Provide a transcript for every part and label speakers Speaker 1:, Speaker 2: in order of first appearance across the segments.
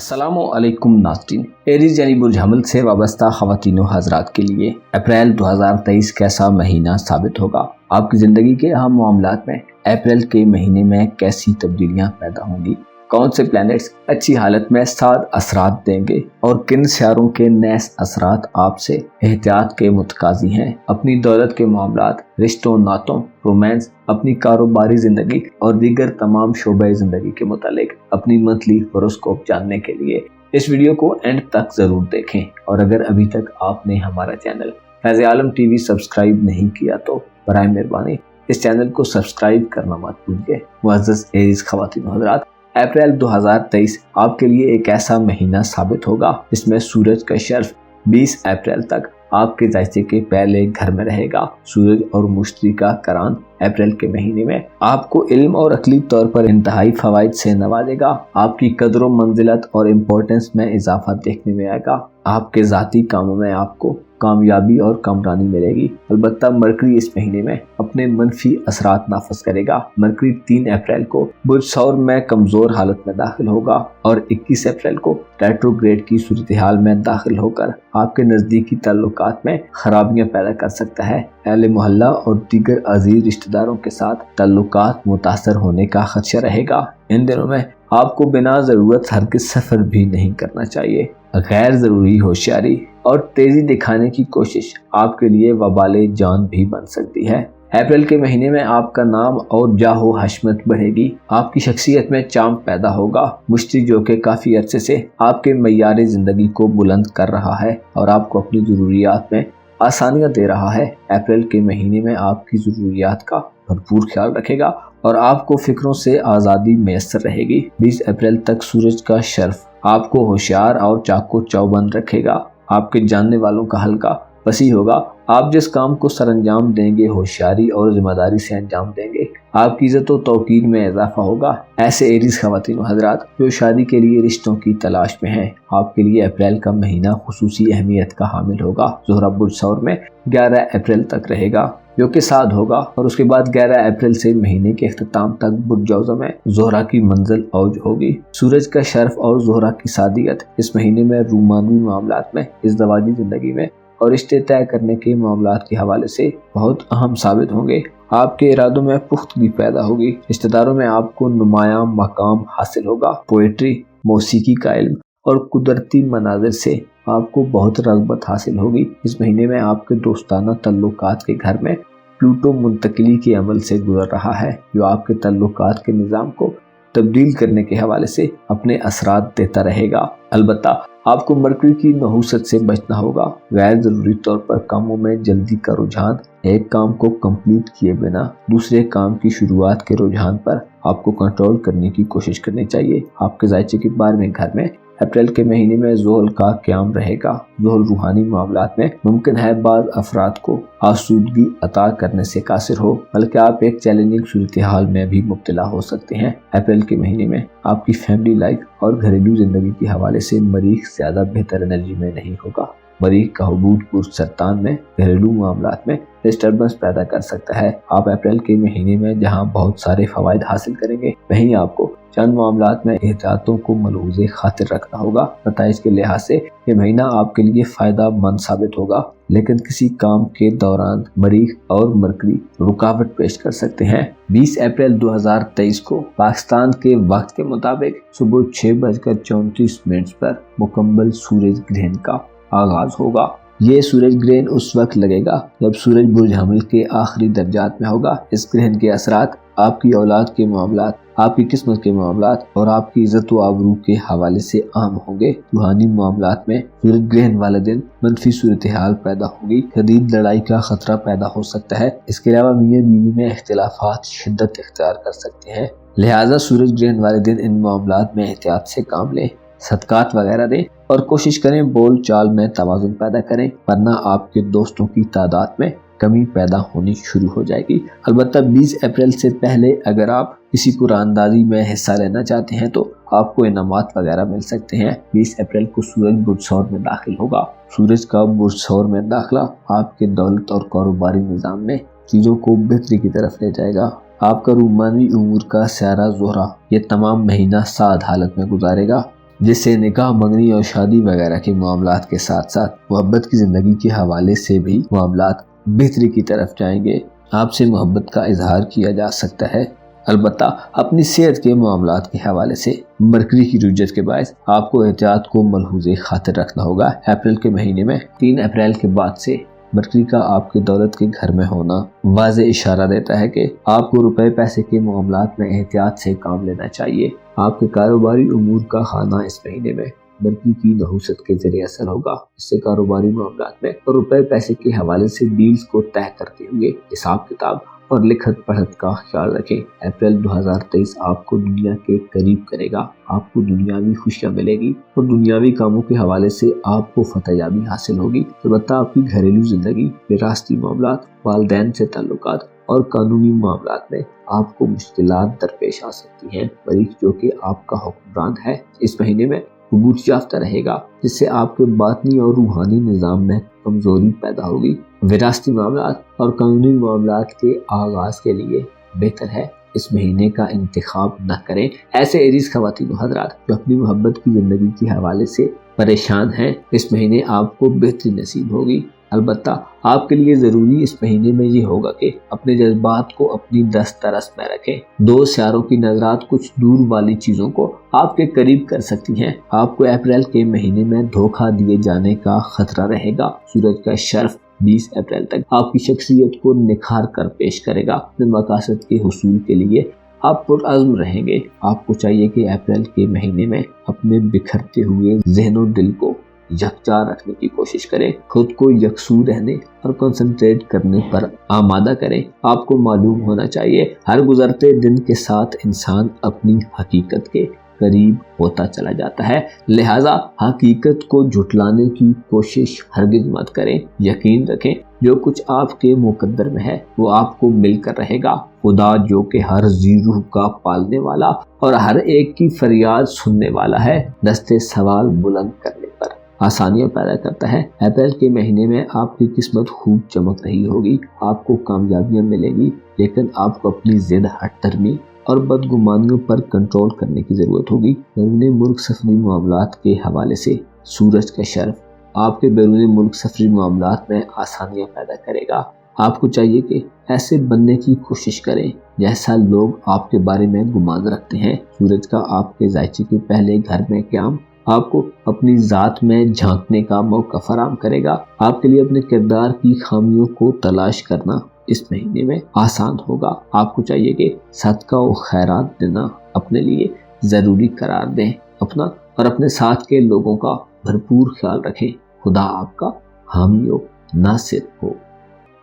Speaker 1: अस्सलामु अलैकुम नाज़रीन। एरीज यानी बुर्ज हमल से वाबस्ता ख़वातीन व हज़रात के लिए अप्रैल 2023 कैसा महीना साबित होगा। आपकी ज़िंदगी के अहम मामलात में अप्रैल के महीने में कैसी तब्दीलियाँ पैदा होंगी, कौन से प्लैनेट्स अच्छी हालत में साद असरात देंगे और किन सियारों के नैस असरात आपसे एहतियात के मुतकाज़ी हैं। अपनी दौलत के मामलात, रिश्तों, नातों, रोमांस, अपनी कारोबारी ज़िंदगी और दीगर तमाम शोबे ज़िंदगी के मुतालिक अपनी मंथली होरोस्कोप जानने के लिए इस वीडियो को एंड तक ज़रूर देखें। और अगर अभी तक आपने हमारा चैनल फैज़ आलम टीवी सब्सक्राइब नहीं किया तो बराए मेहरबानी इस चैनल को सब्सक्राइब करना मत भूलिए। मुअज़्ज़ज़ एरीज ख़वातीन व हज़रात, अप्रैल 2023 आपके लिए एक ऐसा महीना साबित होगा जिसमें सूरज का शर्फ 20 अप्रैल तक आपके जायचे के पहले घर में रहेगा। सूरज और मुश्तरी का करान अप्रैल के महीने में आपको इल्म और अक़ली तौर पर इंतहाई फ़वाइद से नवाजेगा। आपकी कदर मंजिलत और इम्पोर्टेंस में इजाफा देखने में आएगा। आपके ज़ाती कामों में आपको कामयाबी और कामरानी मिलेगी। अलबत्ता मरकरी इस महीने में अपने मनफी असरात नाफज करेगा। मरकरी 3 अप्रैल को बुर्ज सौर में कमज़ोर हालत में दाखिल होगा और 21 अप्रैल को रेट्रोग्रेड की सूरत हाल में दाखिल होकर आपके नज़दीकी ताल्लुकात में खराबियाँ पैदा कर सकता है। अहले मोहल्ला और दीगर अजीज रिश्तेदारों के साथ ताल्लुकात मुतासर होने का खदशा रहेगा। इन दिनों में आपको बिना ज़रूरत हरगिज़ सफ़र भी नहीं करना चाहिए। गैर ज़रूरी होशियारी और तेज़ी दिखाने की कोशिश आपके लिए वबाले जान भी बन सकती है। अप्रैल के महीने में आपका नाम और जाहो हशमत बढ़ेगी। आपकी शख्सियत में चाम पैदा होगा। मुश्तरी जो कि काफ़ी अरसे से आपके मय्यार ज़िंदगी को बुलंद कर रहा है और आपको अपनी ज़रूरियात में आसानियाँ दे रहा है, अप्रैल के महीने में आपकी ज़रूरियात का भरपूर ख्याल रखेगा और आपको फ़िक्रों से आज़ादी मैसर रहेगी। 20 अप्रैल तक सूरज का शर्फ आपको होशियार और चाको चौबंद रखेगा। आपके जानने वालों का हल्का वसी होगा। आप जिस काम को सरअंजाम देंगे होशियारी और जिम्मेदारी से अंजाम देंगे। आपकी इज़्ज़त व तौकीर में इजाफा होगा। ऐसे एरीज ख़वातीन व हज़रात जो शादी के लिए रिश्तों की तलाश में हैं, आपके लिए अप्रैल का महीना खुसूसी अहमियत का हामिल होगा। ज़ोहरा बुर्ज सौर में 11 अप्रैल तक रहेगा जो कि साद होगा और उसके बाद 11 अप्रैल से महीने के इख्तिताम तक बुर्ज जौज़ा में ज़ोहरा की मंजिल औज होगी। सूरज का शर्फ और ज़ोहरा की सादियत इस महीने में रूमानवी मामलात में, इज़्दवाजी ज़िंदगी में और रिश्ते तय करने के मामलात के हवाले से बहुत अहम साबित होंगे। आपके इरादों में पुख्तगी पैदा होगी। रिश्तेदारों में आपको नुमायां मकाम हासिल होगा। पोएट्री, मौसीकी का इल्म और कुदरती मनाज़िर से आपको बहुत रग़बत हासिल होगी। इस महीने में आपके दोस्ताना तल्लुकात के घर में प्लूटो मुंतकिली के अमल से गुजर रहा है जो आपके तल्लुकात के निज़ाम को तब्दील करने के हवाले से अपने असरात देता रहेगा। अलबत्ता आपको मरकरी की नहूसत से बचना होगा। गैर ज़रूरी तौर पर कामों में जल्दी का रुझान, एक काम को कंप्लीट किए बिना दूसरे काम की शुरुआत के रुझान पर आपको कंट्रोल करने की कोशिश करनी चाहिए। आपके जायचे के बारे में घर में अप्रैल के महीने में ज़ोहल का क़याम रहेगा। ज़ोहल रूहानी मामलात में मुमकिन है बाज़ अफराद को आसूदगी अता करने से कासिर हो, बल्कि आप एक चैलेंजिंग सूरत हाल में भी मुब्तला हो सकते हैं। अप्रैल के महीने में आपकी फैमिली लाइफ और घरेलू ज़िंदगी के हवाले से मरीख ज़्यादा बेहतर एनर्जी में नहीं होगा। मरीख का हुबूत बुर्ज सरतान में घरेलू मामलात में डिस्टर्बेंस पैदा कर सकता है। आप अप्रैल के महीने में जहां बहुत सारे फ़वाइद हासिल करेंगे, वहीं आपको चंद मामलात में एहतियातों को मलहूज़े खातिर रखना होगा। नताइज के लिहाज से ये महीना आपके लिए फ़ायदा मंद साबित होगा, लेकिन किसी काम के दौरान मरीख और मरकरी रुकावट पेश कर सकते हैं। 20 अप्रैल 2023 को पाकिस्तान के वक्त के मुताबिक सुबह 6:34 पर मुकम्मल सूरज ग्रहण का आगाज होगा। ये सूरज ग्रहण उस वक्त लगेगा जब सूरज बुर्ज हमल के आखिरी दर्जात में होगा। इस ग्रहण के असरात आपकी औलाद के मामलात, आपकी किस्मत के मामलात और आपकी इज़्ज़त व आबरू के हवाले से आम होंगे। रूहानी मामलात में सूरज ग्रहण वाले दिन मनफी सूरत हाल पैदा होगी। शदीद लड़ाई का खतरा पैदा हो सकता है। इसके अलावा मियां बीवी में इख्तिलाफात शिद्दत इख्तियार कर सकते हैं। लिहाजा सूरज ग्रहण वाले दिन इन मामलात में एहतियात से काम लें, सदकात वगैरह दें और कोशिश करें बोल चाल में तवाज़ुन पैदा करें, वरना आपके दोस्तों की तादाद में कमी पैदा होनी शुरू हो जाएगी। अलबत्ता 20 अप्रैल से पहले अगर आप किसी कुरानदाजी में हिस्सा लेना चाहते हैं तो आपको इनामात वगैरह मिल सकते हैं। 20 अप्रैल को सूरज बुर्ज सौर में दाखिल होगा। सूरज का बुर्ज सौर में दाखिला आपके दौलत और कारोबारी निज़ाम में चीज़ों को बेहतरी की तरफ ले जाएगा। आपका रूमानी उमूर का स्यारा ज़ोहरा ये तमाम महीना साद हालत में गुजारेगा। जिससे निकाह मंगनी और शादी वगैरह के मामलात के साथ साथ मोहब्बत की ज़िंदगी के हवाले से भी मामलात बेहतरी की तरफ जाएंगे। आपसे मोहब्बत का इजहार किया जा सकता है। अलबत्ता अपनी सेहत के मामलात के हवाले से मरकरी की रुजत के बायस आपको एहतियात को मलहूज़े खातिर रखना होगा। अप्रैल के महीने में 3 अप्रैल के बाद से मरकरी का आपके दौलत के घर में होना वाज़े इशारा देता है कि आपको रुपए पैसे के मामलात में एहतियात से काम लेना चाहिए। आपके कारोबारी उमूर का खाना इस महीने में मरकरी की नहुसत के जरिए असर होगा। इससे कारोबारी मामलात में और रुपए पैसे के हवाले से डील्स को तय करते हुए हिसाब किताब और लिखत पढ़त का ख्याल रखें। अप्रैल 2023 आपको दुनिया के करीब करेगा। आपको दुनियावी खुशियां मिलेगी और दुनियावी कामों के हवाले से आपको फतहयाबी हासिल होगी। अलबत्ता आपकी घरेलू जिंदगी, विरासती मामलात, वालिदैन से ताल्लुकात और कानूनी मामलात में आपको मुश्किलात दरपेश आ सकती हैं। मरीख जो कि आपका हुक्मरान है इस महीने में कबूत याफ्ता रहेगा, जिससे आपके बातनी और रूहानी निज़ाम में कमजोरी पैदा होगी। विरासती मामलात और कानूनी मामलात के आगाज के लिए बेहतर है इस महीने का इंतखाब न करें। ऐसे एरीज ख़वातीन व हज़रात जो अपनी मोहब्बत की ज़िंदगी के हवाले से परेशान हैं, इस महीने आपको बेहतरी नसीब होगी। अलबत्ता आपके लिए ज़रूरी इस महीने में ये होगा कि अपने जज्बात को अपनी दस्तरस में रखें। 2 सियारों की नजरात कुछ दूर वाली चीज़ों को आपके करीब कर सकती हैं। आपको अप्रैल के महीने में धोखा दिए जाने का खतरा रहेगा। सूरज का शर्फ 20 अप्रैल तक आपकी शख्सियत को निखार कर पेश करेगा। अपने मकासद के हुसूल के लिए आप पुरअज़्म रहेंगे। आपको चाहिए कि अप्रैल के महीने में अपने बिखरते हुए ज़हन और दिल को यकजा रखने की कोशिश करें। खुद को यकसू रहने और कंसंट्रेट करने पर आमादा करें। आपको मालूम होना चाहिए हर गुजरते दिन के साथ इंसान अपनी हकीकत के करीब होता चला जाता है। लिहाजा हकीकत को झुटलाने की कोशिश हरगिज मत करें। यकीन रखें जो कुछ आपके मुकद्दर में है वो आपको मिलकर रहेगा। खुदा जो कि हर जी रूह का पालने वाला और हर एक की फरियाद सुनने वाला है, दस्ते सवाल बुलंद करने पर आसानियां पैदा करता है। अप्रैल के महीने में आपकी किस्मत खूब चमक रही होगी। आपको कामयाबियां मिलेंगी, लेकिन आपको अपनी जिद, हठधर्मी और बदगुमानियों पर कंट्रोल करने की जरूरत होगी। बैरून मुल्क सफरी मामलात के हवाले से सूरज का शर्फ आपके बैरून मुल्क सफरी मामलात में आसानियां पैदा करेगा। आपको चाहिए कि ऐसे बनने की कोशिश करें जैसा लोग आपके बारे में गुमान रखते हैं। सूरज का आपके जायचे के पहले घर में क़याम आपको अपनी ज़ात में झांकने का मौका फराहम करेगा। आपके लिए अपने किरदार की खामियों को तलाश करना इस महीने में आसान होगा। आपको चाहिए कि सदका और खैरात देना अपने लिए ज़रूरी करार दें। अपना और अपने साथ के लोगों का भरपूर ख्याल रखें। खुदा आपका हामी हो, नासिर हो।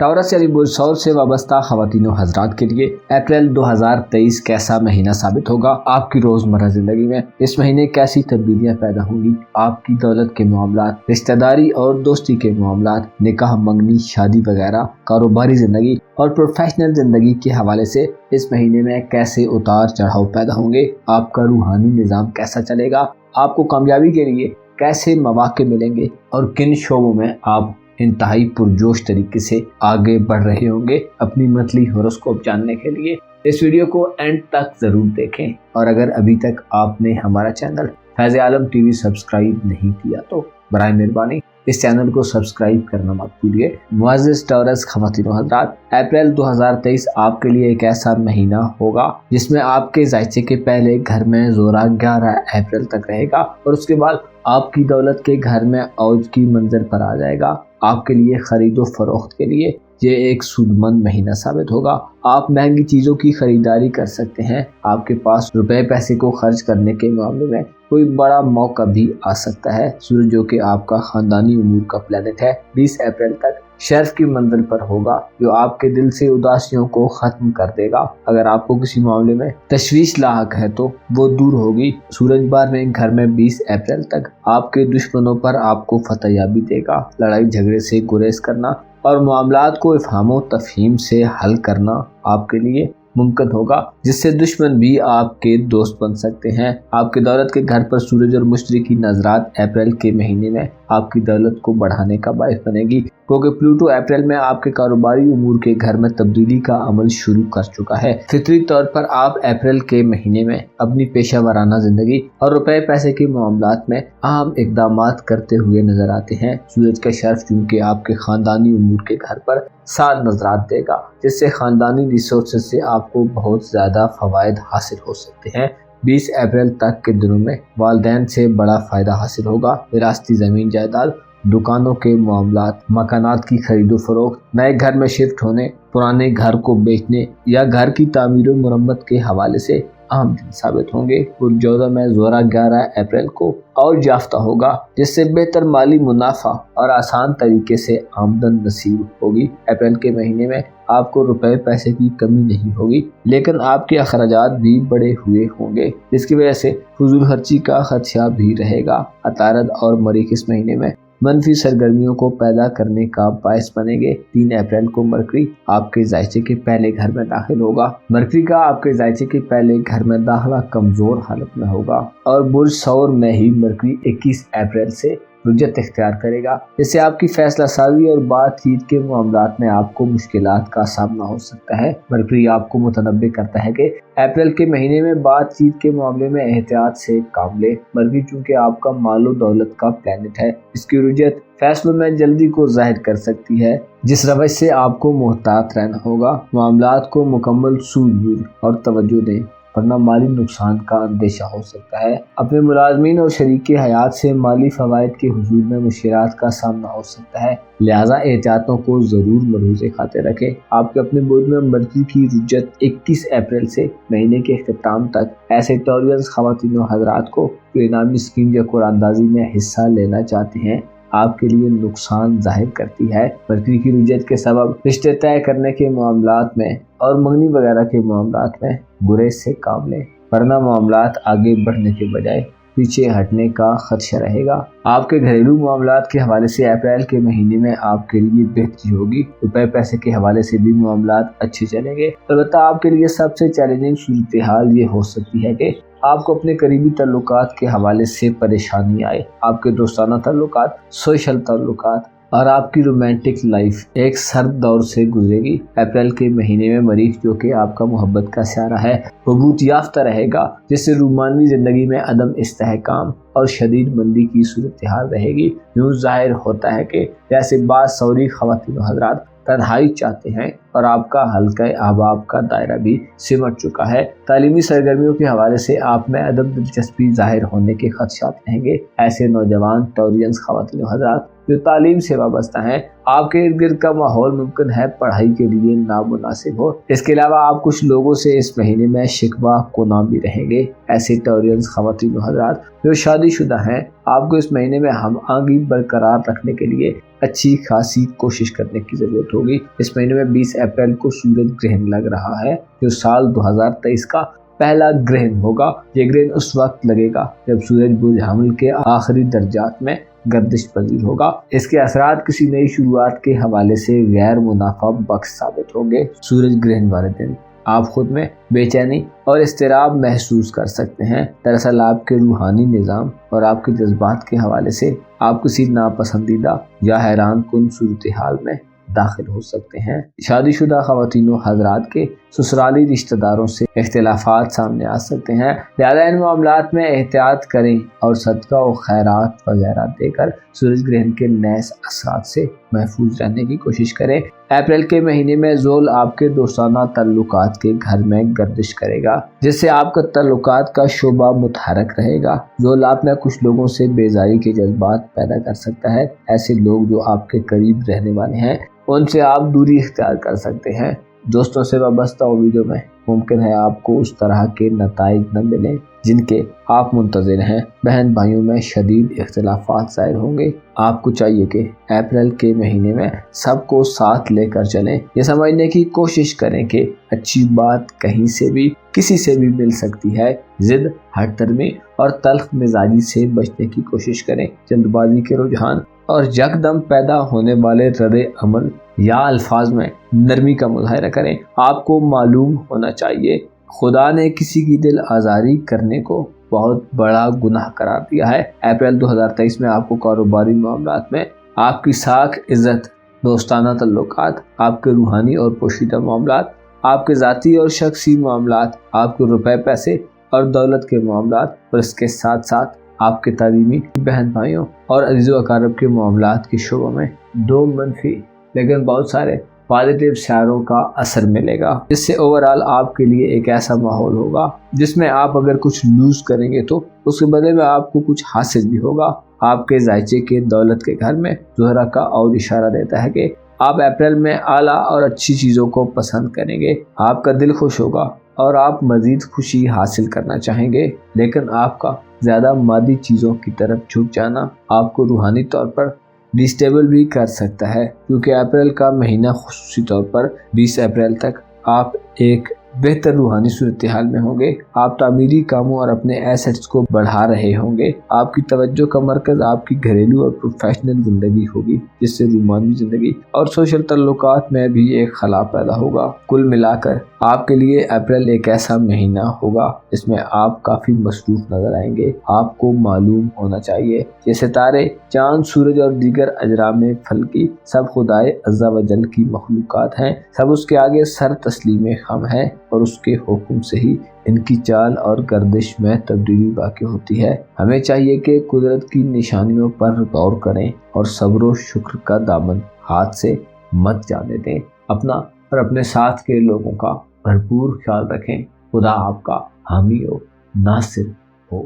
Speaker 1: टॉरस यानी बुर्ज सौर से वाबस्ता ख़वातीन व हज़रात के लिए अप्रैल 2023 कैसा महीना साबित होगा। आपकी रोज़मर्रा ज़िंदगी में इस महीने कैसी तब्दीलियाँ पैदा होंगी। आपकी दौलत के मामलात, रिश्तेदारी और दोस्ती के मामलात, निकाह मंगनी, शादी वगैरह, कारोबारी ज़िंदगी और प्रोफेशनल ज़िंदगी के हवाले से इस महीने में कैसे उतार चढ़ाव पैदा होंगे। आपका रूहानी निज़ाम कैसा चलेगा। आपको कामयाबी के लिए कैसे मौके मिलेंगे और किन शोबों में आप इंतहाई पुरजोश तरीके से आगे बढ़ रहे होंगे। अपनी मंथली हॉरोस्कोप जानने के लिए इस वीडियो को एंड तक जरूर देखें। और अगर अभी तक आपने हमारा चैनल फैज़ आलम टीवी सब्सक्राइब नहीं किया तो बराए मेहरबानी इस चैनल को सब्सक्राइब करना मत भूलिए। मुअज़्ज़िज़ टॉरस ख़वातीन व हज़रात, अप्रैल 2023 आपके लिए एक ऐसा महीना होगा जिसमें आपके जायचे के पहले घर में ज़ोरा 11 अप्रैल तक रहेगा और उसके बाद आपकी दौलत के घर में औज की मंजिल पर आ जाएगा। आपके लिए खरीदो फरोख्त के लिए ये एक सूदमंद महीना साबित होगा। आप महंगी चीज़ों की खरीदारी कर सकते हैं। आपके पास रुपए पैसे को खर्च करने के मामले में कोई बड़ा मौका भी आ सकता है। सूरज जो कि आपका खानदानी उमूर का प्लेनेट है 20 अप्रैल तक शर्फ की मंजिल पर होगा, जो आपके दिल से उदासियों को खत्म कर देगा। अगर आपको किसी मामले में तशवीश लाहक है तो वो दूर होगी। सूरज बार में घर में 20 अप्रैल तक आपके दुश्मनों पर आपको फतहयाबी देगा। लड़ाई झगड़े से गुरेज करना और मामलात को इफ़हाम तफ़हीम से हल करना आपके लिए मुमकिन होगा, जिससे दुश्मन भी आपके दोस्त बन सकते हैं। आपके दौलत के घर पर सूरज और मुश्तरी की नजरात अप्रैल के महीने में آپ کی دولت کو بڑھانے کا باعث بنے گی، کیونکہ پلوٹو اپریل میں آپ کے کاروباری امور کے گھر میں تبدیلی کا عمل شروع کر چکا ہے۔ فطری طور پر آپ اپریل کے مہینے میں اپنی پیشہ ورانہ زندگی اور روپے پیسے کے معاملات میں اہم اقدامات کرتے ہوئے نظر آتے ہیں۔ سورج کا شرف چونکہ آپ کے خاندانی امور کے گھر پر 7 نظرات دے گا، جس سے خاندانی ریسورسز سے آپ کو بہت زیادہ فوائد حاصل ہو سکتے ہیں۔ 20 اپریل تک کے دنوں میں والدین سے بڑا فائدہ حاصل ہوگا۔ وراثتی زمین جائیداد، دکانوں کے معاملات، مکانات کی خرید و فروخت، نئے گھر میں شفٹ ہونے، پرانے گھر کو بیچنے یا گھر کی تعمیر و مرمت کے حوالے سے اہم دن ثابت ہوں گے۔ برج میں زورہ 11 اپریل کو اور یافتہ ہوگا، جس سے بہتر مالی منافع اور آسان طریقے سے آمدن نصیب ہوگی۔ اپریل کے مہینے میں آپ کو روپے پیسے کی کمی نہیں ہوگی، لیکن آپ کے اخراجات بھی بڑے ہوئے ہوں گے، جس کی وجہ سے فضول خرچی کا خدشہ بھی رہے گا۔ عطارد اور مریخ اس مہینے میں منفی سرگرمیوں کو پیدا کرنے کا باعث بنیں گے۔ 3 اپریل کو مرکری آپ کے ذائچے کے پہلے گھر میں داخل ہوگا۔ مرکری کا آپ کے ذائچے کے پہلے گھر میں داخلہ کمزور حالت میں ہوگا اور برج ثور میں ہی مرکری 21 اپریل سے رجت اختیار کرے گا، جس سے آپ کی فیصلہ سازی اور بات چیت کے معاملات میں آپ کو مشکلات کا سامنا ہو سکتا ہے۔ مرکری آپ کو متنبہ کرتا ہے کہ اپریل کے مہینے میں بات چیت کے معاملے میں احتیاط سے کام لیں۔ مرکری چونکہ آپ کا مال و دولت کا پلانٹ ہے، اس کی رجت فیصلوں میں جلدی کو ظاہر کر سکتی ہے، جس روش سے آپ کو محتاط رہنا ہوگا۔ معاملات کو مکمل سوجھ بوجھ اور توجہ دیں، ورنہ مالی نقصان کا اندیشہ ہو سکتا ہے۔ اپنے ملازمین اور شریک حیات سے مالی فوائد کے حصول میں مشکلات کا سامنا ہو سکتا ہے، لہٰذا احتیاطوں کو ضرور ملحوظ خاطر رکھیں۔ آپ کے اپنے برج میں مرکری کی رجت 21 اپریل سے مہینے کے اختتام تک ایسے ٹورینس خواتین و حضرات کو جو انعامی اسکیم یا قرآن اندازی میں حصہ لینا چاہتے ہیں آپ کے لیے نقصان ظاہر کرتی ہے۔ مرکری کی رجت کے سبب رشتے طے کرنے کے معاملات میں اور منگنی وغیرہ کے معاملات میں گریز سے کام لیں، ورنہ معاملات آگے بڑھنے کے بجائے پیچھے ہٹنے کا خدشہ رہے گا۔ آپ کے گھریلو معاملات کے حوالے سے اپریل کے مہینے میں آپ کے لیے بہتری ہوگی۔ روپے پیسے کے حوالے سے بھی معاملات اچھے چلیں گے۔ البتہ آپ کے لیے سب سے چیلنجنگ صورتحال یہ ہو سکتی ہے کہ آپ کو اپنے قریبی تعلقات کے حوالے سے پریشانی آئے۔ آپ کے دوستانہ تعلقات، سوشل تعلقات اور آپ کی رومانٹک لائف ایک سرد دور سے گزرے گی۔ اپریل کے مہینے میں مریخ جو کہ آپ کا محبت کا سیارہ ہے، حبوط یافتہ رہے گا، جس سے رومانوی زندگی میں عدم استحکام اور شدید مندی کی صورتحال رہے گی۔ یوں ظاہر ہوتا ہے کہ جیسے بعض سوری خواتین و حضرات تنہائی چاہتے ہیں اور آپ کا حلقہ احباب کا دائرہ بھی سمٹ چکا ہے۔ تعلیمی سرگرمیوں کے حوالے سے آپ میں عدم دلچسپی ظاہر ہونے کے خدشات رہیں گے۔ ایسے نوجوان ٹورینس خواتین و حضرات جو تعلیم سے وابستہ ہیں، آپ کے ارد گرد کا ماحول ممکن ہے پڑھائی کے لیے نامناسب ہو۔ اس کے علاوہ آپ کچھ لوگوں سے اس مہینے میں شکوہ کناں بھی رہیں گے۔ ایسے ٹورینس خواتین و حضرات جو شادی شدہ ہیں، آپ کو اس مہینے میں ہم آہنگی برقرار رکھنے کے لیے اچھی خاصی کوشش کرنے کی ضرورت ہوگی۔ اس مہینے میں 20 اپریل کو سورج گرہن لگ رہا ہے، جو سال 2023 کا پہلا گرہن ہوگا۔ یہ گرہن اس وقت لگے گا جب سورج برج حمل کے آخری درجات میں گردش پذیر ہوگا۔ اس کے اثرات کسی نئی شروعات کے حوالے سے غیر منافع بخش ثابت ہوں گے۔ سورج گرہن والے دن آپ خود میں بے چینی اور اضطراب محسوس کر سکتے ہیں۔ دراصل آپ کے روحانی نظام اور آپ کے جذبات کے حوالے سے آپ کسی ناپسندیدہ یا حیران کن صورتحال میں داخل ہو سکتے ہیں۔ شادی شدہ خواتین و حضرات کے سسرالی رشتہ داروں سے اختلافات سامنے آ سکتے ہیں، لہذا ان معاملات میں احتیاط کریں اور صدقہ و خیرات وغیرہ دے کر سورج گرہن کے نیز اثرات سے محفوظ رہنے کی کوشش کریں۔ اپریل کے مہینے میں زول آپ کے دوستانہ تعلقات کے گھر میں گردش کرے گا، جس سے آپ کا تعلقات کا شعبہ متحرک رہے گا۔ زول آپ میں کچھ لوگوں سے بیزاری کے جذبات پیدا کر سکتا ہے۔ ایسے لوگ جو آپ کے قریب رہنے والے ہیں، ان سے آپ دوری اختیار کر سکتے ہیں۔ دوستوں سے وابستہ امیدوں میں ممکن ہے آپ کو اس طرح کے نتائج نہ ملیں جن کے آپ منتظر ہیں۔ بہن بھائیوں میں شدید اختلافات ظاہر ہوں گے۔ آپ کو چاہیے کہ اپریل کے مہینے میں سب کو ساتھ لے کر چلیں۔ یہ سمجھنے کی کوشش کریں کہ اچھی بات کہیں سے بھی کسی سے بھی مل سکتی ہے۔ ضد، ہٹ درمی اور تلخ مزاجی سے بچنے کی کوشش کریں۔ جلد بازی کے رجحان اور یکدم پیدا ہونے والے رد عمل یا الفاظ میں نرمی کا مظاہرہ کریں۔ آپ کو معلوم ہونا چاہیے خدا نے کسی کی دل آزاری کرنے کو بہت بڑا گناہ قرار دیا ہے۔ اپریل 2023 میں آپ کو کاروباری معاملات میں آپ کی ساکھ، عزت، دوستانہ تعلقات، آپ کے روحانی اور پوشیدہ معاملات، آپ کے ذاتی اور شخصی معاملات، آپ کے روپے پیسے اور دولت کے معاملات، اور اس کے ساتھ ساتھ آپ کے تعلیمی بہن بھائیوں اور عزیز و اقارب کے معاملات کے شعبوں میں دو منفی لیکن بہت سارے پازیٹیو سیاروں کا اثر ملے گا، جس سے اوورآل آپ کے لیے ایک ایسا ماحول ہوگا جس میں آپ اگر کچھ لوز کریں گے تو اس کے بدلے میں آپ کو کچھ حاصل بھی ہوگا۔ آپ کے ذائچے کے دولت کے گھر میں زہرہ کا اور اشارہ دیتا ہے کہ آپ اپریل میں اعلیٰ اور اچھی چیزوں کو پسند کریں گے، آپ کا دل خوش ہوگا اور آپ مزید خوشی حاصل کرنا چاہیں گے، لیکن آپ کا زیادہ مادی چیزوں کی طرف جھک جانا آپ کو روحانی طور پر ڈسٹیبل بھی کر سکتا ہے، کیونکہ اپریل کا مہینہ خصوصی طور پر 20 اپریل تک آپ ایک بہتر روحانی صورتحال میں ہوں گے۔ آپ تعمیری کاموں اور اپنے ایسٹس کو بڑھا رہے ہوں گے۔ آپ کی توجہ کا مرکز آپ کی گھریلو اور پروفیشنل زندگی ہوگی، جس سے روحانی زندگی اور سوشل تعلقات میں بھی ایک خلا پیدا ہوگا۔ کل ملا کر آپ کے لیے اپریل ایک ایسا مہینہ ہوگا جس میں آپ کافی مصروف نظر آئیں گے۔ آپ کو معلوم ہونا چاہیے کہ ستارے، چاند، سورج اور دیگر اجرام فلکی سب خدائے عز و جل کی مخلوقات ہیں، سب اس کے آگے سر تسلیم خم ہیں اور اس کے حکم سے ہی ان کی چال اور گردش میں تبدیلی واقع ہوتی ہے۔ ہمیں چاہیے کہ قدرت کی نشانیوں پر غور کریں اور صبر و شکر کا دامن ہاتھ سے مت جانے دیں۔ اپنا اور اپنے ساتھ کے لوگوں کا بھرپور خیال رکھیں۔ خدا آپ کا حامی و ناصر ہو۔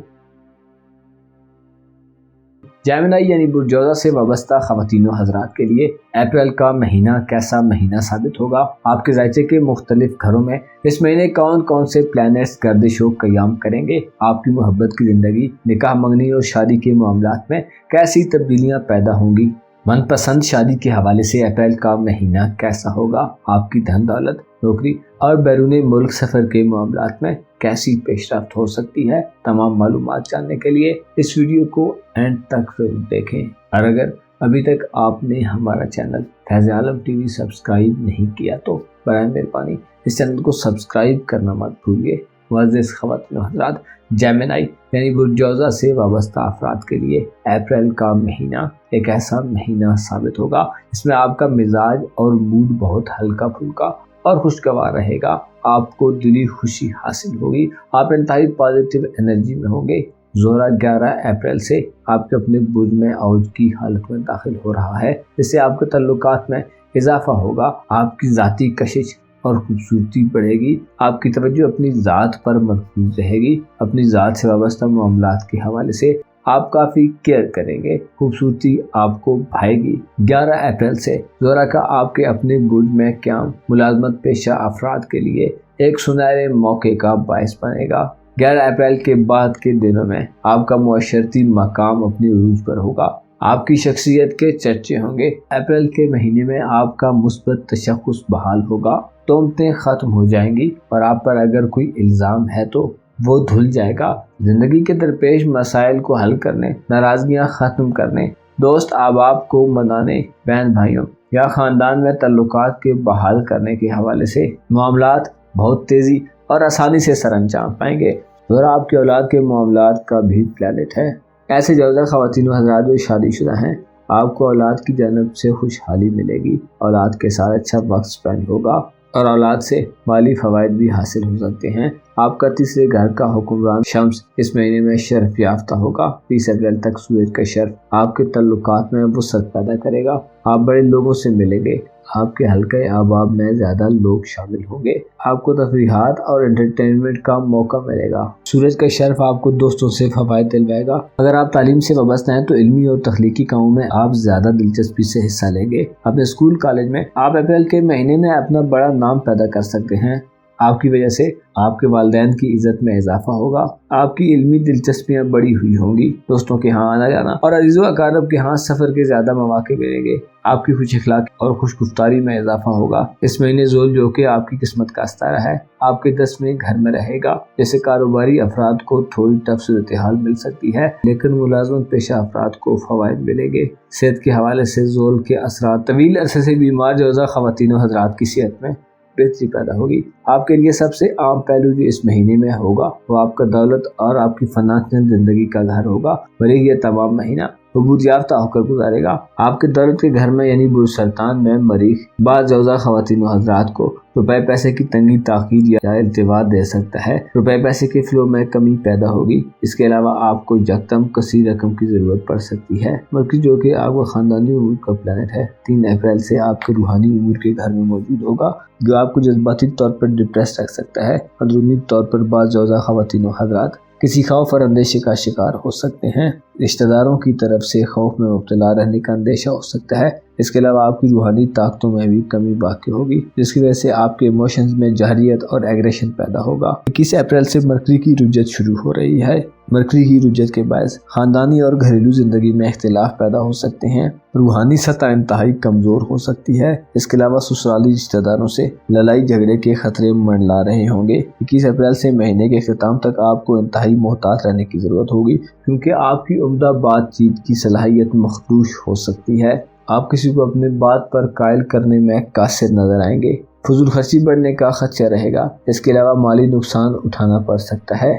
Speaker 1: جیمنائی یعنی برج جوزہ سے وابستہ خواتین و حضرات کے لیے اپریل کا مہینہ کیسا مہینہ ثابت ہوگا؟ آپ کے ذائچے کے مختلف گھروں میں اس مہینے کون کون سے پلانٹس گردش و قیام کریں گے؟ آپ کی محبت کی زندگی، نکاح، منگنی اور شادی کے معاملات میں کیسی تبدیلیاں پیدا ہوں گی؟ من پسند شادی کے حوالے سے اپریل کا مہینہ کیسا ہوگا؟ آپ کی دھن دولت، نوکری اور بیرون ملک سفر کے معاملات میں کیسی پیش رفت ہو سکتی ہے؟ تمام معلومات جاننے کے لیے اس ویڈیو کو اینڈ تک ضرور دیکھیں، اور اگر ابھی تک آپ نے ہمارا چینل فیض عالم ٹی وی سبسکرائب نہیں کیا تو برائے مہربانی اس چینل کو سبسکرائب کرنا مت بھولیے۔ معزز خواتین و حضرات، جیمنائی یعنی برج جوزہ سے وابستہ افراد کے لیے اپریل کا مہینہ ایک ایسا مہینہ ثابت ہوگا اس میں آپ کا مزاج اور موڈ بہت ہلکا پھلکا اور خوشگوار رہے گا۔ آپ کو دلی خوشی حاصل ہوگی، آپ انتہائی پازیٹیو انرجی میں ہوں گے۔ زہرہ 11 اپریل سے آپ کے اپنے برج میں عروج کی حالت میں داخل ہو رہا ہے، جس سے آپ کے تعلقات میں اضافہ ہوگا۔ آپ کی ذاتی کشش اور خوبصورتی بڑھے گی۔ آپ کی توجہ اپنی ذات پر مرکوز رہے گی۔ اپنی ذات سے وابستہ معاملات کے حوالے سے آپ کافی کیئر کریں گے۔ خوبصورتی آپ کو بھائے گی۔ 11 اپریل سے زہرہ کا آپ کے اپنے برج میں قیام ملازمت پیشہ افراد کے لیے ایک سنہرے موقع کا باعث بنے گا۔ 11 اپریل کے بعد کے دنوں میں آپ کا معاشرتی مقام اپنی عروج پر ہوگا۔ آپ کی شخصیت کے چرچے ہوں گے۔ اپریل کے مہینے میں آپ کا مثبت تشخص بحال ہوگا، تہمتیں ختم ہو جائیں گی اور آپ پر اگر کوئی الزام ہے تو وہ دھل جائے گا۔ زندگی کے درپیش مسائل کو حل کرنے، ناراضگیاں ختم کرنے، دوست احباب کو منانے، بہن بھائیوں یا خاندان میں تعلقات کے بحال کرنے کے حوالے سے معاملات بہت تیزی اور آسانی سے سر انجام پائیں گے۔ اور آپ کی اولاد کے معاملات کا بھی پلانٹ ہے۔ ایسے جوزہ خواتین و حضرات جو شادی شدہ ہیں، آپ کو اولاد کی جانب سے خوشحالی ملے گی، اولاد کے ساتھ اچھا وقت سپینڈ ہوگا اور اولاد سے مالی فوائد بھی حاصل ہو سکتے ہیں۔ آپ کا تیسرے گھر کا حکمران شمس اس مہینے میں شرف یافتہ ہوگا۔ 20 اپریل تک سورج کا شرف آپ کے تعلقات میں وسعت پیدا کرے گا۔ آپ بڑے لوگوں سے ملیں گے۔ آپ کے حلقۂ احباب میں زیادہ لوگ شامل ہوں گے۔ آپ کو تفریحات اور انٹرٹینمنٹ کا موقع ملے گا۔ سورج کا شرف آپ کو دوستوں سے فوائد دلوائے گا۔ اگر آپ تعلیم سے وابستہ ہیں تو علمی اور تخلیقی کاموں میں آپ زیادہ دلچسپی سے حصہ لیں گے۔ اپنے اسکول کالج میں آپ اپریل کے مہینے میں اپنا بڑا نام پیدا کر سکتے ہیں۔ آپ کی وجہ سے آپ کے والدین کی عزت میں اضافہ ہوگا۔ آپ کی علمی دلچسپیاں بڑی ہوئی ہوں گی۔ دوستوں کے ہاں آنا جانا اور عزیز و اقارب کے ہاں سفر کے زیادہ مواقع ملیں گے۔ آپ کی خوش اخلاقی اور خوش گفتاری میں اضافہ ہوگا۔ اس مہینے زول جو کہ آپ کی قسمت کا ستارہ ہے، آپ کے 10ویں گھر میں رہے گا، جیسے کاروباری افراد کو تھوڑی ٹف صورتحال مل سکتی ہے، لیکن ملازمت پیشہ افراد کو فوائد ملیں گے۔ صحت کے حوالے سے زول کے اثرات طویل عرصے سے بیمار جوزہ خواتین و حضرات کی صحت میں बेहतरी पैदा होगी। आपके लिए सबसे आम पहलू जो इस महीने में होगा वो आपका दौलत और आपकी फाइनेंशियल जिंदगी का घर होगा। भले ये तमाम महीना अबूर याफ्ता होकर गुजारेगा। आपके दौलत के घर में यानी बुर्ज सरतान में मरीख बाज़ ज़ौज़ा ख़वातीन व हज़रात को रुपए पैसे की तंगी ताख़ीर या इल्तिवा दे सकता है। रुपए पैसे के फ्लो में कमी पैदा होगी। इसके अलावा आपको यकदम कसी रकम की ज़रूरत पड़ सकती है, बल्कि जो कि आपका ख़ानदानी उमूर का प्लानट है 3 अप्रैल से आपके रूहानी उमूर के घर में मौजूद होगा, जो आपको जज्बाती तौर पर डिप्रेस रख सकता है। अंदरूनी तौर पर बाज़ ज़ौज़ा ख़वातीन व हज़रात किसी खौफ और अंदेशे का शिकार हो सकते हैं। रिश्तेदारों की तरफ से खौफ में मुब्तला रहने का अंदेशा हो सकता है। इसके अलावा आपकी रूहानी ताकतों में भी कमी बाकी होगी, जिसकी वजह से आपके इमोशंस में जहरियत और एग्रेशन पैदा होगा। 21 अप्रैल से मरकरी की रुजत शुरू हो रही है। मरकरी की रुजत के बायस खानदानी और घरेलू जिंदगी में इख्तिलाफ पैदा हो सकते हैं। रूहानी सतह इंतहाई कमजोर हो सकती है। इसके अलावा ससुराली रिश्तेदारों से लड़ाई झगड़े के खतरे मंडरा रहे होंगे। 21 अप्रैल से महीने के इख्तिताम तक आपको इंतहाई मोहतात रहने की जरूरत होगी, क्योंकि आपकी उम्दा बातचीत की सलाहियत मखदूश हो सकती है। आप किसी को अपने बात पर कायल करने में कासिर नजर आएंगे। फजूल खर्ची बढ़ने का खदशा रहेगा। इसके अलावा माली नुकसान उठाना पड़ सकता है।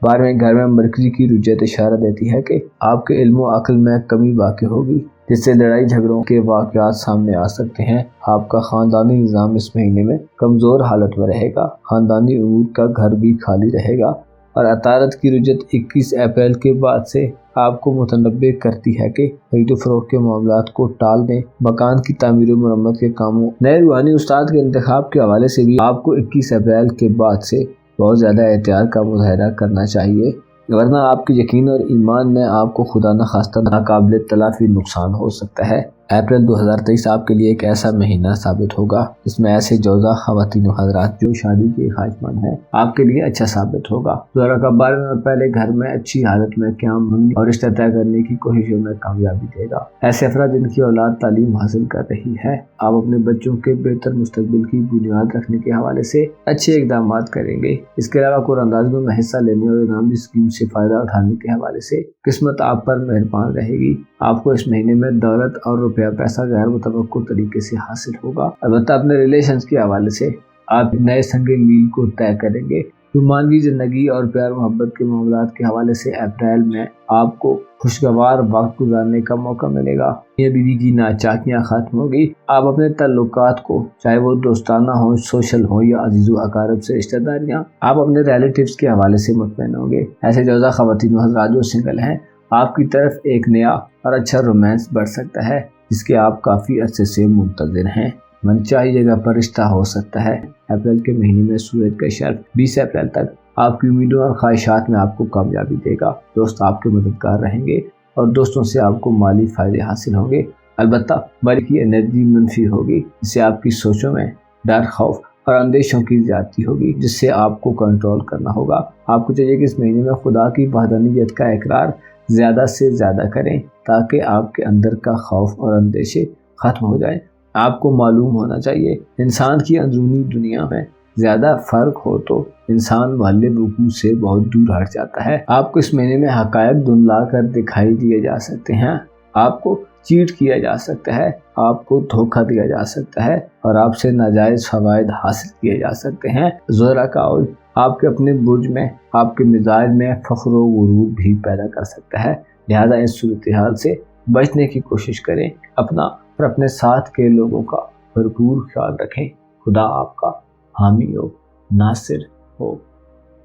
Speaker 1: 12वें घर में मरकरी की रुजत इशारा देती है कि आपके इल्म व अक्ल में कमी बाकी होगी, जिससे लड़ाई झगड़ों के वाक़यात सामने आ सकते हैं। आपका खानदानी निज़ाम इस महीने में कमज़ोर हालत में रहेगा। खानदानी उमूर का घर भी खाली रहेगा। और अतारत की रुजत 21 अप्रैल के बाद से आपको मुतनब्बे करती है कि खरीद फरोख्त के मामलात को टाल दें। मकान की तामीर और मरम्मत के कामों, नए रूहानी उस्ताद के इंतखाब के हवाले से भी आपको 21 अप्रैल के बाद से बहुत ज़्यादा एहतियात का मुजाहरा करना चाहिए, वरना आपके यकीन और ईमान में आपको खुदा न खास्ता नाकाबिल तलाफी नुकसान हो सकता है। अप्रैल 2023 आपके लिए एक ऐसा महीना साबित होगा जिसमें ऐसे जौज़ा ख़वातीन हज़रात जो शादी के ख्वाहिशमंद हैं आपके लिए अच्छा साबित होगा। ज़रा का 12वें और पहले घर में अच्छी हालत में क़याम और रिश्ता तय करने की कोशिशों में कामयाबी देगा। ऐसे अफराद जिनकी औलाद तालीम हासिल कर रही है, आप अपने बच्चों के बेहतर मुस्तकबिल की बुनियाद रखने के हवाले से अच्छे इक़दाम करेंगे। इसके अलावा कुरानदाज़ियों में हिस्सा लेने और इनामी स्कीम से फ़ायदा उठाने के हवाले से किस्मत आप पर मेहरबान रहेगी। आपको इस महीने में दौलत और रुपया पैसा गैर मुतवक्को तरीके से हासिल होगा। अलबत्ता अपने रिलेशंस के हवाले से आप नए संगे मील को तय करेंगे। जो मानवी जिंदगी और प्यार मोहब्बत के मामलात के हवाले से अप्रैल में आपको खुशगवार वक्त गुजारने का मौका मिलेगा। ये बीवी की नाचाकियाँ खत्म होगी। आप अपने ताल्लुकात को, चाहे वो दोस्ताना हो, सोशल हो या अजीज़ो अकारब से रिश्तेदारियाँ, आप अपने रिलेटिव्स के हवाले से मुतमईन होंगे। ऐसे जौज़ा ख़वातीन हज़रात जो सिंगल हैं, आपकी तरफ एक नया और अच्छा रोमांस बढ़ सकता है जिसके आप काफ़ी अरसे से मुंतज़िर हैं। मनचाही जगह पर रिश्ता हो सकता है। अप्रैल के महीने में सूरज का शर्फ 20 अप्रैल तक आपकी उम्मीदों और ख्वाहिशात में आपको कामयाबी देगा। दोस्त आपके मददगार रहेंगे और दोस्तों से आपको माली फ़ायदे हासिल होंगे। अलबत्ता मरी की एनर्जी मनफी होगी, जिससे आपकी सोचों में डर, खौफ और अंदेशों की ज़्यादती होगी, जिससे आपको कंट्रोल करना होगा। आपको चाहिए कि इस महीने में खुदा की वहदानियत का इकरार ज़्यादा से ज़्यादा करें, ताकि आपके अंदर का खौफ और अंदेशे ख़त्म हो जाए। आपको मालूम होना चाहिए, इंसान की अंदरूनी दुनिया में ज़्यादा फ़र्क हो तो इंसान महल्ले वकूअ से बहुत दूर हट जाता है। आपको इस महीने में हक़ाइक़ धुंधला कर दिखाई दिए जा सकते हैं। आपको चीट किया जा सकता है, आपको धोखा दिया जा सकता है और आपसे नाजायज़ फ़वाइद हासिल किए जा सकते हैं। ज़ोहरा का औज आपके अपने बुर्ज में, आपके मिजाज में फ़ख्र व गुरूर भी पैदा कर सकता है। लिहाजा इस सूरत हाल से बचने की कोशिश करें। अपना और अपने साथ के लोगों का भरपूर ख्याल रखें। खुदा आपका हामी हो, नासिर हो।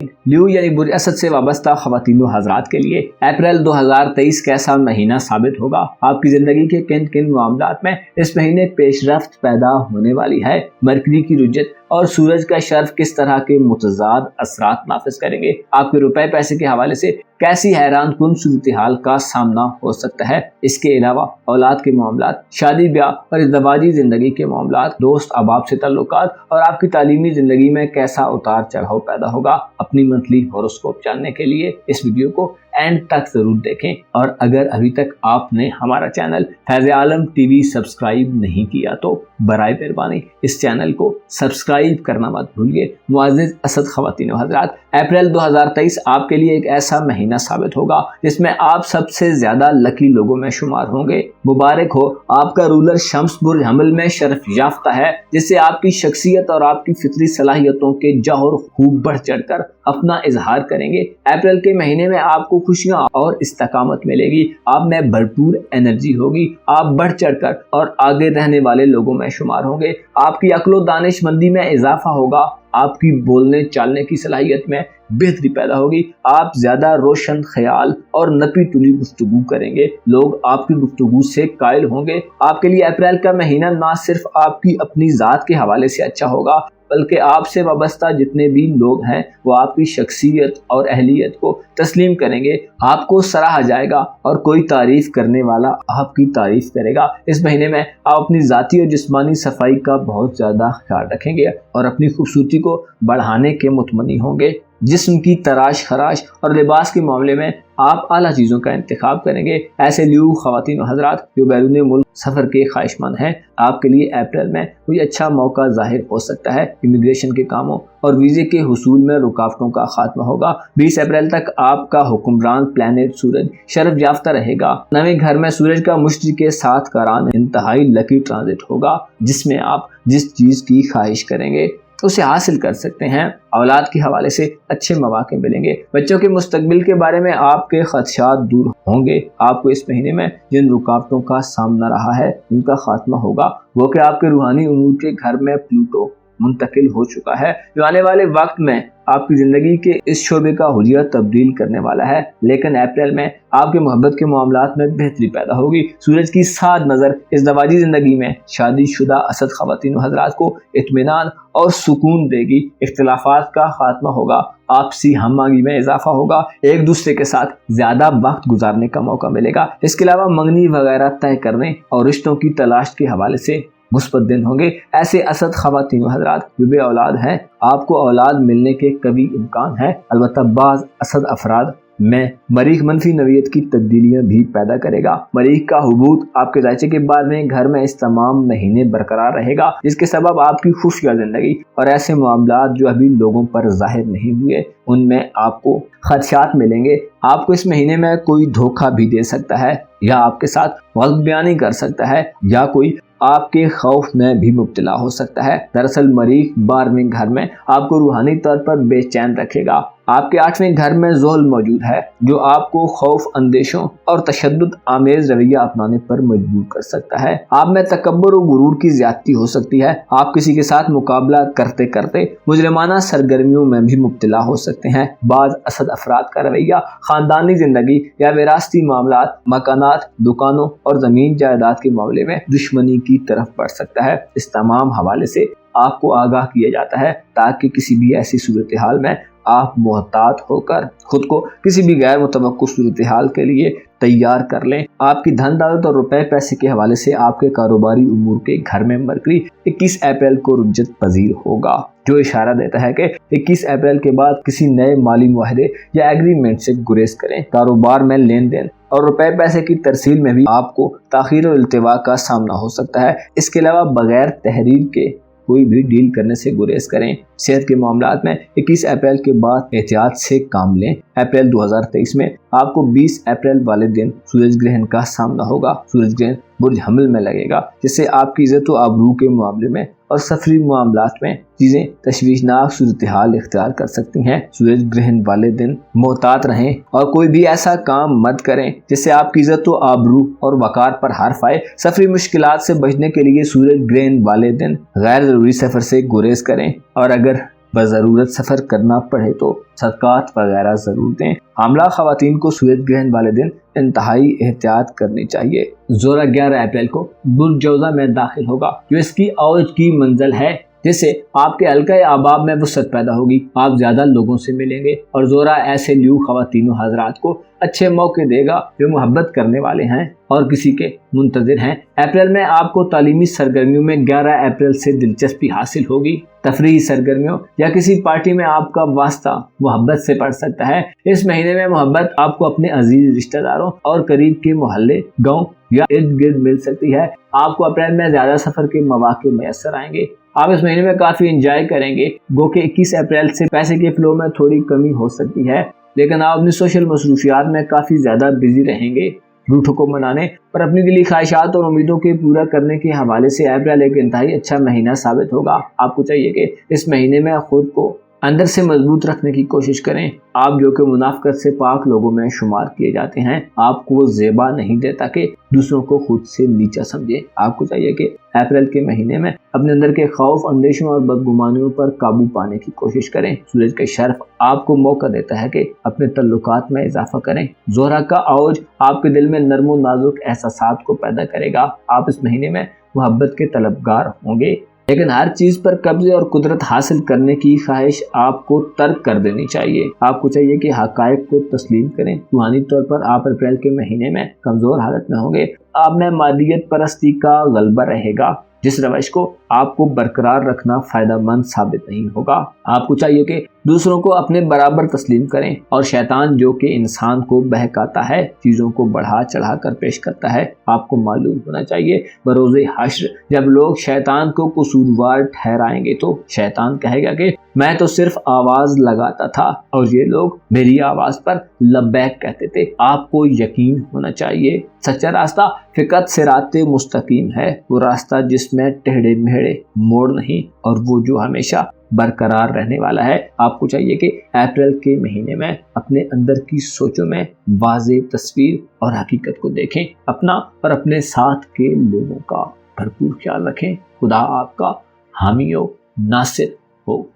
Speaker 1: लियो यानी बुरी असद से वाबस्ता ख़वातीन हज़रात के लिए अप्रैल 2023 कैसा महीना साबित होगा। आपकी ज़िंदगी के किन किन मामलात में इस महीने पेशरफ्त पैदा होने वाली है। मरकरी की रुजत और सूरज का शर्फ किस तरह के मुतज़ाद असरात नाफिज करेंगे। आपके रुपए पैसे के हवाले से कैसी हैरान कुन सूरत हाल का सामना हो सकता है। इसके अलावा औलाद के मामलात, शादी ब्याह और इज़्दवाजी ज़िंदगी के मामलात, दोस्त अहबाब से ताल्लुकात और आपकी तालीमी ज़िंदगी में कैसा उतार चढ़ाव पैदा होगा। अपनी मंथली हॉरोस्कोप जानने के लिए इस वीडियो को एंड तक जरूर देखें। और अगर अभी तक आपने हमारा चैनल फैज़ आलम टीवी सब्सक्राइब नहीं किया तो बराए मेहरबानी इस चैनल को सब्सक्राइब करना मत भूलिए। मुअज़्ज़िज़ असद ख़वातीन व हज़रात, अप्रैल 2023 आपके लिए एक ऐसा महीना साबित होगा जिसमें आप सबसे ज्यादा लकी लोगों में शुमार होंगे। मुबारक हो, आपका रूलर शम्स बुर्ज हमल में शर्फ याफ्ता है, जिससे आपकी शख्सियत और आपकी फितरी सलाहियतों के जौहर खूब बढ़ चढ़कर अपना इजहार करेंगे। अप्रैल के महीने में आपको खुशियां और इस्तकामत मिलेगी, आप में भरपूर एनर्जी होगी, आप बढ़ चढ़कर और आगे रहने वाले लोगों में शुमार होंगे। आपकी अक्ल दानिशमंदी में इजाफा होगा, आपकी बोलने चालने की सलाहियत में बेहतरी पैदा होगी, आप ज्यादा रोशन ख्याल और नपी तुली गुफ्तगू करेंगे, लोग आपकी गुफ्तगू से कायल होंगे। आपके लिए अप्रैल का महीना ना सिर्फ आपकी अपनी ज़ात के हवाले से अच्छा होगा, बल्कि आपसे वाबस्ता जितने भी लोग हैं वो आपकी शख्सियत और अहलियत को तस्लीम करेंगे, आपको सराहा जाएगा और कोई तारीफ करने वाला आपकी तारीफ करेगा। इस महीने में आप अपनी ज़ाती और जिस्मानी सफाई का बहुत ज़्यादा ख्याल रखेंगे और अपनी खूबसूरती को बढ़ाने के मुतमनी होंगे। जिस्म की तराश खराश और लिबास के मामले में आप आला चीज़ों का इंतखाब करेंगे। ऐसे लियो ख़वातीन व हज़रात जो बैरून मुल्क सफ़र के ख्वाहिशमंद हैं, आपके लिए अप्रैल में कोई अच्छा मौका ज़ाहिर हो सकता है। इमिग्रेशन के कामों और वीज़े के हुसूल में रुकावटों का खात्मा होगा। 20 अप्रैल तक आपका हुक्मरान प्लैनेट सूरज शर्फ याफ्ता रहेगा। नवे घर में सूरज का मुश्तरी के साथ करान इंतहाई लकी ट्रांजिट होगा, जिसमें आप जिस चीज़ की ख्वाहिश करेंगे उसे हासिल कर सकते हैं। औलाद के हवाले से अच्छे मौके मिलेंगे। बच्चों के मुस्तकबिल के बारे में आपके खदशात दूर होंगे। आपको इस महीने में जिन रुकावटों का सामना रहा है उनका खात्मा होगा, वो कि आपके रूहानी उमूर के घर में प्लूटो मुंतकिल हो चुका है, जो आने वाले वक्त में आपकी ज़िंदगी के इस शोबे का हुलिया तब्दील करने वाला है। लेकिन अप्रैल में आपके मोहब्बत के मामलात में बेहतरी पैदा होगी। सूरज की साथ नज़र इस दवाजी ज़िंदगी में शादीशुदा असद ख़वातीन व हज़रात को इत्मीनान और सुकून देगी। इख्तिलाफात का खात्मा होगा, आपसी हमआहंगी में इजाफा होगा, एक दूसरे के साथ ज़्यादा वक्त गुजारने का मौका मिलेगा। इसके अलावा मंगनी वगैरह तय करने और रिश्तों की तलाश के हवाले से मुस्बत दिन होंगे। ऐसे असद ख़वातीन व हज़रात जो बे औलाद हैं, आपको औलाद मिलने के कभी इम्कान है। अलबत्ता बाज़ असद अफराद में मरीख मनफी नवीयत की तब्दीलियां भी पैदा करेगा। मरीख का हुबूत आपके जायचे के बाद में घर में इस तमाम महीने बरकरार रहेगा, जिसके सबब आपकी खुफिया जिंदगी और ऐसे मामलात जो अभी लोगों पर जाहिर नहीं हुए उनमें आपको खदशात मिलेंगे। आपको इस महीने में कोई धोखा भी दे सकता है या आपके साथ गलत बयानी कर सकता है या कोई आपके खौफ में भी मुब्तला हो सकता है। दरअसल मरीख 12वें घर में आपको रूहानी तौर पर बेचैन रखेगा। आपके 8वें घर में ज़ोल मौजूद है जो आपको खौफ, अंदेशों और तशद्दुद आमेज रवैया अपनाने पर मजबूर कर सकता है। आप में तकब्बुर और गुरूर की ज्यादती हो सकती है। आप किसी के साथ मुकाबला करते करते मुजरिमाना सरगर्मियों में भी मुब्तला हो सकते हैं। बाज़ असद अफराद का रवैया खानदानी जिंदगी या विरासती मामलात, मकानात, दुकानों और ज़मीन जायदाद के मामले में दुश्मनी की तरफ बढ़ सकता है। इस तमाम हवाले से आपको आगाह किया जाता है ताकि किसी भी ऐसी सूरत हाल में आप मोहतात होकर खुद को किसी भी गैर मुतवक्को सूरत हाल के लिए तैयार कर लें। आपकी धन दौलत और रुपए पैसे के हवाले से आपके कारोबारी उमूर के घर में मरकरी 21 अप्रैल को रुज्जत पजीर होगा, जो इशारा देता है कि 21 अप्रैल के बाद किसी नए माली मुआहदे या एग्रीमेंट से गुरेज करें। कारोबार में लेन देन और रुपए पैसे की तरसील में भी आपको ताखीर और इल्तिवा का सामना हो सकता है। इसके अलावा बगैर तहरीर के कोई भी डील करने से गुरेज करें। सेहत के मामलात में 21 अप्रैल के बाद एहतियात से काम लें। अप्रैल 2023 में आपको 20 अप्रैल वाले दिन सूरज ग्रहण का सामना होगा। सूरज ग्रहण बुर्ज हमल में लगेगा, जिससे आपकी इज्जत व आबरू के मामले में और सफरी मामलात में चीज़ें तशवीशनाक सूरत हाल इख्तियार कर सकती हैं। सूरज ग्रहण वाले दिन मोहतात रहें और कोई भी ऐसा काम मत करें जिससे आपकी इज्जत व आबरू और वकार पर हर्फ आए। सफरी मुश्किलात से बचने के लिए सूरज ग्रहण वाले दिन गैर ज़रूरी सफ़र से गुरेज करें और अगर बज़रूरत सफ़र करना पड़े तो सदक़ात वगैरह ज़रूर दें। हामला ख़वातीन को सूरज ग्रहण वाले दिन इंतहाई एहतियात करनी चाहिए। ज़ोरा 11 अप्रैल को बुर्ज जौज़ा में दाखिल होगा, जो इसकी औज की मंजिल है। जिससे आपके हल्का आबाब में वसअत पैदा होगी, आप ज्यादा लोगों से मिलेंगे और ज़ोरा ऐसे ल्यू ख़वातीन हज़रात को अच्छे मौके देगा जो मोहब्बत करने वाले हैं और किसी के मुंतज़िर हैं। अप्रैल में आपको तालीमी सरगर्मियों में 11 अप्रैल से दिलचस्पी हासिल होगी। तफरीही सरगर्मियों या किसी पार्टी में आपका वास्ता मोहब्बत से पड़ सकता है। इस महीने में मोहब्बत आपको अपने अजीज रिश्तेदारों और करीब के मोहल्ले, गाँव या इर्द गिर्द मिल सकती है। आपको अप्रैल में ज्यादा सफर के मौके मैसर आएंगे। आप इस महीने में काफी एंजॉय करेंगे। गो के 21 अप्रैल से पैसे के फ्लो में थोड़ी कमी हो सकती है, लेकिन आप अपनी सोशल मसरूफियात में काफी ज्यादा बिजी रहेंगे। रूठों को मनाने और अपनी दिली ख्वाहिशात और उम्मीदों के पूरा करने के हवाले से अप्रैल एक इंतहाई अच्छा महीना साबित होगा। आपको चाहिए कि इस महीने में खुद को अंदर से मजबूत रखने की कोशिश करें। आप जो कि मुनाफिकत से पाक लोगों में शुमार किए जाते हैं, आपको वो ज़ेबा नहीं देता कि दूसरों को खुद से नीचा समझे। आपको चाहिए कि अप्रैल के महीने में अपने अंदर के खौफ, अंदेशों और बदगुमानियों पर काबू पाने की कोशिश करें। सूरज का शर्फ आपको मौका देता है कि अपने तल्लुकात में इजाफा करें। ज़ोहरा का औज आपके दिल में नर्म और नाजुक एहसासात को पैदा करेगा। आप इस महीने में मोहब्बत के तलबगार होंगे, लेकिन हर चीज पर कब्जे और कुदरत हासिल करने की ख्वाहिश आपको तर्क कर देनी चाहिए। आपको चाहिए कि हकायक को तस्लीम करें। रूहानी तौर पर आप अप्रैल के महीने में कमजोर हालत में होंगे। आप में मादियत परस्ती का गलबा रहेगा, जिस रवश को आपको बरकरार रखना फायदेमंद साबित नहीं होगा। आपको चाहिए कि दूसरों को अपने बराबर तस्लीम करें और शैतान जो कि इंसान को बहकाता है, चीज़ों को बढ़ा चढ़ा कर पेश करता है, आपको मालूम होना चाहिए बरोज़े हश्र जब लोग शैतान को कसूरवार ठहराएंगे तो शैतान कहेगा कि मैं तो सिर्फ आवाज़ लगाता था और ये लोग मेरी आवाज़ पर लब्बैक कहते थे। आपको यकीन होना चाहिए सच्चा रास्ता फिकत सिराते मुस्तकीम है, वो रास्ता जिसमें टेढ़े मेढ़े मोड़ नहीं, और वो जो हमेशा बरकरार रहने वाला है। आपको चाहिए कि अप्रैल के महीने में अपने अंदर की सोचों में वाज़ेह तस्वीर और हकीकत को देखें। अपना और अपने साथ के लोगों का भरपूर ख्याल रखें। खुदा आपका हामी हो, नासिर हो।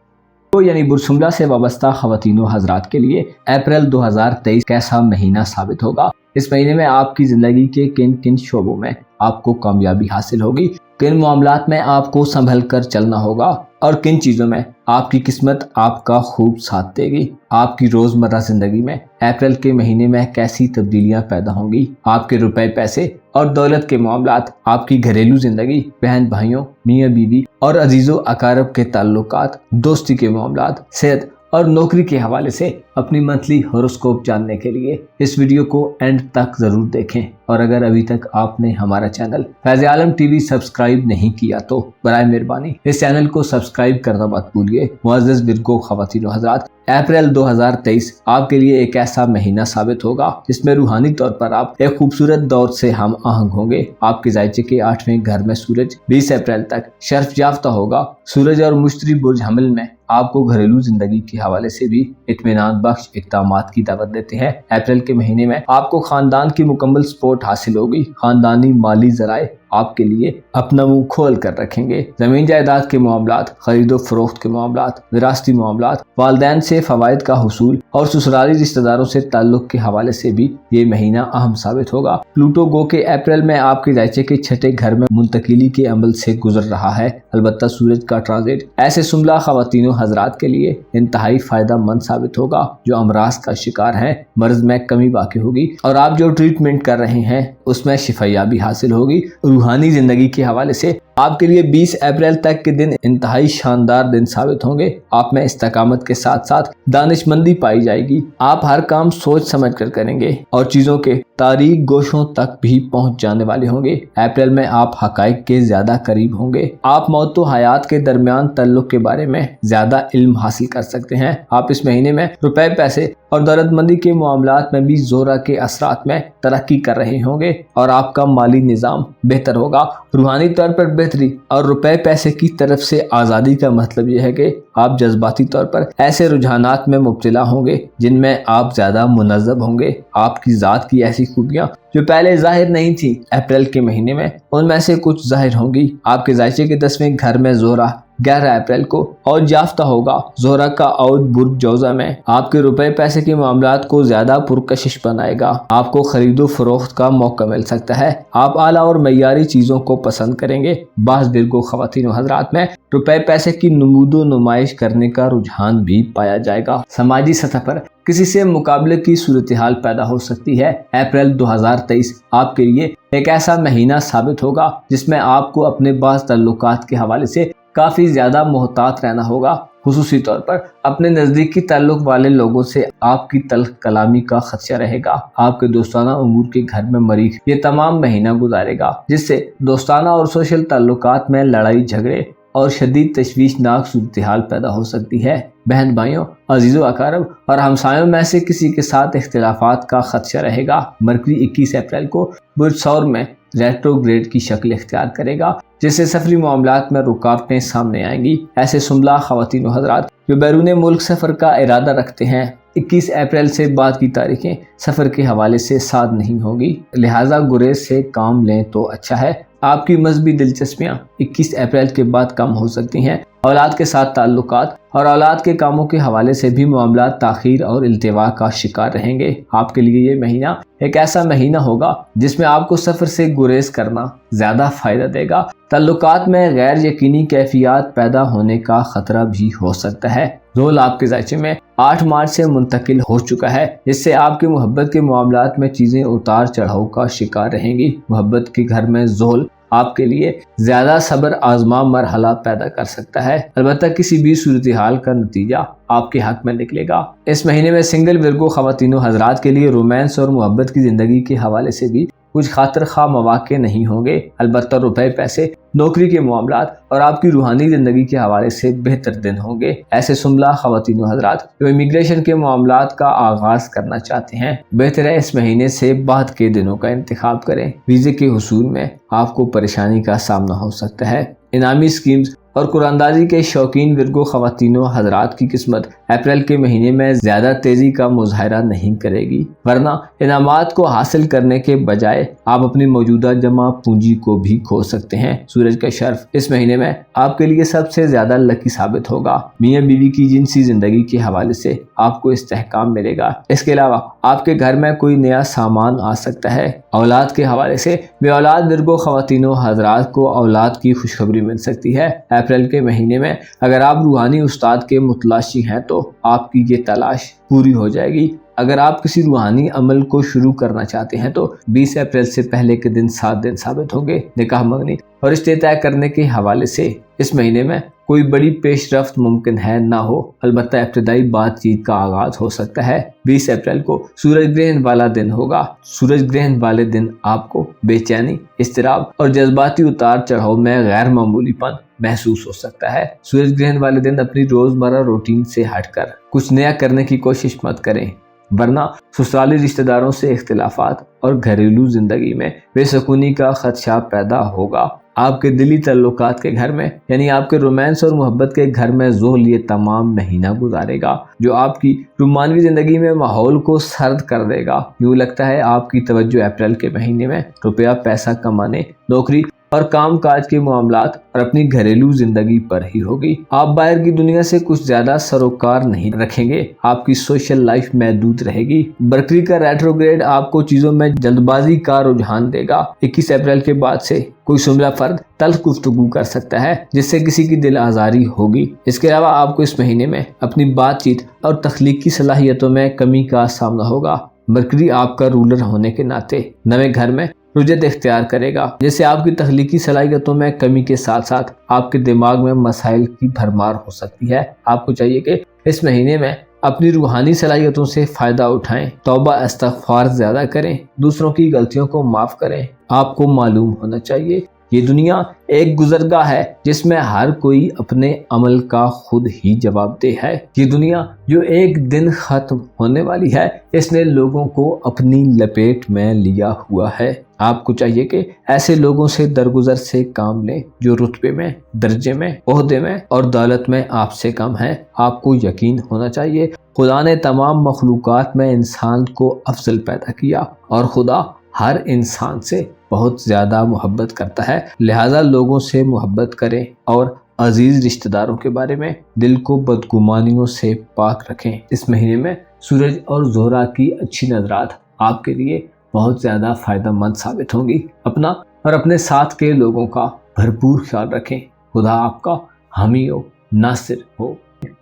Speaker 1: तो यानी बुरसुमला से वाबस्ता ख़वातीनो हज़रात के लिए अप्रैल 2023 कैसा महीना साबित होगा। इस महीने में आपकी ज़िंदगी के किन किन शोबों में आपको कामयाबी हासिल होगी, किन मामलात में आपको संभल कर चलना होगा और किन चीज़ों में आपकी किस्मत आपका खूब साथ देगी। आपकी रोज़मर्रा ज़िंदगी में अप्रैल के महीने में कैसी तब्दीलियां पैदा होंगी। आपके रुपए, पैसे और दौलत के मामलात, आपकी घरेलू ज़िंदगी, बहन भाइयों, मियाँ बीवी और अजीज़ों अकारब के ताल्लुकात, दोस्ती के मामलात, सेहत और नौकरी के हवाले से अपनी मंथली हॉरोस्कोप जानने के लिए इस वीडियो को एंड तक ज़रूर देखें। और अगर अभी तक आपने हमारा चैनल फैज़ आलम टीवी सब्सक्राइब नहीं किया तो बराए मेहरबानी इस चैनल को सब्सक्राइब करना मत भूलिए। मुअज़्ज़ज़ बुज़ुर्गों, ख़वातीन हज़रात, अप्रैल 2023 आपके लिए एक ऐसा महीना साबित होगा जिसमें रूहानी तौर पर आप एक खूबसूरत दौर से हम आहंग होंगे। आपके ज़ायचे के 8वें घर में सूरज 20 अप्रैल तक शर्फ याफ्ता होगा। सूरज और मुश्तरी बुर्ज हमल में आपको घरेलू जिंदगी के हवाले से भी इत्मीनान बख्श इक़दामात की दावत देते हैं। अप्रैल के महीने में आपको खानदान की मुकम्मल सपोर्ट हासिल होगी। खानदानी माली ज़राए आपके लिए अपना मुंह खोल कर रखेंगे। ज़मीन जायदाद के मामलात, खरीदो फरोख्त के मामलात, विरासती मामलात, वालिदैन से फ़वाइद का हुसूल और ससुराली रिश्तेदारों से ताल्लुक़ के हवाले से भी ये महीना अहम साबित होगा। प्लूटो गो के अप्रैल में आपके ज़ायचे के 6ठे घर में मुंतकिली के अमल से गुजर रहा है। अलबत्ता सूरज का ट्रांजिट ऐसे सुमला ख़वातीनों हज़रात के लिए इंतहाई फ़ायदा मंद साबित होगा जो अमराज का शिकार हैं। मर्ज में कमी वाक़ई होगी और आप जो ट्रीटमेंट कर रहे हैं उसमें शिफायाबी हासिल होगी। रूहानी ज़िंदगी के हवाले से आपके लिए 20 अप्रैल तक के दिन इंतहाई शानदार दिन साबित होंगे। आप में इस्तकामत के साथ साथ दानिशमंदी पाई जाएगी। आप हर काम सोच समझ कर करेंगे और चीज़ों के तारीख गोशों तक भी पहुंच जाने वाले होंगे। अप्रैल में आप हकाइक के ज्यादा करीब होंगे। आप मौत व हयात के दरमियान तल्लुक के बारे में ज्यादा इल्म हासिल कर सकते हैं। आप इस महीने में रुपए, पैसे और दौलतमंदी के मामलात में भी ज़ोरा के असरात में तरक्की कर रहे होंगे और आपका माली निज़ाम बेहतर होगा। रूहानी तौर पर बेहतरी और रुपए पैसे की तरफ से आज़ादी का मतलब यह है कि आप जज्बाती तौर पर ऐसे रुझानात में मुब्तला होंगे जिनमें आप ज़्यादा मुनज़्ज़ब होंगे। आपकी ज़ात की ऐसी खूबियाँ जो पहले जाहिर नहीं थी अप्रैल के महीने में उनमें से कुछ जाहिर होंगी। आपके ज़ायचे के 10वें घर में ज़ोरा 11 اپریل کو عود یافتہ ہوگا۔ زہرہ کا عود برج جوزہ میں آپ کے روپے پیسے کے معاملات کو زیادہ پرکشش بنائے گا۔ آپ کو خرید و فروخت کا موقع مل سکتا ہے۔ آپ اعلیٰ اور معیاری چیزوں کو پسند کریں گے۔ بعض ویرگو خواتین و حضرات میں روپے پیسے کی نمود و نمائش کرنے کا رجحان بھی پایا جائے گا۔ سماجی سطح پر کسی سے مقابلے کی صورتحال پیدا ہو سکتی ہے۔ اپریل 2023 آپ کے لیے ایک ایسا مہینہ ثابت ہوگا جس میں آپ کو اپنے بعض تعلقات کے حوالے سے کافی زیادہ محتاط رہنا ہوگا۔ خصوصی طور پر اپنے نزدیکی تعلق والے لوگوں سے آپ کی تلخ کلامی کا خدشہ رہے گا۔ آپ کے دوستانہ امور کے گھر میں مریخ یہ تمام مہینہ گزارے گا، جس سے دوستانہ اور سوشل تعلقات میں لڑائی جھگڑے اور شدید تشویشناک صورتحال پیدا ہو سکتی ہے۔ بہن بھائیوں، عزیز و اقارب اور ہمسایوں میں سے کسی کے ساتھ اختلافات کا خدشہ رہے گا۔ مرکری 21 اپریل کو برج ثور میں ریٹروگریڈ کی شکل اختیار کرے گا، جس سے سفری معاملات میں رکاوٹیں سامنے آئیں گی۔ ایسے سمبلا خواتین و حضرات جو بیرون ملک سفر کا ارادہ رکھتے ہیں، 21 اپریل سے بعد کی تاریخیں سفر کے حوالے سے ساد نہیں ہوگی، لہٰذا گریز سے کام لیں تو اچھا ہے۔ آپ کی مذہبی دلچسپیاں 21 اپریل کے بعد کم ہو سکتی ہیں۔ اولاد کے ساتھ تعلقات اور اولاد کے کاموں کے حوالے سے بھی معاملات تاخیر اور التوا کا شکار رہیں گے۔ آپ کے لیے یہ مہینہ ایک ایسا مہینہ ہوگا جس میں آپ کو سفر سے گریز کرنا زیادہ فائدہ دے گا۔ تعلقات میں غیر یقینی کیفیات پیدا ہونے کا خطرہ بھی ہو سکتا ہے۔ زحل آپ کے ذائچے میں 8 مارچ سے منتقل ہو چکا ہے، جس سے آپ کے محبت کے معاملات میں چیزیں اتار چڑھاؤ کا شکار رہیں گی۔ محبت کے گھر میں زحل آپ کے لیے زیادہ صبر آزما مرحلہ پیدا کر سکتا ہے، البتہ کسی بھی صورتحال کا نتیجہ آپ کے حق میں نکلے گا۔ اس مہینے میں سنگل ورگو خواتین و حضرات کے لیے رومانس اور محبت کی زندگی کے حوالے سے بھی کچھ خاطر خواہ مواقع نہیں ہوں گے، البتہ روپے پیسے، نوکری کے معاملات اور آپ کی روحانی زندگی کے حوالے سے بہتر دن ہوں گے۔ ایسے سمبلا خواتین و حضرات جو امیگریشن کے معاملات کا آغاز کرنا چاہتے ہیں، بہتر ہے اس مہینے سے بعد کے دنوں کا انتخاب کریں۔ ویزے کے حصول میں آپ کو پریشانی کا سامنا ہو سکتا ہے۔ انعامی اسکیمز اور قراندازی کے شوقین ورگو خواتین و حضرات کی قسمت اپریل کے مہینے میں زیادہ تیزی کا مظاہرہ نہیں کرے گی، ورنہ انعامات کو حاصل کرنے کے بجائے آپ اپنی موجودہ جمع پونجی کو بھی کھو سکتے ہیں۔ سورج کا شرف اس مہینے میں آپ کے لیے سب سے زیادہ لکی ثابت ہوگا۔ میاں بیوی کی جنسی زندگی کے حوالے سے آپ کو استحکام ملے گا۔ اس کے علاوہ آپ کے گھر میں کوئی نیا سامان آ سکتا ہے۔ اولاد کے حوالے سے بے اولاد ورگو خواتین و حضرات کو اولاد کی خوشخبری مل سکتی ہے۔ اپریل کے مہینے میں اگر آپ روحانی استاد کے متلاشی ہیں تو آپ کی یہ تلاش پوری ہو جائے گی۔ اگر آپ کسی روحانی عمل کو شروع کرنا چاہتے ہیں تو 20 اپریل سے پہلے کے دن 7 دن ثابت ہوں گے۔ نکاح منگنی اور رشتے طے کرنے کے حوالے سے اس مہینے میں کوئی بڑی پیش رفت ممکن ہے نہ ہو، البتہ ابتدائی بات چیت کا آغاز ہو سکتا ہے۔ 20 اپریل کو سورج گرہن والا دن ہوگا۔ سورج گرہن والے دن آپ کو بے چینی، اضطراب اور جذباتی اتار چڑھاؤ میں غیر معمولی پن محسوس ہو سکتا ہے۔ سورج گرہن والے دن اپنی روزمرہ روٹین سے ہٹ کر کچھ نیا کرنے کی کوشش مت کریں، ورنہ سسرالی رشتہ داروں سے اختلافات اور گھریلو زندگی میں بے سکونی کا خدشہ پیدا ہوگا۔ آپ کے دلی تعلقات کے گھر میں یعنی آپ کے رومانس اور محبت کے گھر میں زحل یہ تمام مہینہ گزارے گا، جو آپ کی رومانوی زندگی میں ماحول کو سرد کر دے گا۔ یوں لگتا ہے آپ کی توجہ اپریل کے مہینے میں روپیہ پیسہ کمانے، نوکری اور کام کاج کے معاملات اور اپنی گھریلو زندگی پر ہی ہوگی۔ آپ باہر کی دنیا سے کچھ زیادہ سروکار نہیں رکھیں گے، آپ کی سوشل لائف محدود رہے گی۔ برکری کا ریٹروگریڈ آپ کو چیزوں میں جلد بازی کا رجحان دے گا۔ 21 اپریل کے بعد سے کوئی سمبلا فرد تلخ گفتگو کر سکتا ہے جس سے کسی کی دل آزاری ہوگی۔ اس کے علاوہ آپ کو اس مہینے میں اپنی بات چیت اور تخلیقی صلاحیتوں میں کمی کا سامنا ہوگا۔ مرکری آپ کا رولر ہونے کے ناطے نئے گھر میں رجحت اختیار کرے گا، جس سے آپ کی تخلیقی صلاحیتوں میں کمی کے ساتھ ساتھ آپ کے دماغ میں مسائل کی بھرمار ہو سکتی ہے۔ آپ کو چاہیے کہ اس مہینے میں اپنی روحانی صلاحیتوں سے فائدہ اٹھائیں، توبہ استغفار زیادہ کریں، دوسروں کی غلطیوں کو معاف کریں۔ آپ کو معلوم ہونا چاہیے یہ دنیا ایک گزرگاہ ہے جس میں ہر کوئی اپنے عمل کا خود ہی جواب دہ ہے۔ یہ دنیا جو ایک دن ختم ہونے والی ہے، اس نے لوگوں کو اپنی لپیٹ میں لیا ہوا ہے۔ آپ کو چاہیے کہ ایسے لوگوں سے درگزر سے کام لیں جو رتبے میں، درجے میں، عہدے میں اور دولت میں آپ سے کم ہیں۔ آپ کو یقین ہونا چاہیے خدا نے تمام مخلوقات میں انسان کو افضل پیدا کیا اور خدا ہر انسان سے بہت زیادہ محبت کرتا ہے، لہذا لوگوں سے محبت کریں اور عزیز رشتہ داروں کے بارے میں دل کو بدگمانیوں سے پاک رکھیں۔ اس مہینے میں سورج اور زہرہ کی اچھی نظرات آپ کے لیے بہت زیادہ فائدہ مند ثابت ہوں گی۔ اپنا اور اپنے ساتھ کے لوگوں کا بھرپور خیال رکھیں۔ خدا آپ کا حامی و ناصر ہو۔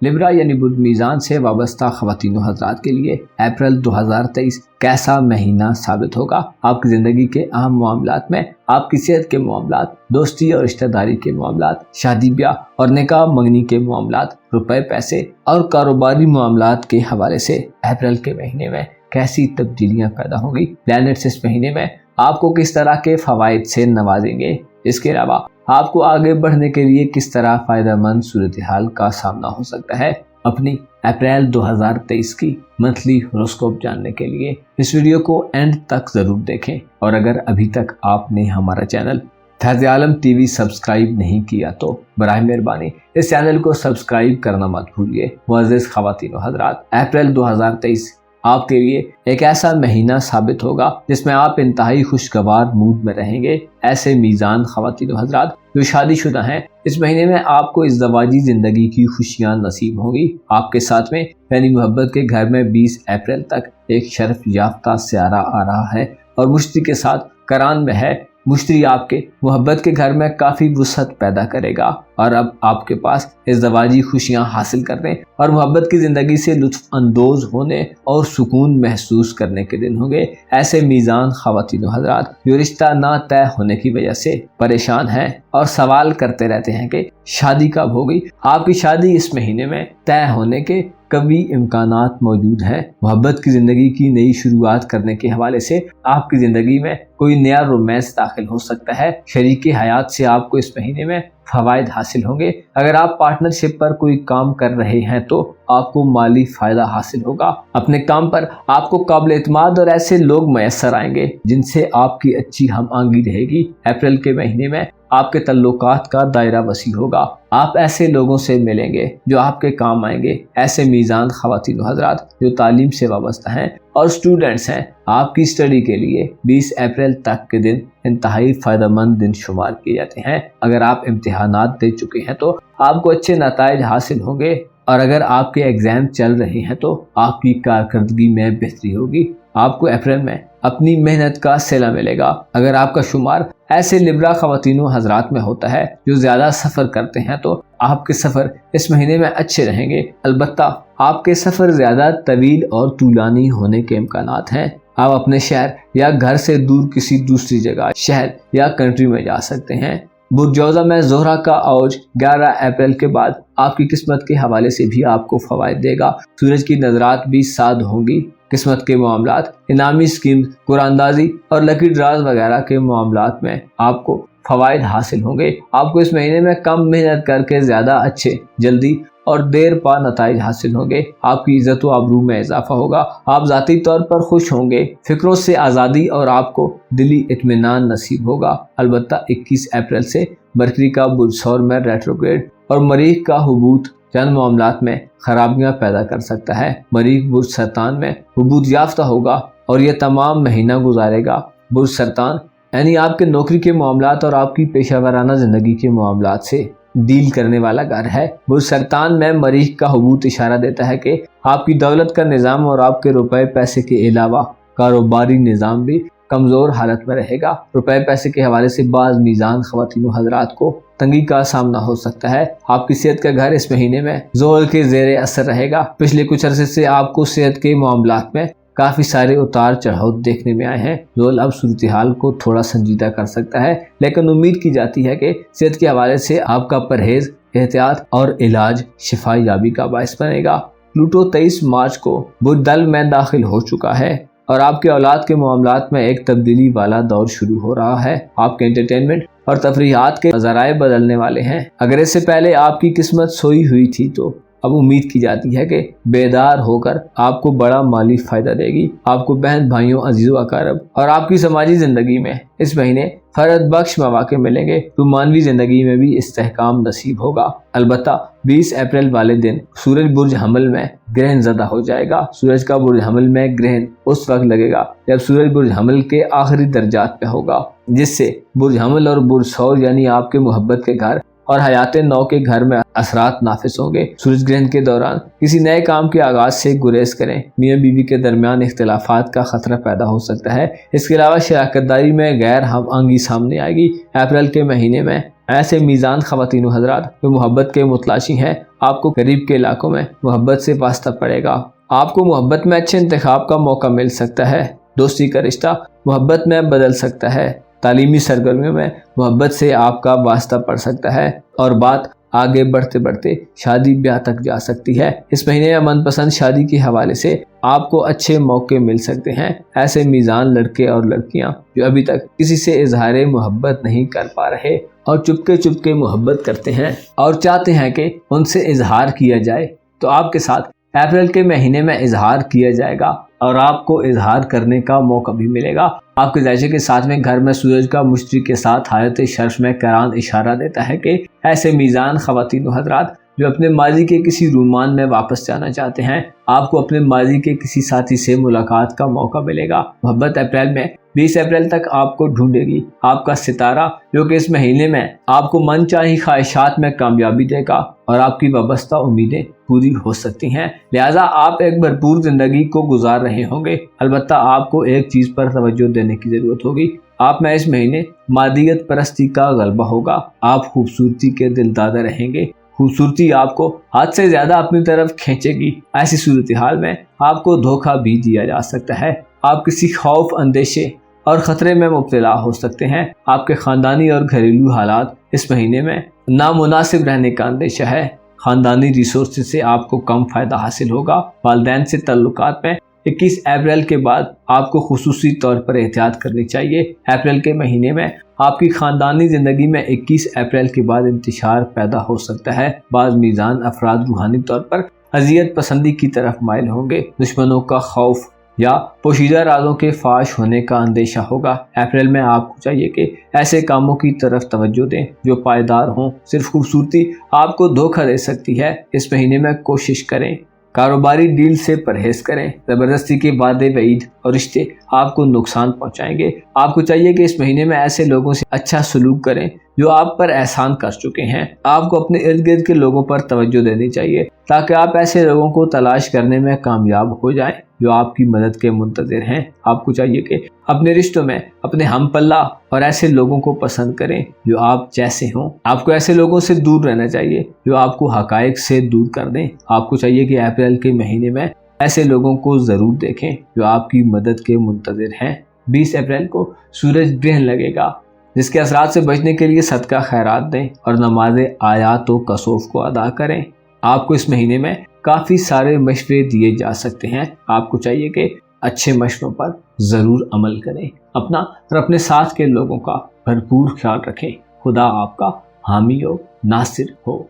Speaker 1: لبرا یعنی بدھ میزان سے وابستہ خواتین و حضرات کے لیے اپریل 2023 کیسا مہینہ ثابت ہوگا؟ آپ کی زندگی کے اہم معاملات میں آپ کی صحت کے معاملات، دوستی اور رشتہ داری کے معاملات، شادی بیاہ اور نکاح منگنی کے معاملات، روپے پیسے اور کاروباری معاملات کے حوالے سے اپریل کے مہینے میں کیسی تبدیلیاں پیدا ہوں گی؟ پلانٹس اس مہینے میں آپ کو کس طرح کے فوائد سے نوازیں گے؟ اس کے علاوہ آپ کو آگے بڑھنے کے لیے کس طرح فائدہ مند صورتحال کا سامنا ہو سکتا ہے؟ اپنی اپریل 2023 کی منتھلی ہوروسکوپ جاننے کے لیے اس ویڈیو کو اینڈ تک ضرور دیکھیں، اور اگر ابھی تک آپ نے ہمارا چینل فیض عالم ٹی وی سبسکرائب نہیں کیا تو براہ مہربانی اس چینل کو سبسکرائب کرنا مت بھولیے۔ معزز خواتین و حضرات، اپریل 2023 آپ کے لیے ایک ایسا مہینہ ثابت ہوگا جس میں آپ انتہائی خوشگوار موڈ میں رہیں گے۔ ایسے میزان خواتین و حضرات جو شادی شدہ ہیں، اس مہینے میں آپ کو ازدواجی زندگی کی خوشیاں نصیب ہوں گی۔ آپ کے ساتھ میں یعنی محبت کے گھر میں 20 اپریل تک ایک شرف یافتہ سیارہ آ رہا ہے اور مشتری کے ساتھ قران میں ہے۔ مشتری آپ کے محبت کے گھر میں کافی وسعت پیدا کرے گا، اور اب آپ کے پاس ازدواجی خوشیاں حاصل کرنے اور محبت کی زندگی سے لطف اندوز ہونے اور سکون محسوس کرنے کے دن ہوں گے۔ ایسے میزان خواتین و حضرات جو رشتہ نہ طے ہونے کی وجہ سے پریشان ہیں اور سوال کرتے رہتے ہیں کہ شادی کب ہوگی، آپ کی شادی اس مہینے میں طے ہونے کے کبھی امکانات موجود ہیں۔ محبت کی زندگی کی نئی شروعات کرنے کے حوالے سے آپ کی زندگی میں کوئی نیا رومانس داخل ہو سکتا ہے۔ شریک حیات سے آپ کو اس مہینے میں فوائد حاصل ہوں گے۔ اگر آپ پارٹنرشپ پر کوئی کام کر رہے ہیں تو آپ کو مالی فائدہ حاصل ہوگا۔ اپنے کام پر آپ کو قابل اعتماد اور ایسے لوگ میسر آئیں گے جن سے آپ کی اچھی ہم آہنگی رہے گی۔ اپریل کے مہینے میں آپ کے تعلقات کا دائرہ وسیع ہوگا۔ آپ ایسے لوگوں سے ملیں گے جو آپ کے کام آئیں گے۔ ایسے میزان خواتین و حضرات جو تعلیم سے وابستہ ہیں اور اسٹوڈنٹس ہیں، آپ کی اسٹڈی کے لیے 20 اپریل تک کے دن انتہائی فائدہ مند دن شمار کیے جاتے ہیں۔ اگر آپ امتحانات دے چکے ہیں تو آپ کو اچھے نتائج حاصل ہوں گے، اور اگر آپ کے ایگزام چل رہے ہیں تو آپ کی کارکردگی میں بہتری ہوگی۔ آپ کو اپریل میں اپنی محنت کا صلہ ملے گا۔ اگر آپ کا شمار ایسے لبرا خواتین و حضرات میں ہوتا ہے جو زیادہ سفر کرتے ہیں تو آپ کے سفر اس مہینے میں اچھے رہیں گے۔ البتہ آپ کے سفر زیادہ طویل اور طولانی ہونے کے امکانات ہیں۔ آپ اپنے شہر یا گھر سے دور کسی دوسری جگہ، شہر یا کنٹری میں جا سکتے ہیں۔ برج جوزہ میں زہرہ کا اوج 11 اپریل کے بعد آپ کی قسمت کے حوالے سے بھی آپ کو فوائد دے گا۔ سورج کی نظرات بھی ساد ہوں گی۔ قسمت کے معاملات، انعامی اسکیم، قرآن اندازی اور لکی ڈراز وغیرہ کے معاملات میں آپ کو فوائد حاصل ہوں گے۔ آپ کو اس مہینے میں کم محنت کر کے زیادہ اچھے، جلدی اور دیر پا نتائج حاصل ہوں گے۔ آپ کی عزت و آبرو میں اضافہ ہوگا۔ آپ ذاتی طور پر خوش ہوں گے، فکروں سے آزادی اور آپ کو دلی اطمینان نصیب ہوگا۔ البتہ 21 اپریل سے مرکری کا برج ثور میں ریٹروگریڈ اور مریخ کا ہبوط چند معاملات میں خرابیاں پیدا کر سکتا ہے۔ مریخ برج سرطان میں ہبوط یافتہ ہوگا اور یہ تمام مہینہ گزارے گا۔ برج سرطان یعنی آپ کے نوکری کے معاملات اور آپ کی پیشہ ورانہ زندگی کے معاملات سے ڈیل کرنے والا گھر ہے۔ برج سرطان میں مریخ کا ہبوط اشارہ دیتا ہے کہ آپ کی دولت کا نظام اور آپ کے روپے پیسے کے علاوہ کاروباری نظام بھی کمزور حالت میں رہے گا۔ روپے پیسے کے حوالے سے بعض میزان خواتین و حضرات کو تنگی کا سامنا ہو سکتا ہے۔ آپ کی صحت کا گھر اس مہینے میں زحل کے زیر اثر رہے گا۔ پچھلے کچھ عرصے سے آپ کو صحت کے معاملات میں کافی سارے اتار چڑھاؤ دیکھنے میں آئے ہیں۔ زحل اب صورتحال کو تھوڑا سنجیدہ کر سکتا ہے، لیکن امید کی جاتی ہے کہ صحت کے حوالے سے آپ کا پرہیز، احتیاط اور علاج شفا یابی کا باعث بنے گا۔ پلوٹو 23 مارچ کو برج دل میں داخل ہو چکا ہے اور آپ کے اولاد کے معاملات میں ایک تبدیلی والا دور شروع ہو رہا ہے۔ آپ کے انٹرٹینمنٹ اور تفریحات کے ذرائع بدلنے والے ہیں۔ اگر اس سے پہلے آپ کی قسمت سوئی ہوئی تھی تو اب امید کی جاتی ہے کہ بیدار ہو کر آپ کو بڑا مالی فائدہ دے گی۔ آپ کو بہن بھائیوں، عزیز و اقارب اور آپ کی سماجی زندگی میں اس مہینے فرحت بخش مواقع ملیں گے۔ رومانوی زندگی میں بھی استحکام نصیب ہوگا۔ البتہ 20 اپریل والے دن سورج برج حمل میں گرہن زدہ ہو جائے گا۔ سورج کا برج حمل میں گرہن اس وقت لگے گا جب سورج برج حمل کے آخری درجات پہ ہوگا، جس سے برج حمل اور برج ثور یعنی آپ کے محبت کے گھر और हयात नौ के घर में असरात नाफिस होंगे। सूरज ग्रहण के दौरान किसी नए काम के आगाज से गुरेज करें। मियाँ बीवी के दरमियान इख्तिलाफात का खतरा पैदा हो सकता है। इसके अलावा शराकतदारी में गैर हम आंगी सामने आएगी। अप्रैल के महीने में ऐसे मीज़ान ख़वातीन व हज़रात जो मोहब्बत के मुतलाशी हैं, आपको करीब के इलाकों में मोहब्बत से वास्ता पड़ेगा। आपको मोहब्बत में अच्छे इंतखाब का मौका मिल सकता है। दोस्ती का रिश्ता मोहब्बत में बदल सकता है। तालीमी सरगर्मियों में मोहब्बत से आपका वास्ता पड़ सकता है और बात आगे बढ़ते बढ़ते शादी ब्याह तक जा सकती है। इस महीने में मनपसंद शादी के हवाले से आपको अच्छे मौके मिल सकते हैं। ऐसे मीज़ान लड़के और लड़कियां जो अभी तक किसी से इजहार मोहब्बत नहीं कर पा रहे और चुपके चुपके मोहब्बत करते हैं और चाहते हैं कि उनसे इजहार किया जाए, तो आपके साथ अप्रैल के महीने में इजहार किया जाएगा और आपको इजहार करने का मौका भी मिलेगा। आपके दर्जे के साथ में घर में सूरज का मुश्तरी के साथ हालत शर्फ में करान इशारा देता है कि ऐसे मीज़ान ख़वातीन व हज़रात जो अपने माजी के किसी रूमान में वापस जाना चाहते हैं, आपको अपने माजी के किसी साथी से मुलाकात का मौका मिलेगा। मोहब्बत अप्रैल में 20 अप्रैल तक आपको ढूंढेगी। आपका सितारा जो कि इस महीने में आपको मनचाही ख्वाहिशात में कामयाबी देगा और आपकी वाबस्ता उम्मीदें पूरी हो सकती हैं। लिहाजा आप एक भरपूर जिंदगी को गुजार रहे होंगे। अलबत्ता आपको एक चीज़ पर तवज्जो देने की ज़रूरत होगी। आप में इस महीने मादियत परस्ती का गलबा होगा। आप खूबसूरती के दिलदादा रहेंगे। खूबसूरती आपको हाथ से ज्यादा अपनी तरफ खींचेगी। ऐसी सूरत हाल में आपको धोखा भी दिया जा सकता है। आप किसी खौफ, अंदेशे और खतरे में मुब्तला हो सकते हैं। आपके खानदानी और घरेलू हालात इस महीने में नामुनासिब रहने का अंदेशा है। खानदानी रिसोर्स से आपको कम फायदा हासिल होगा। वालिदैन से ताल्लुकात में 21 अप्रैल के बाद आपको खुसूसी तौर पर एहतियात करनी चाहिए। अप्रैल के महीने में आपकी खानदानी ज़िंदगी में 21 अप्रैल के बाद इंतशार पैदा हो सकता है। बाज़ मीज़ान अफराद रूहानी तौर पर अजियत पसंदी की तरफ माइल होंगे। दुश्मनों का खौफ या पोशीदा राजों के फाश होने का अंदेशा होगा। अप्रैल में आपको चाहिए कि ऐसे कामों की तरफ तवज्जो दें जो पायदार हों। सिर्फ खूबसूरती आपको धोखा दे सकती है। इस महीने में कोशिश करें कारोबारी डील से परहेज करें। ज़बरदस्ती के वादे वईद और रिश्ते आपको नुकसान पहुंचाएंगे। आपको चाहिए कि इस महीने में ऐसे लोगों से अच्छा सलूक करें जो आप पर एहसान कर चुके हैं। आपको अपने इर्द गिर्द के लोगों पर तवज्जो देनी चाहिए ताकि आप ऐसे लोगों को तलाश करने में कामयाब हो जाएं जो आपकी मदद के मुंतज़िर हैं। आपको चाहिए कि अपने रिश्तों में अपने हम पल्ला और ऐसे लोगों को पसंद करें जो आप जैसे हों। आपको ऐसे लोगों से दूर रहना चाहिए जो आपको हकायक से दूर कर दें। आपको चाहिए कि अप्रैल के महीने में ऐसे लोगों को ज़रूर देखें जो आपकी मदद के मुंतज़िर हैं। 20 अप्रैल को सूरज ग्रहण लगेगा जिसके असरात से बचने के लिए सदका खैरात दें और नमाज आयात व कसोफ को अदा करें। आपको इस महीने में काफ़ी सारे मशवरे दिए जा सकते हैं। आपको चाहिए कि अच्छे मशवरों पर ज़रूर अमल करें। अपना और अपने साथ के लोगों का भरपूर ख्याल रखें। खुदा आपका हामी हो, नासिर हो।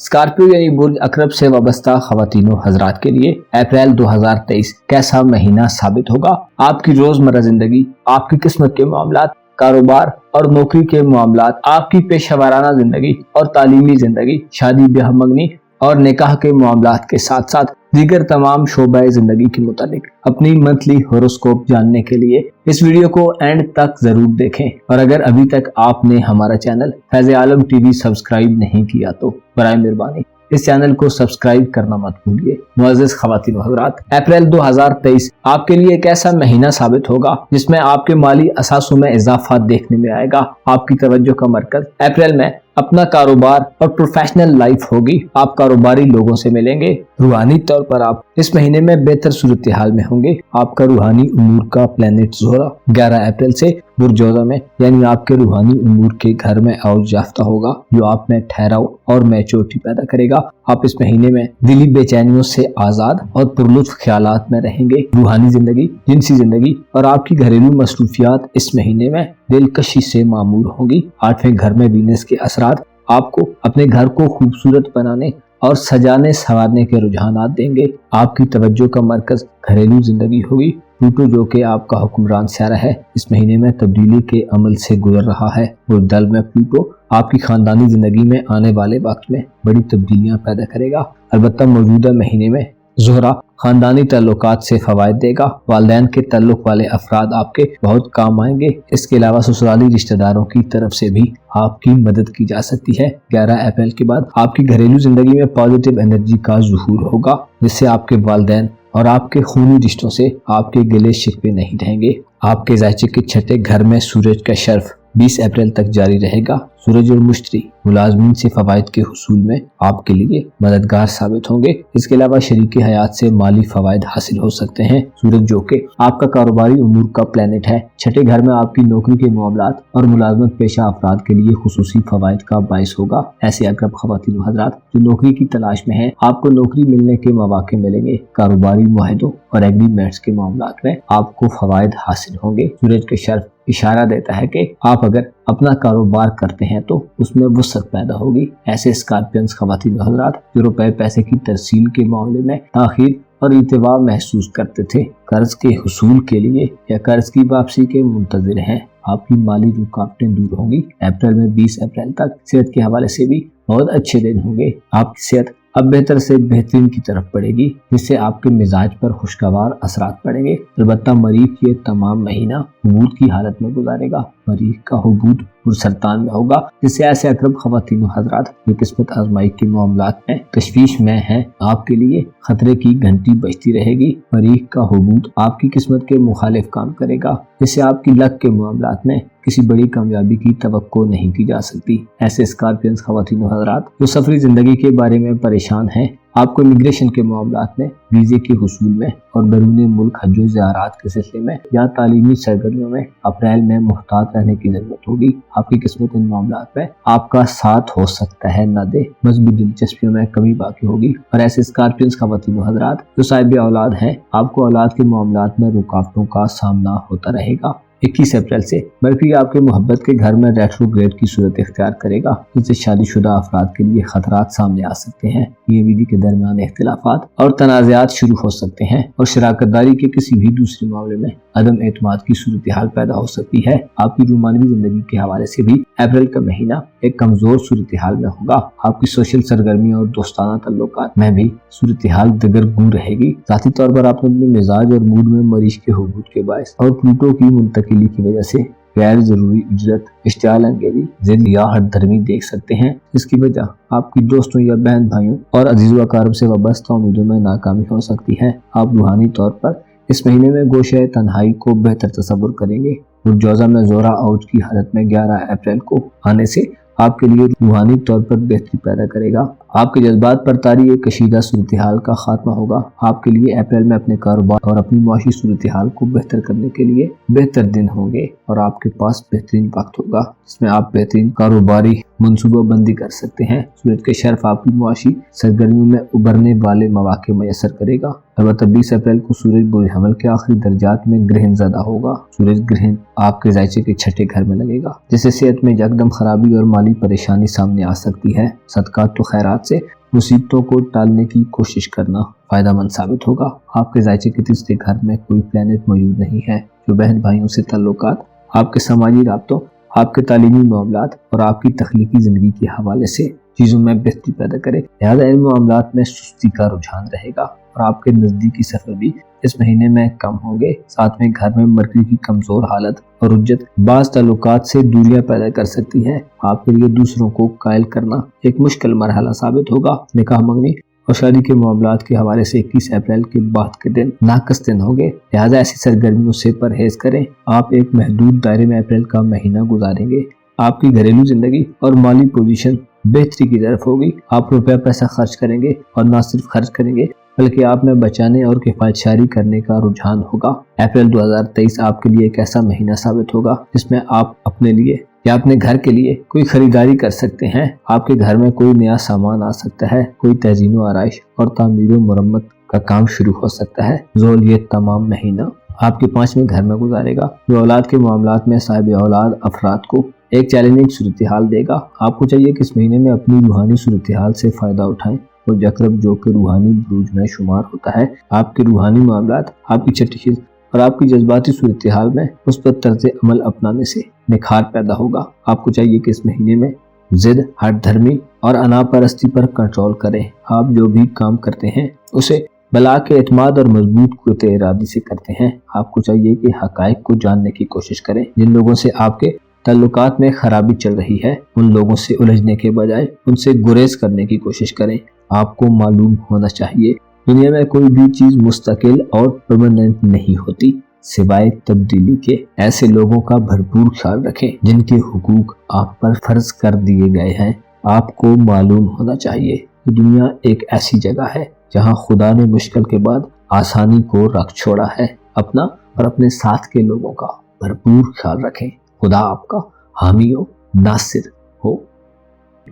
Speaker 1: स्कॉर्पियो यानी बुर्ज अकरब से वाबस्ता ख़वातीनों हज़रात के लिए अप्रैल 2023 कैसा महीना साबित होगा। आपकी रोज़मर्रा ज़िंदगी, आपकी किस्मत के मामलात, कारोबार और नौकरी के मामलात, आपकी पेशेवराना ज़िंदगी और तालीमी ज़िंदगी, शादी ब्याह मंगनी और निकाह के मामलात के साथ साथ दीगर तमाम शोबे ज़िंदगी के मुतालिक अपनी मंथली होरोस्कोप जानने के लिए इस वीडियो को एंड तक ज़रूर देखें। और अगर अभी तक आपने हमारा चैनल फैज़ आलम टीवी सब्सक्राइब नहीं किया तो बराए मेहरबानी इस चैनल को सब्सक्राइब करना मत भूलिए। मुअज़्ज़िज़ ख़वातीन व हज़रात, अप्रैल 2023 आपके लिए एक ऐसा महीना साबित होगा जिसमें आपके माली असासों में इजाफा देखने में आएगा। आपकी तवज्जो का मरकज अप्रैल में अपना कारोबार और प्रोफेशनल लाइफ होगी। आप कारोबारी लोगों से मिलेंगे। रूहानी तौर पर आप इस महीने में बेहतर सूरत हाल में होंगे। आपका रूहानी उमूर का प्लेनेट ज़ोहरा 11 अप्रैल से बुर्जोज़ा में यानी आपके रूहानी उमूर के घर में औज याफ्ता होगा जो आप में ठहराव और मैच्योरिटी पैदा करेगा। आप इस महीने में दिली बेचैनियों से आज़ाद और पुरलुत्फ ख्यालात में रहेंगे। रूहानी जिंदगी, जिनसी जिंदगी और आपकी घरेलू मसरूफियात इस महीने में दिलकशी से मामूर होंगी। 8वें घर में वीनस के असरात आपको अपने घर को खूबसूरत बनाने और सजाने संवारने के रुझानात देंगे। आपकी तवज्जो का मरकज घरेलू जिंदगी होगी। प्लूटो जो कि आपका हुक्मरान सियारा है इस महीने में तब्दीली के अमल से गुजर रहा है और दल में प्लूटो आपकी खानदानी जिंदगी में आने वाले वक्त में बड़ी तब्दीलियां पैदा करेगा। अलबत्ता मौजूदा महीने में ज़ोहरा खानदानी ताल्लुकात से फ़वाइद देगा। वालिदैन के ताल्लुक वाले अफराद आपके बहुत काम आएंगे। इसके अलावा ससुराली रिश्तेदारों की तरफ से भी आपकी मदद की जा सकती है। 11 अप्रैल के बाद आपकी घरेलू जिंदगी में पॉजिटिव एनर्जी का ज़ुहूर होगा, जिससे आपके वालिदैन और आपके खूनी रिश्तों से आपके गिले शिकवे नहीं रहेंगे। आपके ज़ायचे के छठे घर में सूरज का शर्फ 20 अप्रैल तक जारी रहेगा। सूरज और मुश्तरी मुलाजमीन से फवाइद के हुसूल में आपके लिए मददगार साबित होंगे। इसके अलावा शरीक हयात से माली फवाइद हासिल हो सकते हैं। सूरज जो कि आपका कारोबारी उमूर का प्लेनेट है, छठे घर में आपकी नौकरी के मामलात और मुलाजमत पेशा अफराद के लिए खुसूसी फवाइद का बाइस होगा। ऐसे अकरब ख़वातीन व हज़रात जो नौकरी की तलाश में हैं, आपको नौकरी मिलने के मौके मिलेंगे। कारोबारी मुआहदों और एग्रीमेंट्स के मामलात में आपको फवाइद हासिल होंगे। सूरज के शर्फ इशारा देता है कि आप अगर अपना कारोबार करते हैं तो उसमें वसअत पैदा होगी। ऐसे स्कॉर्पियंस ख़वातीन व हज़रात जो रुपए पैसे की तरसील के मामले में ताख़ीर और इल्तिवा महसूस करते थे, कर्ज के हुसूल के लिए या कर्ज की वापसी के मुंतज़िर हैं, आपकी माली रुकावटें दूर होंगी। अप्रैल में 20 अप्रैल तक सेहत के हवाले से भी बहुत अच्छे दिन होंगे। आपकी सेहत अब बेहतर से बेहतरीन की तरफ बढ़ेगी, जिससे आपके मिजाज पर खुशगवार असरात पड़ेंगे। अलबत्ता मरीख ये तमाम महीना हुबूत की हालत में गुजारेगा। मरीख का हुबूत पुरसरतान में होगा, जिससे ऐसे अकरब ख़वातीन व हज़रात जो किस्मत आजमाई के मामलात में तशवीश में हैं, आपके लिए खतरे की घंटी बजती रहेगी। मरीख का हुबूत आपकी किस्मत के मुखालिफ काम करेगा, जिससे आपकी लक के मामलात में किसी बड़ी कामयाबी की तवक्को नहीं की जा सकती। ऐसे स्कॉर्पियंस ख़वातीन व हज़रात जो सफरी जिंदगी के बारे में परेशान हैं, आपको इमिग्रेशन के मामलात में, वीज़े के हुसूल में और बैरून मुल्क हज्जो ज़ियारात के सिलसिले में या तालीमी सरगर्मियों में अप्रैल में मुहतात रहने की ज़रूरत होगी। आपकी किस्मत इन मामलात में आपका साथ हो सकता है न दे। मज़हबी दिलचस्पियों में कमी बाकी होगी। और ऐसे स्कॉर्पियंस ख़वातीन व हज़रात जो साहिब औलाद हैं, आपको औलाद के मामलात में रुकावटों का सामना होता रहेगा। 21 अप्रैल से मरकरी आपके मोहब्बत के घर में रेट्रोग्रेड की सूरत इख्तियार करेगा, जिससे शादीशुदा अफराद के लिए खतरात सामने आ सकते हैं। ये बीवी के दरमियान इख्तिलाफात और तनाज़ात शुरू हो सकते हैं और शराकतदारी के किसी भी दूसरे मामले में अदम एतमाद की सूरत हाल पैदा हो सकती है। आपकी रूमानवी जिंदगी के हवाले से भी अप्रैल का महीना एक कमजोर सूरत हाल में होगा। आपकी सोशल सरगर्मी और दोस्ताना तल्लुकात में भी सूरत हाल दगरगू रहेगी। ज़ाती तौर पर आप अपने मिजाज और मूड में मरीज के हुबूत के बायस और प्लूटो की मुंतकिली की वजह से गैर जरूरी उजरत, इश्तियाल अंगेज़ी, जिद या हठधर्मी देख सकते हैं। इसकी वजह आपकी दोस्तों या बहन भाइयों और अजीज़ व अक़ारिब से वाबस्ता उम्मीदों में नाकामी हो सकती है। आप रूहानी तौर पर इस महीने में गोशे तन्हाई को बेहतर तसव्वुर करेंगे। बुरजौज़ा में ज़ोहरा औज की हालत में 11 अप्रैल को आने से आपके लिए रूहानी तौर पर बेहतरी पैदा करेगा। आपके जज्बात पर तारी एक कशीदा सूरत हाल का खात्मा होगा। आपके लिए अप्रैल में अपने कारोबार और अपनी माशी सूरत हाल को बेहतर करने के लिए बेहतर दिन होंगे और आपके पास बेहतरीन वक्त होगा, जिसमें आप बेहतरीन कारोबारी मनसूबा बंदी कर सकते हैं। सूरज के शर्फ आपकी माशी सरगर्मियों में उभरने वाले मौके मैसर करेगा। अलबत्ता 20 अप्रैल को सूरज बुर्ज हमल के आखिरी दर्जात में ग्रहण ज़दा होगा। सूरज ग्रहण आपके ज़ायचे के छठे घर में लगेगा, जिससे सेहत में यकदम खराबी और माली परेशानी सामने आ सकती है। सदकात तो खैरात से मुसीबतों को टालने की कोशिश करना फायदेमंद साबित होगा। आपके ज़ायचे के तीसरे घर में कोई प्लैनेट मौजूद नहीं है, जो बहन भाइयों से ताल्लुकात, आपके समाजी राब्तों, आपके तालीमी मामलात और आपकी तख्लीकी ज़िंदगी के हवाले से चीज़ों में बेहतरी पैदा करे। लिहाजा इन मामलात में सुस्ती का रुझान रहेगा और आपके नज़दीकी सफ़र भी इस महीने में कम होंगे। साथ में घर में मरकरी की कमज़ोर हालत और उज्जत बाज़ ताल्लुकात से दूरियां पैदा कर सकती है। आपके लिए दूसरों को कायल करना एक मुश्किल मरहला साबित होगा। निकाह मंगनी और शादी के मामलात के हवाले से 21 अप्रैल के बाद के दिन नाकस दिन होंगे। लिहाजा ऐसी सरगर्मियों से परहेज करें। आप एक महदूद दायरे में अप्रैल का महीना गुजारेंगे। आपकी घरेलू जिंदगी और माली पोजीशन बेहतरी की तरफ होगी। आप रुपया पैसा खर्च करेंगे और न सिर्फ खर्च करेंगे बल्कि आप में बचाने और किफायतशारी करने का रुझान होगा। अप्रैल 2023 आपके लिए एक ऐसा महीना साबित होगा जिसमें आप अपने लिए या अपने घर के लिए कोई खरीदारी कर सकते हैं। आपके घर में कोई नया सामान आ सकता है, कोई तज़ीन व आराइश और तामीर व मुरम्मत का काम शुरू हो सकता है। ज़ोल ये तमाम महीना आपके 5वें घर में गुजारेगा, जो औलाद के मामलात में साहिब औलाद अफराद को एक चैलेंजिंग सूरत हाल देगा। आपको चाहिए कि इस महीने में अपनी रूहानी सूरत हाल से फ़ायदा उठाएं और जकरब जो कि रूहानी बुरूज में शुमार होता है, आपके रूहानी मामलात, आपकी छठी चीज़ और आपकी जज्बाती सूरत हाल में उस पर तर्ज अमल अपनाने से निखार पैदा होगा। आपको चाहिए कि इस महीने में जिद, हठधर्मी और अनापरस्ती पर कंट्रोल करें। आप जो भी काम करते हैं उसे بلا کے اعتماد اور مضبوط قوت ارادی سے کرتے ہیں۔ آپ کو چاہیے کہ حقائق کو جاننے کی کوشش کریں۔ جن لوگوں سے آپ کے تعلقات میں خرابی چل رہی ہے ان لوگوں سے الجھنے کے بجائے ان سے گریز کرنے کی کوشش کریں۔ آپ کو معلوم ہونا چاہیے دنیا میں کوئی بھی چیز مستقل اور پرماننٹ نہیں ہوتی سوائے تبدیلی کے۔ ایسے لوگوں کا بھرپور خیال رکھیں جن کے حقوق آپ پر فرض کر دیے گئے ہیں۔ آپ کو معلوم ہونا چاہیے کہ دنیا ایک ایسی جگہ ہے جہاں خدا نے مشکل کے بعد آسانی کو رکھ چھوڑا ہے۔ اپنا اور اپنے ساتھ کے لوگوں کا بھرپور خیال رکھیں۔ خدا آپ کا حامی و ناصر ہو۔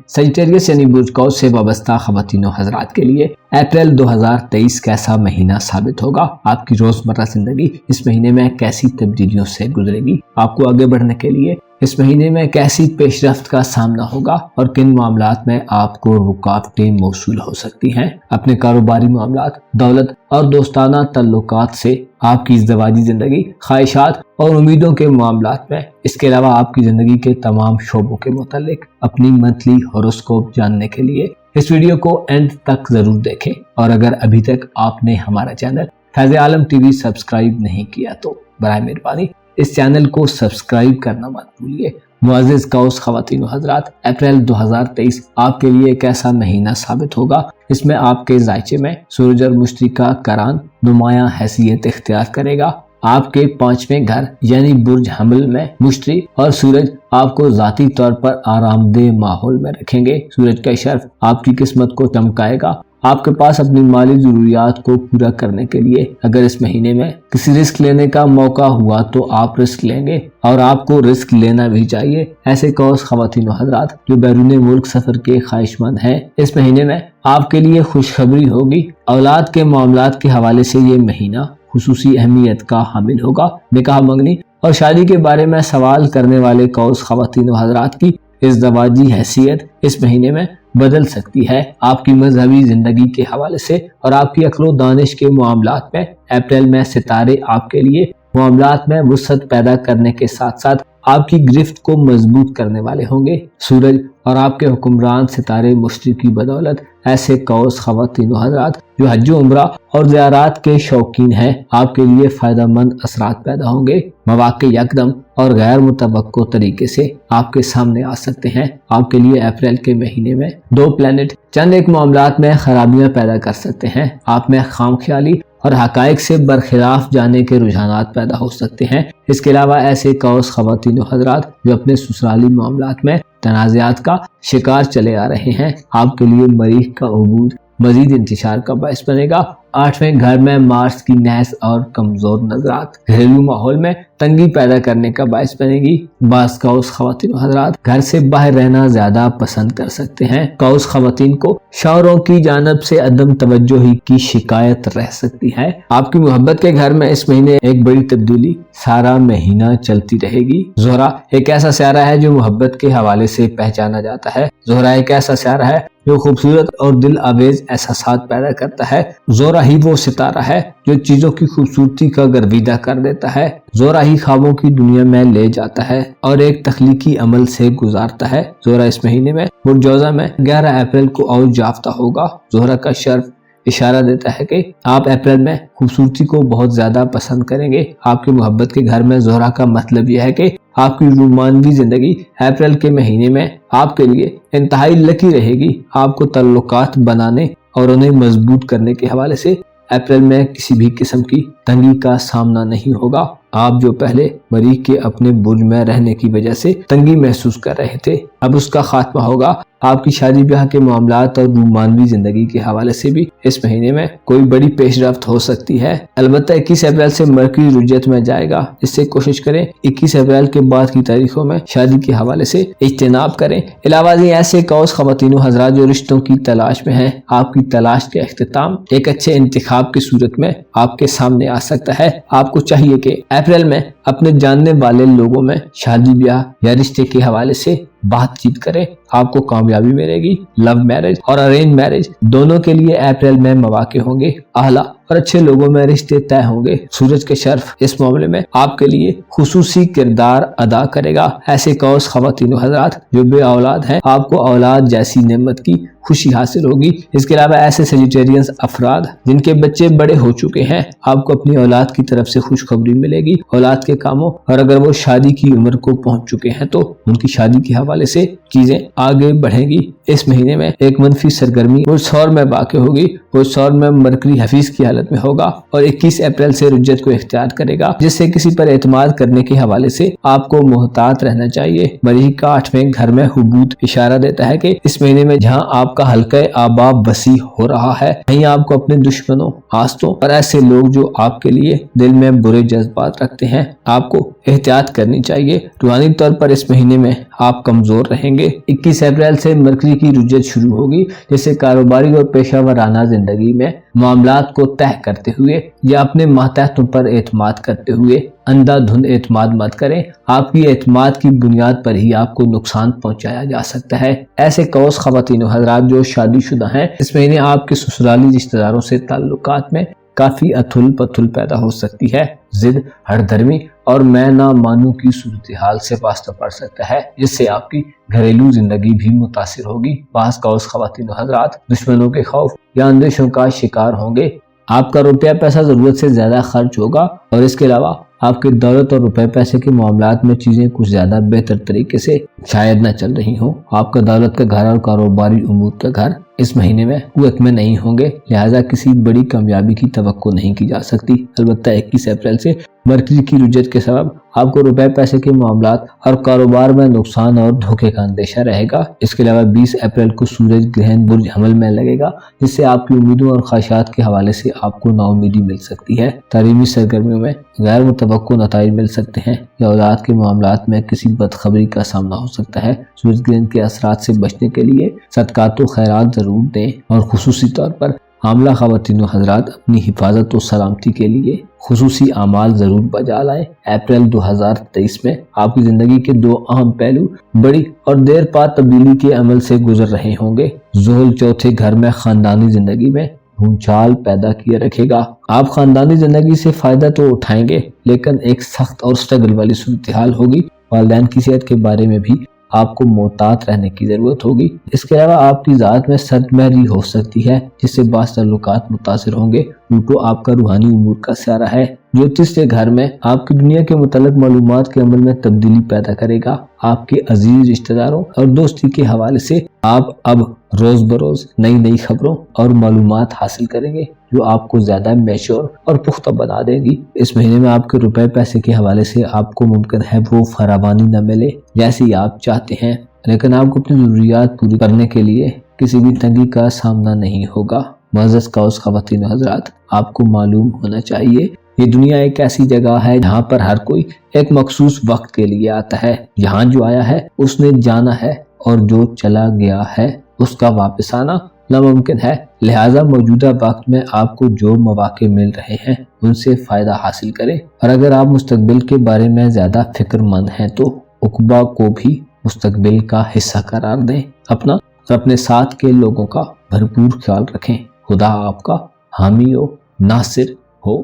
Speaker 1: سیجیٹیریس یعنی برج قوس سے وابستہ خواتین و حضرات کے لیے اپریل 2023 کیسا مہینہ ثابت ہوگا؟ آپ کی روزمرہ زندگی اس مہینے میں کیسی تبدیلیوں سے گزرے گی؟ آپ کو آگے بڑھنے کے لیے اس مہینے میں کیسی پیش رفت کا سامنا ہوگا اور کن معاملات میں آپ کو رکاوٹیں موصول ہو سکتی ہیں؟ اپنے کاروباری معاملات، دولت اور دوستانہ تعلقات سے آپ کی ازدواجی زندگی، خواہشات اور امیدوں کے معاملات میں، اس کے علاوہ آپ کی زندگی کے تمام شعبوں کے متعلق اپنی منتھلی ہوروسکوپ جاننے کے لیے اس ویڈیو کو اینڈ تک ضرور دیکھیں۔ اور اگر ابھی تک آپ نے ہمارا چینل فیض عالم ٹی وی سبسکرائب نہیں کیا تو برائے مہربانی اس چینل کو سبسکرائب کرنا مت بھولیے۔ معزز قوس خواتین و حضرات، اپریل 2023 آپ کے لیے ایک ایسا مہینہ ثابت ہوگا اس میں آپ کے ذائچے میں سورج اور مشتری کا قران نمایاں حیثیت اختیار کرے گا۔ آپ کے 5ویں گھر یعنی برج حمل میں مشتری اور سورج آپ کو ذاتی طور پر آرام دہ ماحول میں رکھیں گے۔ سورج کا اشارہ آپ کی قسمت کو چمکائے گا۔ آپ کے پاس اپنی مالی ضروریات کو پورا کرنے کے لیے اگر اس مہینے میں کسی رسک لینے کا موقع ہوا تو آپ رسک لیں گے اور آپ کو رسک لینا بھی چاہیے۔ ایسے قوس خواتین و حضرات جو بیرون ملک سفر کے خواہش مند ہیں، اس مہینے میں آپ کے لیے خوشخبری ہوگی۔ اولاد کے معاملات کے حوالے سے یہ مہینہ خصوصی اہمیت کا حامل ہوگا۔ نکاح منگنی اور شادی کے بارے میں سوال کرنے والے قوس خواتین و حضرات کی ازدواجی حیثیت اس مہینے میں بدل سکتی ہے۔ آپ کی مذہبی زندگی کے حوالے سے اور آپ کی عقل و دانش کے معاملات میں اپریل میں ستارے آپ کے لیے معاملات میں وسعت پیدا کرنے کے ساتھ ساتھ آپ کی گرفت کو مضبوط کرنے والے ہوں گے۔ سورج اور آپ کے حکمران ستارے مشتری کی بدولت ایسے قوس خواتین و حضرات جو حج و عمرہ اور زیارات کے شوقین ہیں، آپ کے لیے فائدہ مند اثرات پیدا ہوں گے۔ مواقع یکدم اور غیر متوقع طریقے سے آپ کے سامنے آ سکتے ہیں۔ آپ کے لیے اپریل کے مہینے میں 2 پلانٹ چند ایک معاملات میں خرابیاں پیدا کر سکتے ہیں۔ آپ میں خام خیالی اور حقائق سے برخلاف جانے کے رجحانات پیدا ہو سکتے ہیں۔ اس کے علاوہ ایسے قوس خواتین و حضرات جو اپنے سسرالی معاملات میں تنازعات کا شکار چلے آ رہے ہیں، آپ کے لیے مریخ کا عبور مزید انتشار کا باعث بنے گا۔ 8ویں گھر میں مارس کی نحس اور کمزور نظرات گھریلو ماحول میں تنگی پیدا کرنے کا باعث بنے گی۔ بعض قوس خواتین و حضرات گھر سے باہر رہنا زیادہ پسند کر سکتے ہیں۔ قوس خواتین کو شوہروں کی جانب سے عدم توجہی کی شکایت رہ سکتی ہے۔ آپ کی محبت کے گھر میں اس مہینے ایک بڑی تبدیلی سارا مہینہ چلتی رہے گی۔ زہرہ ایک ایسا سیارہ ہے جو محبت کے حوالے سے پہچانا جاتا ہے۔ زہرہ ایک ایسا سیارہ ہے جو خوبصورت اور دل آویز احساسات پیدا کرتا ہے۔ زہرہ ہی وہ ستارہ ہے جو چیزوں کی خوبصورتی کا گرویدہ کر دیتا ہے۔ زہرہ ہی خوابوں کی دنیا میں لے جاتا ہے اور ایک تخلیقی عمل سے گزارتا ہے۔ زہرہ اس مہینے میں برج جوزہ میں 11 اپریل کو اوج یافتہ ہوگا۔ زہرہ کا شرف اشارہ دیتا ہے کہ آپ اپریل میں خوبصورتی کو بہت زیادہ پسند کریں گے۔ آپ کی محبت کے گھر میں زہرہ کا مطلب یہ ہے کہ آپ کی رومانوی زندگی اپریل کے مہینے میں آپ کے لیے انتہائی لکی رہے گی۔ آپ کو تعلقات بنانے اور انہیں مضبوط کرنے کے حوالے سے اپریل میں کسی بھی قسم کی تنگی کا سامنا نہیں ہوگا۔ آپ جو پہلے مریخ کے اپنے برج میں رہنے کی وجہ سے تنگی محسوس کر رہے تھے، اب اس کا خاتمہ ہوگا۔ آپ کی شادی بیاہ کے معاملات اور رومانوی زندگی کے حوالے سے بھی اس مہینے میں کوئی بڑی پیش رفت ہو سکتی ہے۔ البتہ 21 اپریل سے مرکری رجت میں جائے گا، اس سے کوشش کریں 21 اپریل کے بعد کی تاریخوں میں شادی کے حوالے سے اجتناب کریں۔ علاوہ ازیں ایسے قوس خواتین و حضرات جو رشتوں کی تلاش میں ہیں، آپ کی تلاش کا اختتام ایک اچھے انتخاب کی صورت میں آپ کے سامنے آ سکتا ہے۔ آپ کو چاہیے کہ اپریل میں اپنے جاننے والے لوگوں میں شادی بیاہ یا رشتے کے حوالے سے بات چیت کریں۔ آپ کو کامیابی ملے گی۔ لو میرج اور ارینج میرج دونوں کے لیے اپریل میں مواقع ہوں گے۔ اعلیٰ और अच्छे लोगों में रिश्ते तय होंगे। सूरज के शर्फ इस मामले में आपके लिए खुसूसी किरदार अदा करेगा। ऐसे कौस ख़वातीन हज़रात जो बे औलाद हैं, आपको औलाद जैसी नेमत की खुशी हासिल होगी। इसके अलावा ऐसे सेजिटेरियंस अफराद जिनके बच्चे बड़े हो चुके हैं, आपको अपनी औलाद की तरफ से खुशखबरी मिलेगी औलाद के कामों, और अगर वो शादी की उम्र को पहुंच चुके हैं तो उनकी शादी के हवाले से चीजें आगे बढ़ेंगी। इस महीने में एक मनफी सरगर्मी वो सौर में वाक़ होगी। वो सौर में मरकरी हफीज की हालत में होगा और 21 अप्रैल से रुज्जत को इख्तियार करेगा, जिससे किसी पर एतमाद करने के हवाले से आपको मोहतात रहना चाहिए। मरीज का 8वें घर में हुबूत इशारा देता है कि इस महीने में जहाँ आपका हल्का आबाब वसी हो रहा है, वहीं आपको अपने दुश्मनों, आस्तों और ऐसे लोग जो आपके लिए दिल में बुरे जज्बात रखते हैं, आपको एहतियात करनी चाहिए। रूहानी तौर पर इस महीने में आप कमजोर रहेंगे। 21 अप्रैल से मरकरी की रुज्जत शुरू होगी, जिससे कारोबारी और पेशा वराना जिंदगी में मामलात को तय करते हुए या अपने मातहतों पर एतमाद करते हुए अंधाधुंध एतमाद मत करें। आपकी एतमाद की बुनियाद पर ही आपको नुकसान पहुंचाया जा सकता है। ऐसे कौस ख़वातीन हज़रात जो शादीशुदा हैं, इस महीने आपके ससुराली रिश्तेदारों से ताल्लुकात में काफी अथुल पथुल पैदा हो सकती है। जिद, हरदर्मी और मैं ना मानू की सूरत हाल से वास्ता पड़ सकता है, जिससे आपकी घरेलू जिंदगी भी मुतासिर होगी। बास कौस ख़वातीन हज़रात दुश्मनों के खौफ या अंदेशों का शिकार होंगे। आपका रुपया पैसा जरूरत से ज्यादा खर्च होगा और इसके अलावा आपके दौलत और रुपए पैसे के मामलात में चीजें कुछ ज्यादा बेहतर तरीके से शायद न चल रही हो। आपका दौलत का घर और कारोबारी उमूर का घर इस महीने में कुव्वत में नहीं होंगे, लिहाजा किसी बड़ी कामयाबी की तवक्को नहीं की जा सकती। अलबत्ता 21 अप्रैल से मरकरी की रुज्जत के सबब आपको रुपए पैसे के मामलात और कारोबार में नुकसान और धोखे का अंदेशा रहेगा। इसके अलावा 20 अप्रैल को सूरज ग्रहण बुर्ज हमल में लगेगा, जिससे आपकी उम्मीदों और ख्वाहिशात के हवाले से आपको नाउमीदी मिल सकती है। तालीमी सरगर्मियों में गैर मुतवक्को नताइज मिल सकते हैं या औलाद के मामलात में किसी बदखबरी का सामना हो सकता है। सूरज ग्रहण के असरात से बचने के लिए सदकात व खैरात जरूर दें और खुसूसी तौर पर हामला ख़वातीन हज़रात अपनी हिफाजत और सलामती के लिए खुसूसी आमाल जरूर बजा लाएं। अप्रैल 2023 में आपकी जिंदगी के दो अहम पहलू बड़ी और देर पा तब्दीली के अमल से गुजर रहे होंगे। ज़ुहल चौथे घर में खानदानी जिंदगी में भूचाल पैदा किए रखेगा। आप खानदानी जिंदगी से फायदा तो उठाएंगे, लेकिन एक सख्त और स्ट्रगल वाली सूरत हाल होगी। वालिदैन की सेहत के बारे में भी आपको मोहतात रहने की जरूरत होगी। इसके अलावा आपकी ज़ात में सदमहरी हो सकती है, जिससे बास ताल्लुकात मुतासिर होंगे। प्लूटो आपका रूहानी उमूर का सहारा है। ज्योतिष के घर में आपकी दुनिया के मुतालिक मालूमात के अमल में तब्दीली पैदा करेगा। आपके अजीज रिश्तेदारों और दोस्ती के हवाले से आप अब रोज बरोज नई खबरों और मालूमात हासिल करेंगे, जो आपको ज्यादा मैच्योर और पुख्ता बना देगी। इस महीने में आपके रुपए पैसे के हवाले से आपको मुमकिन है वो फरावानी न मिले जैसी आप चाहते हैं, लेकिन आपको अपनी जरूरियात पूरी करने के लिए किसी भी तंगी का सामना नहीं होगा। मुअज़्ज़ज़ कौस ख़वातीन हज़रात, आपको मालूम होना चाहिए ये दुनिया एक ऐसी जगह है जहाँ पर हर कोई एक मखसूस वक्त के लिए आता है। यहाँ जो आया है उसने जाना है और जो चला गया है उसका वापस आना नामुमकिन है। लिहाजा मौजूदा वक्त में आपको जो मौके मिल रहे हैं उनसे फायदा हासिल करें, और अगर आप मुस्तकबिल के बारे में ज्यादा फिक्रमंद हैं तो उकबा को भी मुस्तकबिल का हिस्सा करार दें। अपना और अपने साथ के लोगों का भरपूर ख्याल रखें। खुदा आपका हामी हो, नासिर हो।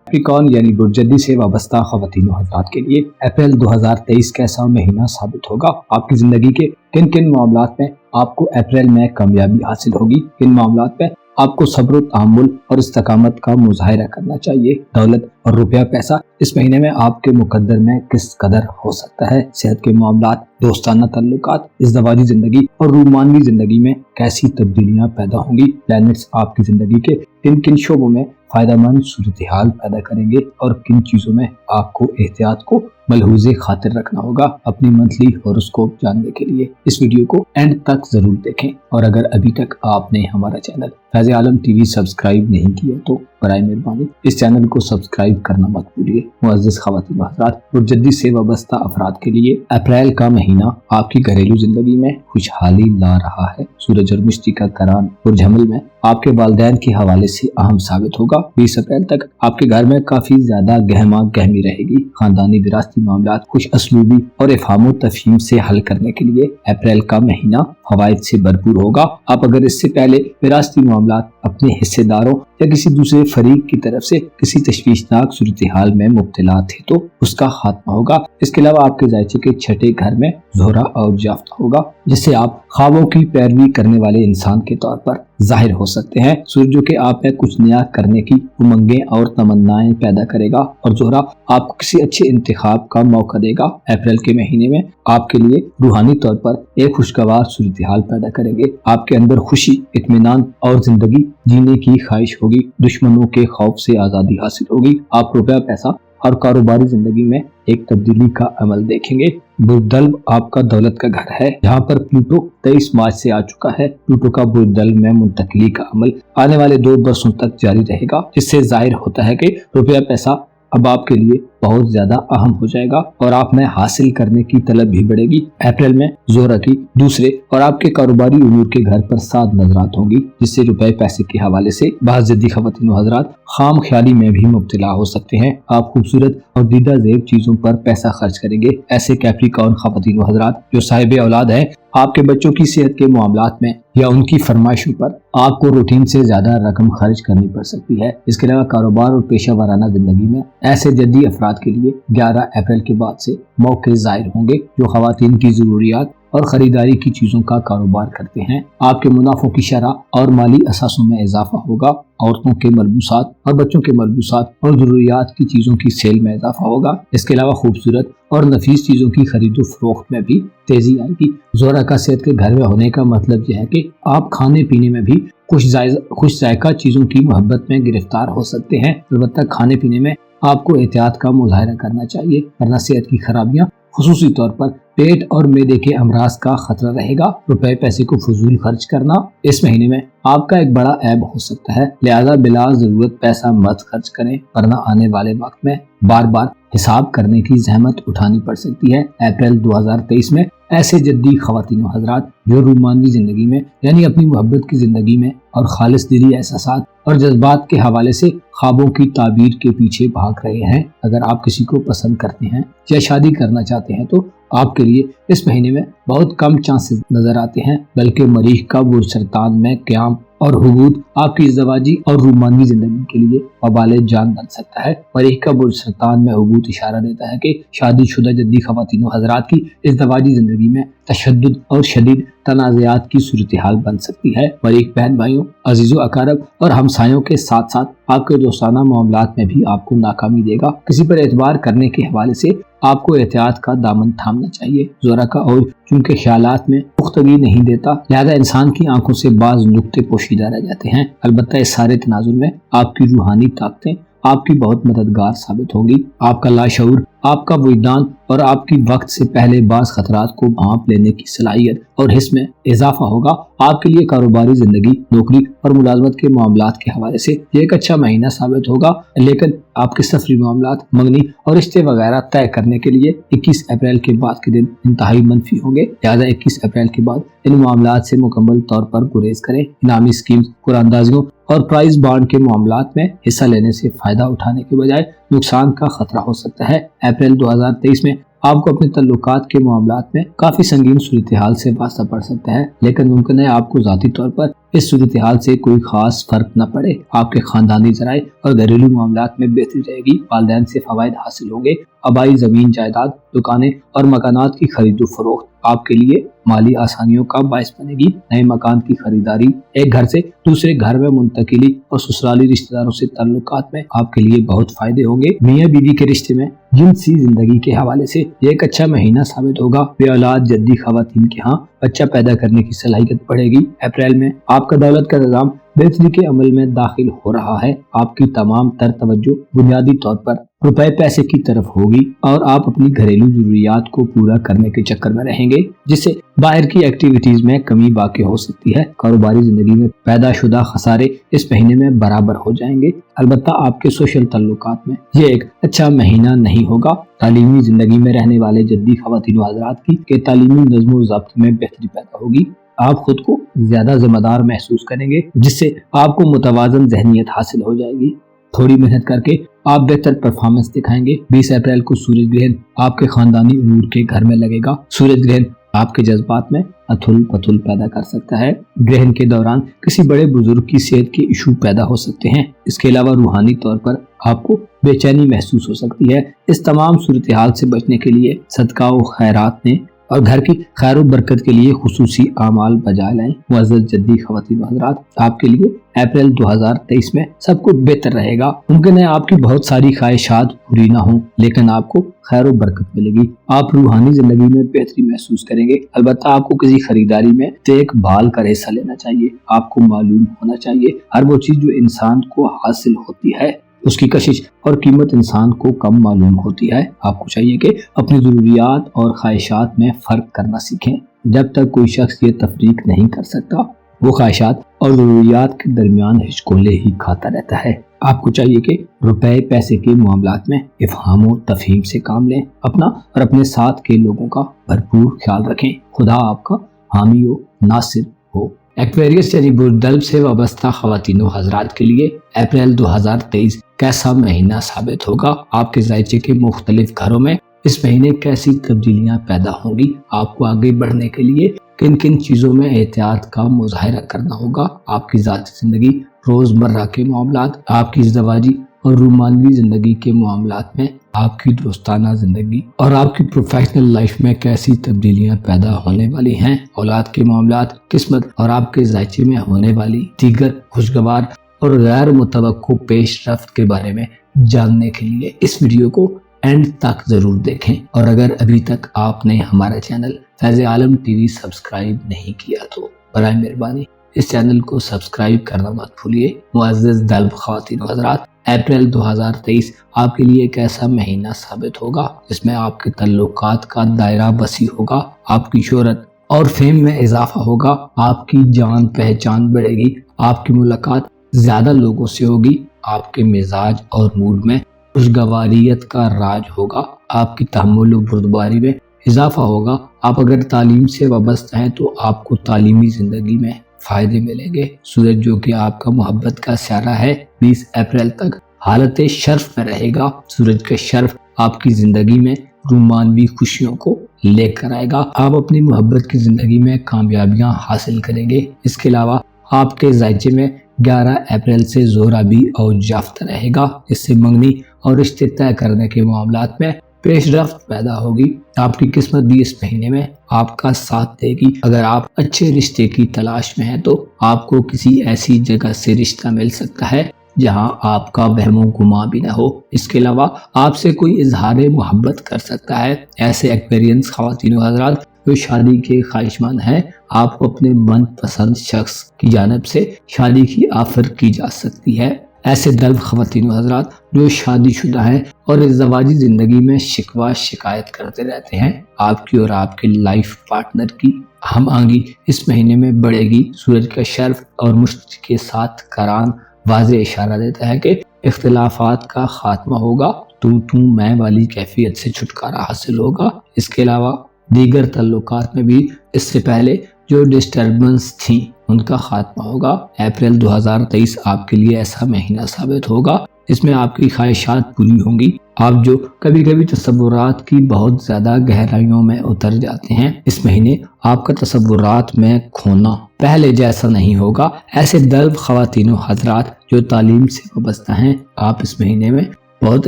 Speaker 1: कैप्रिकॉर्न यानी बुर्जदी से वाबस्ता ख़वातीन हज़रात के लिए अप्रैल 2023 कैसा महीना साबित होगा? आपकी जिंदगी के किन किन मामलात में आपको अप्रैल में कामयाबी हासिल होगी? किन मामलात में आपको सब्र, तहम्मुल और इस्तकामत का मुजाहिरा करना चाहिए? दौलत और रुपया पैसा इस महीने में आपके मुकद्दर में किस कदर हो सकता है? सेहत के मामलात, दोस्ताना ताल्लुकात, इज़्दवाजी जिंदगी और रूमानवी जिंदगी में कैसी तब्दीलियां पैदा होंगी? प्लैनेट्स आपकी जिंदगी के किन किन शोबों में फायदेमंद सूरत हाल पैदा करेंगे और किन चीजों में आपको एहतियात को मलहूज़े खातिर रखना होगा? अपनी मंथली हॉरोस्कोप जानने के लिए इस वीडियो को एंड तक जरूर देखें, और अगर अभी तक आपने हमारा चैनल फैज़ आलम टीवी सब्सक्राइब नहीं किया तो बराए मेहरबानी इस चैनल को सब्सक्राइब करना मत भूलिए। मुअज़्ज़ज़ ख़वातीन हज़रात, बुर्जदी से वाबस्ता अफराद के लिए अप्रैल का महीना आपकी घरेलू जिंदगी में खुशहाली ला रहा है। सूरज और मुश्ती का करान बुर्ज हमल में आपके वालिदैन के हवाले से अहम साबित होगा। 20 अप्रैल तक आपके घर में काफी ज्यादा गहमा गहमी रहेगी। खानदानी विरासती معاشرتی معاملات خوش اسلوبی اور افہام و تفہیم سے حل کرنے کے لیے اپریل کا مہینہ فوائد سے بھرپور ہوگا۔ آپ اگر اس سے پہلے وراثتی معاملات، اپنے حصے داروں یا کسی دوسرے فریق کی طرف سے کسی تشویشناک صورتحال میں مبتلا تھے تو اس کا خاتمہ ہوگا۔ اس کے علاوہ آپ کے ذائچے کے چھٹے گھر میں زہرہ اوج یافتہ ہوگا، جس سے آپ خوابوں کی پیروی کرنے والے انسان کے طور پر ظاہر ہو سکتے ہیں۔ سورج جو کہ آپ میں کچھ نیا کرنے کی امنگیں اور تمنائیں پیدا کرے گا، اور زہرہ آپ کو کسی اچھے انتخاب کا موقع دے گا۔ اپریل کے مہینے میں آپ کے لیے روحانی طور پر ایک خوشگوار صورتحال پیدا کریں گے۔ آپ کے اندر خوشی، اطمینان اور زندگی جینے کی خواہش ہوگی۔ دشمنوں کے خوف سے آزادی حاصل ہوگی۔ آپ روپیہ پیسہ اور کاروباری زندگی میں ایک تبدیلی کا عمل دیکھیں گے۔ برج آپ کا دولت کا گھر ہے، جہاں پر پلوٹو 23 مارچ سے آ چکا ہے۔ پلوٹو کا برج میں منتقلی کا عمل آنے والے 2 برسوں تک جاری رہے گا، جس سے ظاہر ہوتا ہے کہ روپیہ پیسہ اب آپ کے لیے بہت زیادہ اہم ہو جائے گا اور آپ میں حاصل کرنے کی طلب بھی بڑھے گی۔ اپریل میں زہرہ کی دوسرے اور آپ کے کاروباری امور کے گھر پر 7 نظرات ہوں گی، جس سے روپے پیسے کے حوالے سے بعض جدی خواتین و حضرات خام خیالی میں بھی مبتلا ہو سکتے ہیں۔ آپ خوبصورت اور دیدہ زیب چیزوں پر پیسہ خرچ کریں گے۔ ایسے کیپریکارن خواتین و حضرات جو صاحب اولاد ہیں، آپ کے بچوں کی صحت کے معاملات میں یا ان کی فرمائشوں پر آپ کو روٹین سے زیادہ رقم خرچ کرنی پڑ سکتی ہے۔ اس کے علاوہ کاروبار اور پیشہ ورانہ زندگی میں ایسے جدی افراد کے لیے 11 اپریل کے بعد سے موقع ظاہر ہوں گے جو خواتین کی ضروریات اور خریداری کی چیزوں کا کاروبار کرتے ہیں۔ آپ کے منافعوں کی شرح اور مالی اثاثوں میں اضافہ ہوگا۔ عورتوں کے ملبوسات اور بچوں کے ملبوسات اور ضروریات کی چیزوں کی سیل میں اضافہ ہوگا۔ اس کے علاوہ خوبصورت اور نفیس چیزوں کی خرید و فروخت میں بھی تیزی آئے گی۔ زہرہ کا صحت کے گھر میں ہونے کا مطلب یہ ہے کہ آپ کھانے پینے میں بھی خوش ذائقہ چیزوں کی محبت میں گرفتار ہو سکتے ہیں۔ البتہ کھانے پینے میں آپ کو احتیاط کا مظاہرہ کرنا چاہیے، ورنہ صحت کی خرابیاں خصوصی طور پر پیٹ اور معدے کے امراض کا خطرہ رہے گا۔ روپے پیسے کو فضول خرچ کرنا اس مہینے میں آپ کا ایک بڑا عیب ہو سکتا ہے، لہذا بلا ضرورت پیسہ مت خرچ کریں، ورنہ آنے والے وقت میں بار بار حساب کرنے کی زحمت اٹھانی پڑ سکتی ہے۔ اپریل 2023 میں ایسے جدی خواتین و حضرات جو رومانوی زندگی میں یعنی اپنی محبت کی زندگی میں اور خالص دلی احساسات اور جذبات کے حوالے سے خوابوں کی تعبیر کے پیچھے بھاگ رہے ہیں، اگر آپ کسی کو پسند کرتے ہیں یا شادی کرنا چاہتے ہیں تو آپ کے لیے اس مہینے میں بہت کم چانسز نظر آتے ہیں، بلکہ مریخ کا برج سرطان میں قیام اور حبوط آپ کی ازدواجی اور رومانوی زندگی کے لیے وبال جان بن سکتا ہے۔ مریخ کا برج سرطان میں حبوط اشارہ دیتا ہے کہ شادی شدہ جدی خواتین و حضرات کی ازدواجی زندگی میں تشدد اور شدید تنازعات کی صورتحال بن سکتی ہے۔ مریخ بہن بھائیوں، عزیزوں، اقارب اور ہمسایوں کے ساتھ ساتھ آپ کے دوستانہ معاملات میں بھی آپ کو ناکامی دے گا۔ کسی پر اعتبار کرنے کے حوالے سے آپ کو احتیاط کا دامن تھامنا چاہیے۔ زہرہ کا اوج چونکہ خیالات میں پختگی نہیں دیتا، لہذا انسان کی آنکھوں سے بعض نقطے پوشیدہ رہ جاتے ہیں۔ البتہ اس سارے تناظر میں آپ کی روحانی طاقتیں آپ کی بہت مددگار ثابت ہوں گی۔ آپ کا لاشعور، آپ کا وجدان اور آپ کی وقت سے پہلے بعض خطرات کو بھانپ لینے کی صلاحیت اور حس میں اضافہ ہوگا۔ آپ کے لیے کاروباری زندگی، نوکری اور ملازمت کے معاملات کے حوالے سے یہ ایک اچھا مہینہ ثابت ہوگا، لیکن آپ کے سفری معاملات، منگنی اور رشتے وغیرہ طے کرنے کے لیے 21 اپریل کے بعد کے دن انتہائی منفی ہوں گے، لہٰذا 21 اپریل کے بعد ان معاملات سے مکمل طور پر گریز کریں۔ انعامی اسکیمز، قراردادیوں اور پرائز بانڈ کے معاملات میں حصہ لینے سے فائدہ اٹھانے کے بجائے نقصان کا خطرہ ہو سکتا ہے۔ اپریل 2023 میں آپ کو اپنے تعلقات کے معاملات میں کافی سنگین صورتحال سے واسطہ پڑ سکتا ہے، لیکن ممکن ہے آپ کو ذاتی طور پر اس صورتحال سے کوئی خاص فرق نہ پڑے۔ آپ کے خاندانی ذرائع اور گھریلو معاملات میں بہتری رہے گی، والدین سے فوائد حاصل ہوں گے۔ آبائی زمین جائیداد، دکانیں اور مکانات کی خرید و فروخت آپ کے لیے مالی آسانیوں کا باعث بنے گی۔ نئے مکان کی خریداری، ایک گھر سے دوسرے گھر میں منتقلی اور سسرالی رشتہ داروں سے تعلقات میں آپ کے لیے بہت فائدے ہوں گے۔ میاں بیوی کے رشتے میں جنسی زندگی کے حوالے سے یہ ایک اچھا مہینہ ثابت ہوگا۔ بے اولاد جدی خواتین کے ہاں بچہ پیدا کرنے کی صلاحیت بڑھے گی۔ اپریل میں آپ کا دولت کا نظام بہتری کے عمل میں داخل ہو رہا ہے۔ آپ کی تمام تر توجہ بنیادی طور پر روپے پیسے کی طرف ہوگی اور آپ اپنی گھریلو ضروریات کو پورا کرنے کے چکر میں رہیں گے، جس سے باہر کی ایکٹیویٹیز میں کمی واقع ہو سکتی ہے۔ کاروباری زندگی میں پیدا شدہ خسارے اس مہینے میں برابر ہو جائیں گے۔ البتہ آپ کے سوشل تعلقات میں یہ ایک اچھا مہینہ نہیں ہوگا۔ تعلیمی زندگی میں رہنے والے جدی خواتین و حضرات کی تعلیمی نظم و ضبط میں بہتری پیدا ہوگی۔ آپ خود کو زیادہ ذمہ دار محسوس کریں گے، جس سے آپ کو متوازن ذہنیت حاصل ہو جائے گی۔ تھوڑی محنت کر کے آپ بہتر پرفارمنس دکھائیں گے۔ 20 اپریل کو سورج گرہن آپ کے خاندانی امور کے گھر میں لگے گا۔ سورج گرہن آپ کے جذبات میں اتھل پتھل پیدا کر سکتا ہے۔ گرہن کے دوران کسی بڑے بزرگ کی صحت کے ایشو پیدا ہو سکتے ہیں۔ اس کے علاوہ روحانی طور پر آپ کو بے چینی محسوس ہو سکتی ہے۔ اس تمام صورتحال سے بچنے کے لیے صدقہ و خیرات میں اور گھر کی خیر و برکت کے لیے خصوصی اعمال بجا لائیں۔ معزز جدی خواتین و حضرات، آپ کے لیے اپریل 2023 میں سب کچھ بہتر رہے گا۔ ممکن ہے آپ کی بہت ساری خواہشات پوری نہ ہوں، لیکن آپ کو خیر و برکت ملے گی۔ آپ روحانی زندگی میں بہتری محسوس کریں گے۔ البتہ آپ کو کسی خریداری میں دیکھ بھال کر حصہ لینا چاہیے۔ آپ کو معلوم ہونا چاہیے ہر وہ چیز جو انسان کو حاصل ہوتی ہے اس کی کشش اور قیمت انسان کو کم معلوم ہوتی ہے۔ آپ کو چاہیے کہ اپنی ضروریات اور خواہشات میں فرق کرنا سیکھیں۔ جب تک کوئی شخص یہ تفریق نہیں کر سکتا، وہ خواہشات اور ضروریات کے درمیان ہچکولے ہی کھاتا رہتا ہے۔ آپ کو چاہیے کہ روپے پیسے کے معاملات میں افہام و تفہیم سے کام لیں۔ اپنا اور اپنے ساتھ کے لوگوں کا بھرپور خیال رکھیں۔ خدا آپ کا حامی و ناصر ہو۔ ایکویریس یعنی برج دلو سے وابستہ خواتین و حضرات کے لیے اپریل 2023 کیسا مہینہ ثابت ہوگا؟ آپ کے ذائچے کے مختلف گھروں میں اس مہینے کیسی تبدیلیاں پیدا ہوں گی؟ آپ کو آگے بڑھنے کے لیے کن کن چیزوں میں احتیاط کا مظاہرہ کرنا ہوگا؟ آپ کی ذاتی زندگی، روزمرہ کے معاملات، آپ کی ازدواجی اور رومانوی زندگی کے معاملات میں، آپ کی دوستانہ زندگی اور آپ کی پروفیشنل لائف میں کیسی تبدیلیاں پیدا ہونے والی ہیں؟ اولاد کے معاملات، قسمت اور آپ کے ذائچے میں ہونے والی دیگر خوشگوار اور غیر متوقع پیش رفت کے بارے میں جاننے کے لیے اس ویڈیو کو اینڈ تک ضرور دیکھیں۔ اور اگر ابھی تک آپ نے ہمارا چینل فیض عالم ٹی وی سبسکرائب نہیں کیا تو برائے مہربانی اس چینل کو سبسکرائب کرنا مت بھولیے۔ معزز دلو خواتین و حضرات، اپریل 2023 آپ کے لیے ایک ایسا مہینہ ثابت ہوگا جس میں آپ کے تعلقات کا دائرہ وسیع ہوگا، آپ کی شہرت اور فیم میں اضافہ ہوگا، آپ کی جان پہچان بڑھے گی، آپ کی ملاقات زیادہ لوگوں سے ہوگی، آپ کے مزاج اور موڈ میں خوشگواریت کا راج ہوگا، آپ کی تحمل و بردباری میں اضافہ ہوگا۔ آپ اگر تعلیم سے وابستہ ہیں تو آپ کو تعلیمی زندگی میں فائدے ملیں گے۔ سورج جو کہ آپ کا محبت کا سیارہ ہے 20 اپریل تک حالت شرف میں رہے گا۔ سورج کا شرف آپ کی زندگی میں رومانوی خوشیوں کو لے کر آئے گا۔ آپ اپنی محبت کی زندگی میں کامیابیاں حاصل کریں گے۔ اس کے علاوہ آپ کے ذائچے میں 11 اپریل سے زہرہ بھی اوج یافتہ رہے گا۔ اس سے منگنی اور رشتے طے کرنے کے معاملات میں پیش رفت پیدا ہوگی۔ آپ کی قسمت بھی اس مہینے میں آپ کا ساتھ دے گی۔ اگر آپ اچھے رشتے کی تلاش میں ہیں تو آپ کو کسی ایسی جگہ سے رشتہ مل سکتا ہے جہاں آپ کا وہم و گمان بھی نہ ہو۔ اس کے علاوہ آپ سے کوئی اظہار محبت کر سکتا ہے۔ ایسے ایکسپیرینس خواتین و حضرات جو شادی کے خواہشمند ہیں، آپ کو اپنے من پسند شخص کی جانب سے شادی کی آفر کی جا سکتی ہے۔ ایسے دلو خواتین و حضرات جو شادی شدہ ہیں اور ازدواجی زندگی میں شکوہ شکایت کرتے رہتے ہیں، آپ کی اور آپ کے لائف پارٹنر کی ہم آہنگی اس مہینے میں بڑھے گی۔ سورج کا شرف اور مشت کے ساتھ قران واضح اشارہ دیتا ہے کہ اختلافات کا خاتمہ ہوگا، تو میں والی کیفیت سے چھٹکارا حاصل ہوگا۔ اس کے علاوہ دیگر تعلقات میں بھی اس سے پہلے جو ڈسٹربنس تھیں ان کا خاتمہ ہوگا۔ اپریل 2023 آپ کے لیے ایسا مہینہ ثابت ہوگا اس میں آپ کی خواہشات پوری ہوں گی۔ آپ جو کبھی کبھی تصورات کی بہت زیادہ گہرائیوں میں اتر جاتے ہیں، اس مہینے آپ کا تصورات میں کھونا پہلے جیسا نہیں ہوگا۔ ایسے دلو خواتین و حضرات جو تعلیم سے وابستہ ہیں، آپ اس مہینے میں بہت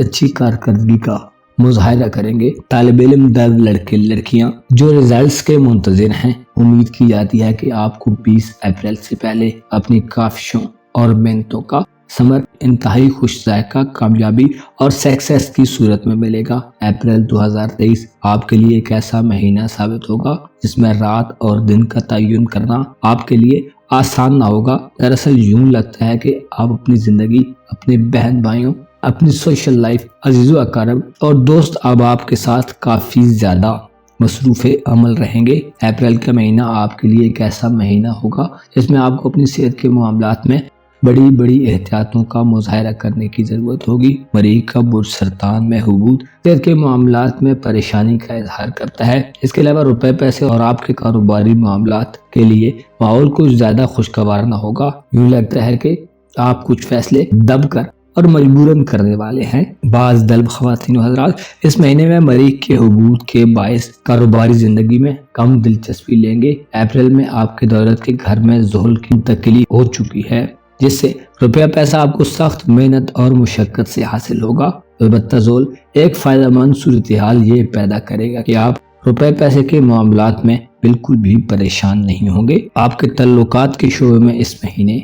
Speaker 1: اچھی کارکردگی کا مظاہرہ کریں گے۔ طالب علم دلو لڑکے لڑکیاں جو ریزلٹس کے منتظر ہیں، امید کی جاتی ہے کہ آپ کو 20 اپریل سے پہلے اپنی کاوشوں اور محنتوں کا ثمر انتہائی خوش ذائقہ کامیابی اور سکسیس کی صورت میں ملے گا۔ اپریل 2023 آپ کے لیے ایک ایسا مہینہ ثابت ہوگا جس میں رات اور دن کا تعین کرنا آپ کے لیے آسان نہ ہوگا۔ دراصل یوں لگتا ہے کہ آپ اپنی زندگی، اپنے بہن بھائیوں، اپنی سوشل لائف، عزیز و اقارب اور دوست احباب کے ساتھ کافی زیادہ مصروف عمل رہیں گے۔ اپریل کا مہینہ آپ کے لیے ایک ایسا مہینہ ہوگا جس میں آپ کو اپنی صحت کے معاملات میں بڑی احتیاطوں کا مظاہرہ کرنے کی ضرورت ہوگی۔ مریخ کا برج سرطان میں حبوط صحت کے معاملات میں پریشانی کا اظہار کرتا ہے۔ اس کے علاوہ روپے پیسے اور آپ کے کاروباری معاملات کے لیے ماحول کچھ زیادہ خوشگوار نہ ہوگا۔ یوں لگتا ہے کہ آپ کچھ فیصلے دب کر اور مجبورن کرنے والے ہیں۔ بعض طلب خواتین و حضرات اس مہینے میں مریخ کے حبوط کے باعث کاروباری زندگی میں کم دلچسپی لیں گے۔ اپریل میں آپ کے دولت کے گھر میں زحل کی منتقلی ہو چکی ہے، جس سے روپیہ پیسہ آپ کو سخت محنت اور مشقت سے حاصل ہوگا۔ البتہ زحل ایک فائدہ مند صورتحال یہ پیدا کرے گا کہ آپ روپے پیسے کے معاملات میں بالکل بھی پریشان نہیں ہوں گے۔ آپ کے تعلقات کے شعبے میں اس مہینے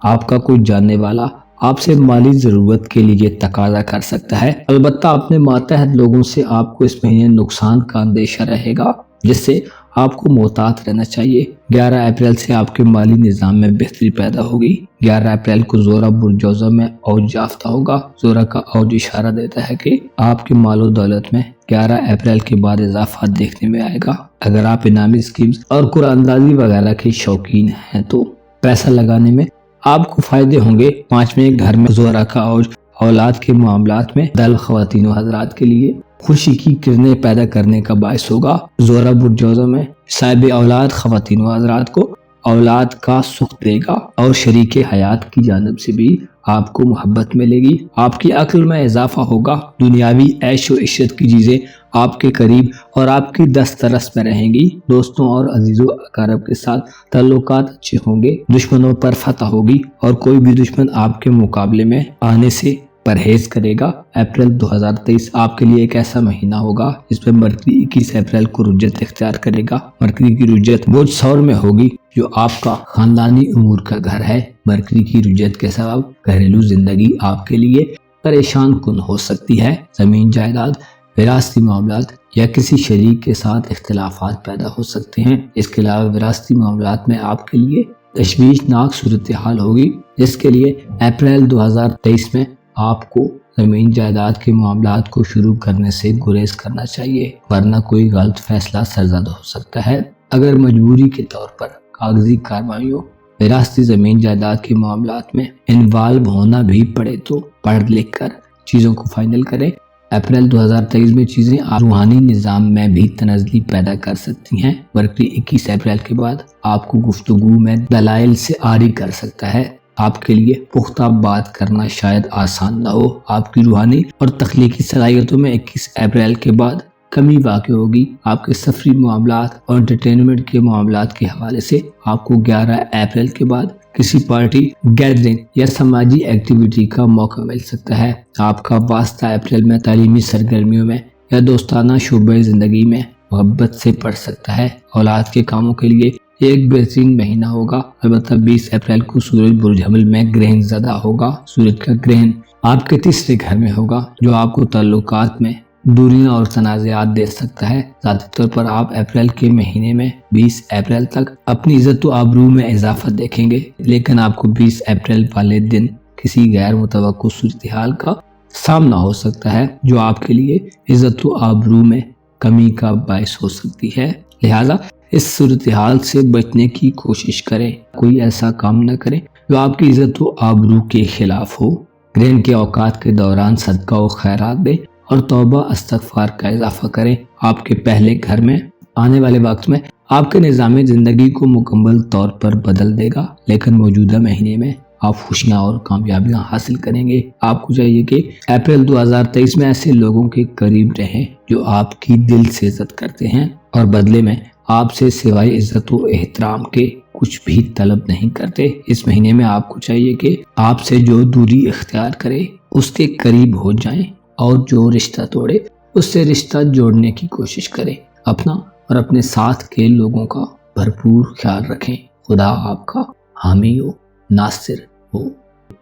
Speaker 1: آپ کا کوئی جاننے والا آپ سے مالی ضرورت کے لیے تقاضا کر سکتا ہے۔ البتہ اپنے ماتحت لوگوں سے آپ کو اس مہینے نقصان کا اندیشہ رہے گا، جس سے آپ کو محتاط رہنا چاہیے۔ 11 اپریل سے آپ کے مالی نظام میں بہتری پیدا ہوگی۔ 11 اپریل کو زہرہ برج جوزہ میں اوج یافتہ ہوگا۔ زہرہ کا اوج اشارہ دیتا ہے کہ آپ کے مال و دولت میں 11 اپریل کے بعد اضافہ دیکھنے میں آئے گا۔ اگر آپ انعامی اسکیمز اور قرعہ اندازی وغیرہ کے شوقین ہیں تو پیسہ لگانے میں آپ کو فائدے ہوں گے۔ 5ویں گھر میں زہرہ کا اوج اولاد کے معاملات میں دل خواتین و حضرات کے لیے خوشی کی کرنیں پیدا کرنے کا باعث ہوگا۔ زہرہ برج جوزہ میں صاحب اولاد خواتین و حضرات کو اولاد کا سکھ دے گا اور شریک حیات کی جانب سے بھی آپ کو محبت ملے گی۔ آپ کی عقل میں اضافہ ہوگا۔ دنیاوی عیش و عشرت کی چیزیں آپ کے قریب اور آپ کی دسترس میں رہیں گی۔ دوستوں اور عزیزوں اقارب کے ساتھ تعلقات اچھے ہوں گے۔ دشمنوں پر فتح ہوگی اور کوئی بھی دشمن آپ کے مقابلے میں آنے سے پرہیز کرے گا۔ اپریل 2023 آپ کے لیے ایک ایسا مہینہ ہوگا جس میں مرکری 21 اپریل کو رجت اختیار کرے گا۔ مرکری کی رجت برج ثور میں ہوگی، جو آپ کا خاندانی امور کا گھر ہے۔ مرکری کی رجت کے سبب گھریلو زندگی آپ کے لیے پریشان کن ہو سکتی ہے۔ زمین جائیداد، وراثتی معاملات یا کسی شریک کے ساتھ اختلافات پیدا ہو سکتے ہیں۔ اس کے علاوہ وراثتی معاملات میں آپ کے لیے تشویشناک صورتحال ہوگی، جس کے لیے اپریل 2023 میں آپ کو زمین جائیداد کے معاملات کو شروع کرنے سے گریز کرنا چاہیے، ورنہ کوئی غلط فیصلہ سرزد ہو سکتا ہے۔ اگر مجبوری کے طور پر کاغذی کارروائیوں، وراثتی زمین جائیداد کے معاملات میں انوالو ہونا بھی پڑے تو پڑھ لکھ کر چیزوں کو فائنل کریں۔ اپریل 2023 میں چیزیں روحانی نظام میں بھی تنزلی پیدا کر سکتی ہیں۔ مرکری 21 اپریل کے بعد آپ کو گفتگو میں دلائل سے عاری کر سکتا ہے۔ آپ کے لیے پختہ بات کرنا شاید آسان نہ ہو۔ آپ کی روحانی اور تخلیقی صلاحیتوں میں 21 اپریل کے بعد کمی واقع ہوگی۔ آپ کے سفری معاملات اور انٹرٹینمنٹ کے معاملات کے حوالے سے آپ کو 11 اپریل کے بعد کسی پارٹی، گیدرنگ یا سماجی ایکٹیویٹی کا موقع مل سکتا ہے۔ آپ کا واسطہ اپریل میں تعلیمی سرگرمیوں میں یا دوستانہ شعبۂ زندگی میں محبت سے پڑ سکتا ہے۔ اولاد کے کاموں کے لیے ایک بہترین مہینہ ہوگا۔ البتہ 20 اپریل کو سورج برج حمل میں گرہن زدہ ہوگا۔ سورج کا گرہن آپ کے تیسرے گھر میں ہوگا، جو آپ کو تعلقات میں دوریاں اور تنازعات دے سکتا ہے۔ ذاتی طور پر آپ اپریل کے مہینے میں 20 اپریل تک اپنی عزت و آبرو میں اضافہ دیکھیں گے، لیکن آپ کو 20 اپریل والے دن کسی غیر متوقع صورتحال کا سامنا ہو سکتا ہے، جو آپ کے لیے عزت و آبرو میں کمی کا باعث ہو سکتی ہے۔ لہٰذا اس صورتحال سے بچنے کی کوشش کریں۔ کوئی ایسا کام نہ کریں جو آپ کی عزت و آبرو کے خلاف ہو۔ گرہن کے اوقات کے دوران صدقہ و خیرات دیں اور توبہ استغفار کا اضافہ کریں۔ آپ کے پہلے گھر میں آنے والے وقت میں آپ کے نظام زندگی کو مکمل طور پر بدل دے گا، لیکن موجودہ مہینے میں آپ خوشیاں اور کامیابیاں حاصل کریں گے۔ آپ کو چاہیے کہ اپریل 2023 میں ایسے لوگوں کے قریب رہیں جو آپ کی دل سے عزت کرتے ہیں اور بدلے میں آپ سے سوائے عزت و احترام کے کچھ بھی طلب نہیں کرتے۔ اس مہینے میں آپ کو چاہیے کہ آپ سے جو دوری اختیار کرے اس کے قریب ہو جائیں اور جو رشتہ توڑے اس سے رشتہ جوڑنے کی کوشش کریں۔ اپنا اور اپنے ساتھ کے لوگوں کا بھرپور خیال رکھیں۔ خدا آپ کا حامی و ناصر ہو۔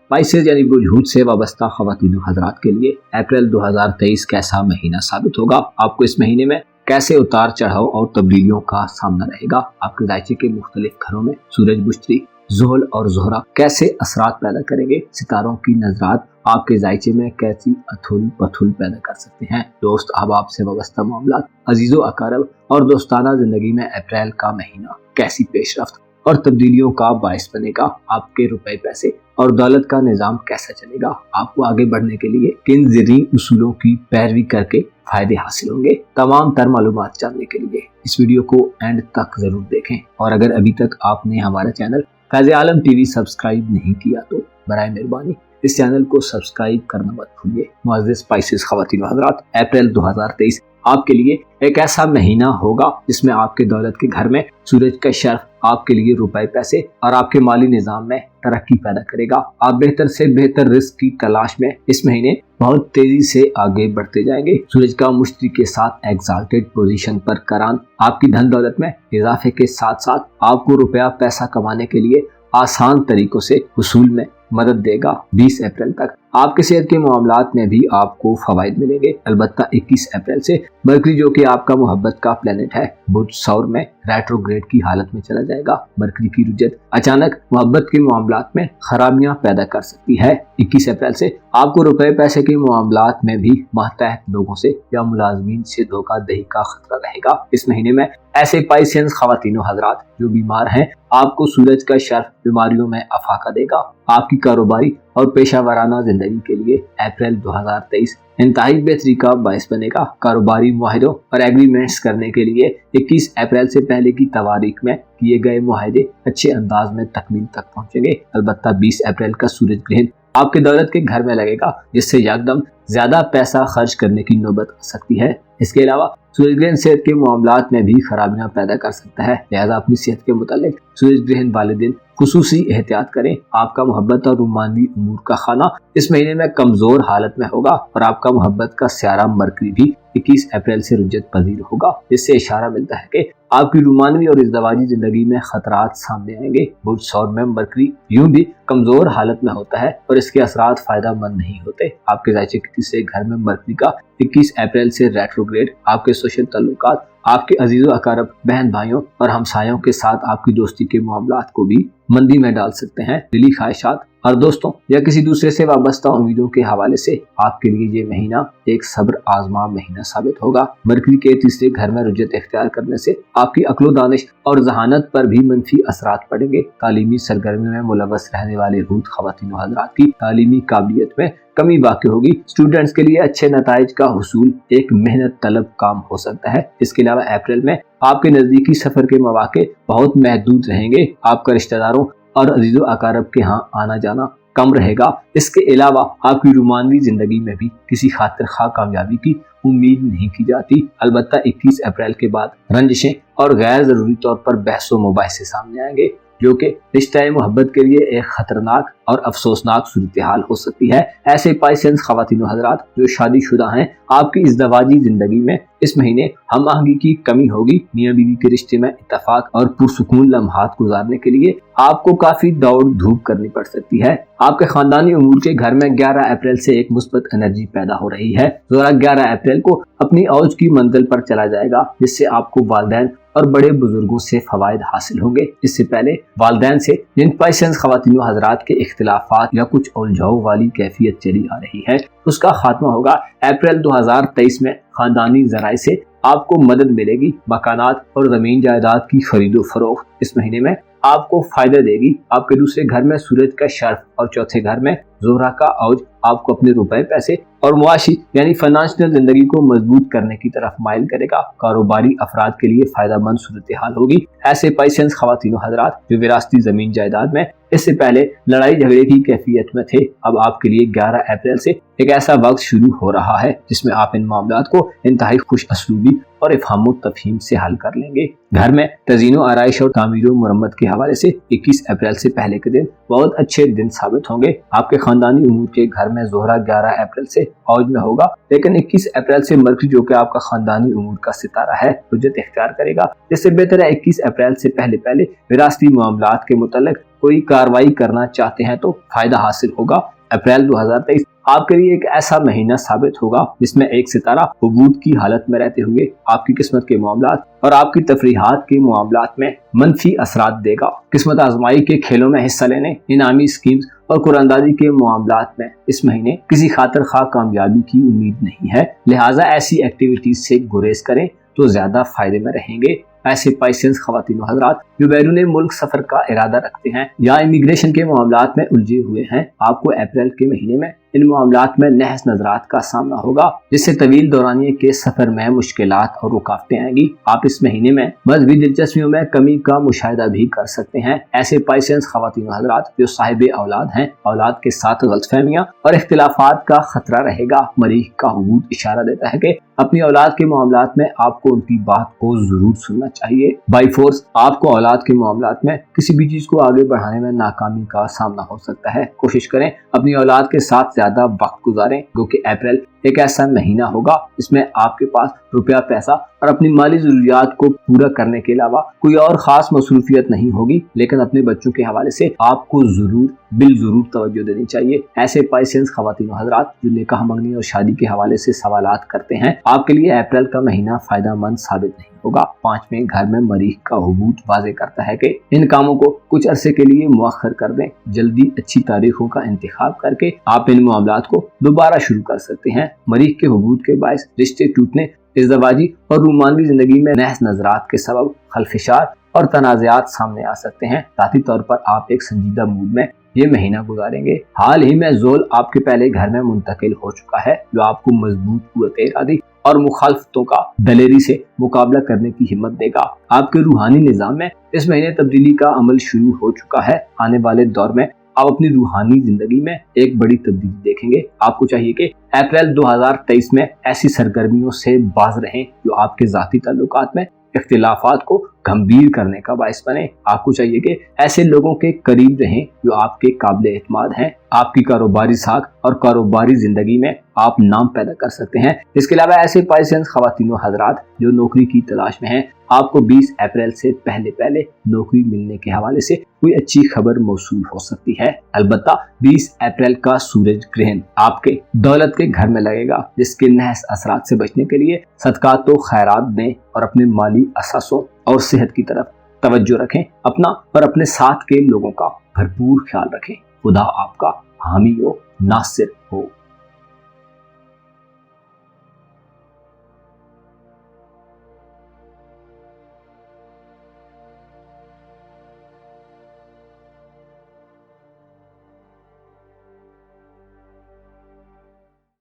Speaker 1: پائسیز یعنی برج حوت سے وابستہ خواتین و حضرات کے لیے اپریل 2023 کیسا مہینہ ثابت ہوگا؟ آپ کو اس مہینے میں کیسے اتار چڑھاؤ اور تبدیلیوں کا سامنا رہے گا؟ آپ کے ذائچے کے مختلف گھروں میں سورج، مشتری، زحل اور زہرہ کیسے اثرات پیدا کریں گے؟ ستاروں کی نظرات آپ کے ذائچے میں کیسی اتھل پتھل پیدا کر سکتے ہیں؟ دوست احباب سے وابستہ معاملات، عزیز و اقارب اور دوستانہ زندگی میں اپریل کا مہینہ کیسی پیش رفت اور تبدیلیوں کا باعث بنے گا؟ آپ کے روپے پیسے اور دولت کا نظام کیسا چلے گا؟ آپ کو آگے بڑھنے کے لیے کن زرعی اصولوں کی پیروی کر کے فائدے حاصل ہوں گے؟ تمام تر معلومات جاننے کے لیے اس ویڈیو کو اینڈ تک ضرور دیکھیں، اور اگر ابھی تک آپ نے ہمارا چینل فیض عالم ٹی وی سبسکرائب نہیں کیا تو برائے مہربانی इस चैनल को सब्सक्राइब करना मत भूलिए। मुअज़्ज़िज़ स्पाइसेस ख़वातीन व हज़रात, अप्रैल 2023 आपके लिए एक ऐसा महीना होगा जिसमें आपके दौलत के घर में सूरज का शर्फ आपके लिए रुपए पैसे और आपके माली निज़ाम में तरक्की पैदा करेगा। आप बेहतर से बेहतर रिस्क की तलाश में इस महीने बहुत तेजी से आगे बढ़ते जाएंगे। सूरज का मुश्तरी के साथ एक्साल्टेड पोजीशन पर करान आपकी धन दौलत में इजाफे के साथ साथ आपको रुपया पैसा कमाने के लिए आसान तरीकों से हुसूल में मदद देगा। 20 अप्रैल तक आपके सेहत के मामलात में भी आपको फवायद मिलेंगे। अलबत्ता 21 अप्रैल से मरकरी, जो कि आपका मोहब्बत का प्लेनेट है, बुध सौर में रेट्रोग्रेड की हालत में चला जाएगा। मरकरी की रुजत अचानक मोहब्बत के मामलात में खराबियां पैदा कर सकती है। 21 अप्रैल से आपको रुपए पैसे के मामलात में भी मातहत लोगों से या मुलाजमीन से धोखाधड़ी का खतरा रहेगा। इस महीने में ऐसे पाइसेंस ख़वातीन व हज़रात जो बीमार हैं, आपको सूरज का शर्फ बीमारियों में अफाका देगा। आपकी कारोबारी और पेशा वाराना जिंदगी के लिए अप्रैल 2023 इंतहाई बेहतरी का बायस बनेगा। कारोबारी मुआहदों और एग्रीमेंट्स करने के लिए 21 अप्रैल से पहले की तवारीख में किए गए मुआहदे अच्छे अंदाज में तकमील तक पहुंचेंगे। अलबत्ता 20 अप्रैल का सूरज ग्रहण आपके दौलत के घर में लगेगा, जिससे यकदम ज्यादा पैसा खर्च करने की नौबत आ सकती है। इसके अलावा सूरज ग्रहण सेहत के मामलात में भी खराबियां पैदा कर सकता है, लिहाजा अपनी सेहत के मुतालिक सूरज ग्रहण वाले दिन खुसूसी एहतियात करें। आपका मोहब्बत और रूमानी उमूर का खाना इस महीने में कमजोर हालत में होगा और आपका मोहब्बत का स्यारा मरकरी भी 21 अप्रैल से रुजत पजीर होगा, जिससे इशारा मिलता है कि आपकी रूमानवी और इज़दवाजी जिंदगी में खतरात सामने आएंगे। बुध सौर में मरकरी यूं भी कमजोर हालत में होता है और इसके असरात फायदा मंद नहीं होते। आपके ज़ायचे के तीसरे घर में मरकरी का 21 अप्रैल से रेट्रोग्रेड आपके सोशल ताल्लुकात, आपके अजीज़ो अकारब, बहन भाइयों और हमसायों के साथ आपकी दोस्ती के मामलात को भी मंदी में डाल सकते हैं। दिली ख्वाहिशात और दोस्तों या किसी दूसरे से वाबस्ता उम्मीदों के हवाले से आपके लिए ये महीना एक सब्र आजमा महीना साबित होगा। मरकरी के तीसरे घर में रुजत इख्तियार करने से आपकी अक्लो दानिश और जहानत पर भी मनफी असरात पड़ेंगे। तालीमी सरगर्मी में मुलव्वस रहने वाले रूद ख़वातीन व हज़रात की तालीमी काबिलियत में कमी वाक़ई होगी। स्टूडेंट्स के लिए अच्छे नताइज का हुसूल एक मेहनत तलब काम हो सकता है। इसके अलावा अप्रैल में आपके नज़दीकी सफ़र के मौके बहुत महदूद रहेंगे। आपका रिश्तेदारों और अजीज़ो अकारब के यहाँ आना जाना कम रहेगा। इसके अलावा आपकी रूमानवी जिंदगी में भी किसी खातिर खा कामयाबी की उम्मीद नहीं की जाती। अलबत्ता 21 अप्रैल के बाद रंजिशें और गैर जरूरी तौर पर बहसो मुबाहिसे सामने आएंगे, जो कि रिश्ते मोहब्बत के लिए एक खतरनाक और अफसोसनाक सूरत हाल हो सकती है। ऐसे पाइसेंस ख़वातीन व हज़रात जो शादीशुदा हैं, आपकी इज़दवाजी जिंदगी में इस महीने हम आहंगी की कमी होगी। मियां बीवी के रिश्ते में इत्तफाक और पुरसुकून लम्हात गुजारने के लिए आपको काफी दौड़ धूप करनी पड़ सकती है। आपके खानदानी उमूर के घर में 11 अप्रैल से एक मुस्बत एनर्जी पैदा हो रही है। ज़ोरा 11 अप्रैल को अपनी औज की मंजिल पर चला जाएगा, जिससे आपको वालिदैन और बड़े बुजुर्गों से फवायद हासिल होंगे। इससे पहले वालिदैन से जिन पाइसेंस ख़वातीन व हज़रात के इख्तिलाफात या कुछ उलझाव वाली कैफियत चली आ रही है, उसका खात्मा होगा। अप्रैल 2023 में खानदानी ज़राए से आपको मदद मिलेगी। मकानात और ज़मीन जायदाद की खरीदो फरोख्त इस महीने में आपको फायदा देगी। आपके दूसरे घर में सूरज का शर्फ और चौथे घर में ज़ोहरा का औज आपको अपने रुपए पैसे और मुआशी यानी फाइनेंशियल जिंदगी को मजबूत करने की तरफ माइल करेगा। कारोबारी अफराद के लिए फायदा मंद सूरत हाल होगी। ऐसे पाइसेंस ख़वातीन व हज़रात जो विरासती ज़मीन जायदाद में इससे पहले लड़ाई झगड़े की कैफियत में थे, अब आपके लिए 11 अप्रैल से एक ऐसा वक्त शुरू हो रहा है जिसमें आप इन मामलात को इंतहाई खुश असलूबी और इफ़हाम तफहीम से हल कर लेंगे। घर में तज़ीनो आराइश और तामीरो मुरम्मत के हवाले से 21 अप्रैल से पहले के दिन बहुत अच्छे दिन साबित होंगे। आपके खानदानी उमूर के घर में ज़ोहरा 11 अप्रैल से औज में होगा, लेकिन 21 अप्रैल से मरकरी, जो कि आपका खानदानी उमूर का सितारा है, रुजत इख्तियार करेगा। इससे बेहतर है 21 अप्रैल से पहले विरासती मामलात के मुतल्लिक़ कोई कार्रवाई करना चाहते हैं तो फायदा हासिल होगा। अप्रैल 2023 आपके लिए एक ऐसा महीना साबित होगा जिसमें एक सितारा हुबूत की हालत में रहते हुए आपकी किस्मत के मामलात और आपकी तफरीहात के मामलात में मनफी असरात देगा। किस्मत आजमाई के खेलों में हिस्सा लेने, इनामी स्कीम्स और कुरानदाजी के मामलात में इस महीने किसी खातिर खा कामयाबी की उम्मीद नहीं है, लिहाजा ऐसी एक्टिविटीज से गुरेज करें तो ज्यादा फायदे में रहेंगे। ऐसे पाइसेंस ख़वातीन व हज़रात जो बैरून मुल्क सफ़र का इरादा रखते हैं या इमिग्रेशन के मामलात में उलझे हुए हैं, आपको अप्रैल के महीने में इन मामलात में नहस नजरात का सामना होगा, जिससे तवील दौरानिये के सफर में मुश्किलात और रुकावटें आएंगी। आप इस महीने में मजहबी दिलचस्पियों में कमी का मुशाहिदा भी कर सकते हैं। ऐसे पाइसेंस ख़वातीन व हज़रात जो साहिब औलाद हैं, औलाद के साथ गलतफहमियां और इख्तिलाफात का खतरा रहेगा। मरीख का हुबूत इशारा देता है कि अपनी औलाद के मामलात में आपको उनकी बात को जरूर सुनना चाहिए। बाई फोर्स आपको औलाद के मामलात में किसी भी चीज को आगे बढ़ाने में नाकामी का सामना हो सकता है। कोशिश करें अपनी औलाद के साथ ज्यादा वक्त गुजारें, क्योंकि अप्रैल एक ऐसा महीना होगा जिसमें आपके पास रुपया पैसा और अपनी माली जरूरियात को पूरा करने के अलावा कोई और खास मसरूफियत नहीं होगी। लेकिन अपने बच्चों के हवाले से आपको जरूर तवज्जो देनी चाहिए। ऐसे पाइसेंस ख़वातीन व हज़रात जो निकाह मंगनी और शादी के हवाले से सवालात करते हैं, आपके लिए अप्रैल का महीना फायदा मंद साबित नहीं होगा। 5वें घर में मरीख का हुबूत वाज़े करता है कि इन कामों को कुछ अरसे के लिए मुअख्खर कर दें। जल्दी अच्छी तारीखों का इंतखाब करके आप इन मामलात को दोबारा शुरू कर सकते हैं। मरीख के हुबूत के बायस रिश्ते टूटने, इज़्दवाजी और रूमानी जिंदगी में नहस नजरात के सबब खलफिशार और तनाज़ात सामने आ सकते हैं। ज़ाती तौर पर आप एक संजीदा मूड में ये महीना गुजारेंगे। हाल ही में ज़ोल आपके पहले घर में मुंतकिल हो चुका है, जो आपको मजबूत कुव्वत इरादी और मुखालफतों का दलेरी से मुकाबला करने की हिम्मत देगा। आपके रूहानी निज़ाम में इस महीने तब्दीली का अमल शुरू हो चुका है। आने वाले दौर में आप अपनी रूहानी जिंदगी में एक बड़ी तब्दीली देखेंगे। आपको चाहिए कि अप्रैल 2023 में ऐसी सरगर्मियों से बाज रहें जो आपके ज़ाती ताल्लुकात में इख्तिलाफात को गंभीर करने का बायस बने। आपको चाहिए कि ऐसे लोगों के करीब रहें जो आपके काबिल एतमाद हैं। आपकी कारोबारी साख और कारोबारी जिंदगी में आप नाम पैदा कर सकते हैं। इसके अलावा ऐसे पाइसेंस ख़वातीन व हज़रात जो नौकरी की तलाश में हैं, आपको 20 अप्रैल से पहले नौकरी मिलने के हवाले से कोई अच्छी खबर मौसूल हो सकती है। अलबत्ता 20 अप्रैल का सूरज ग्रहण आपके दौलत के घर में लगेगा, जिसके नहस असरात से बचने के लिए सदकात व खैरात दें और अपने माली असासों और सेहत की तरफ तवज्जो रखें। अपना और अपने साथ के लोगों का भरपूर ख्याल रखें। खुदा आपका हामी हो, नासिर हो।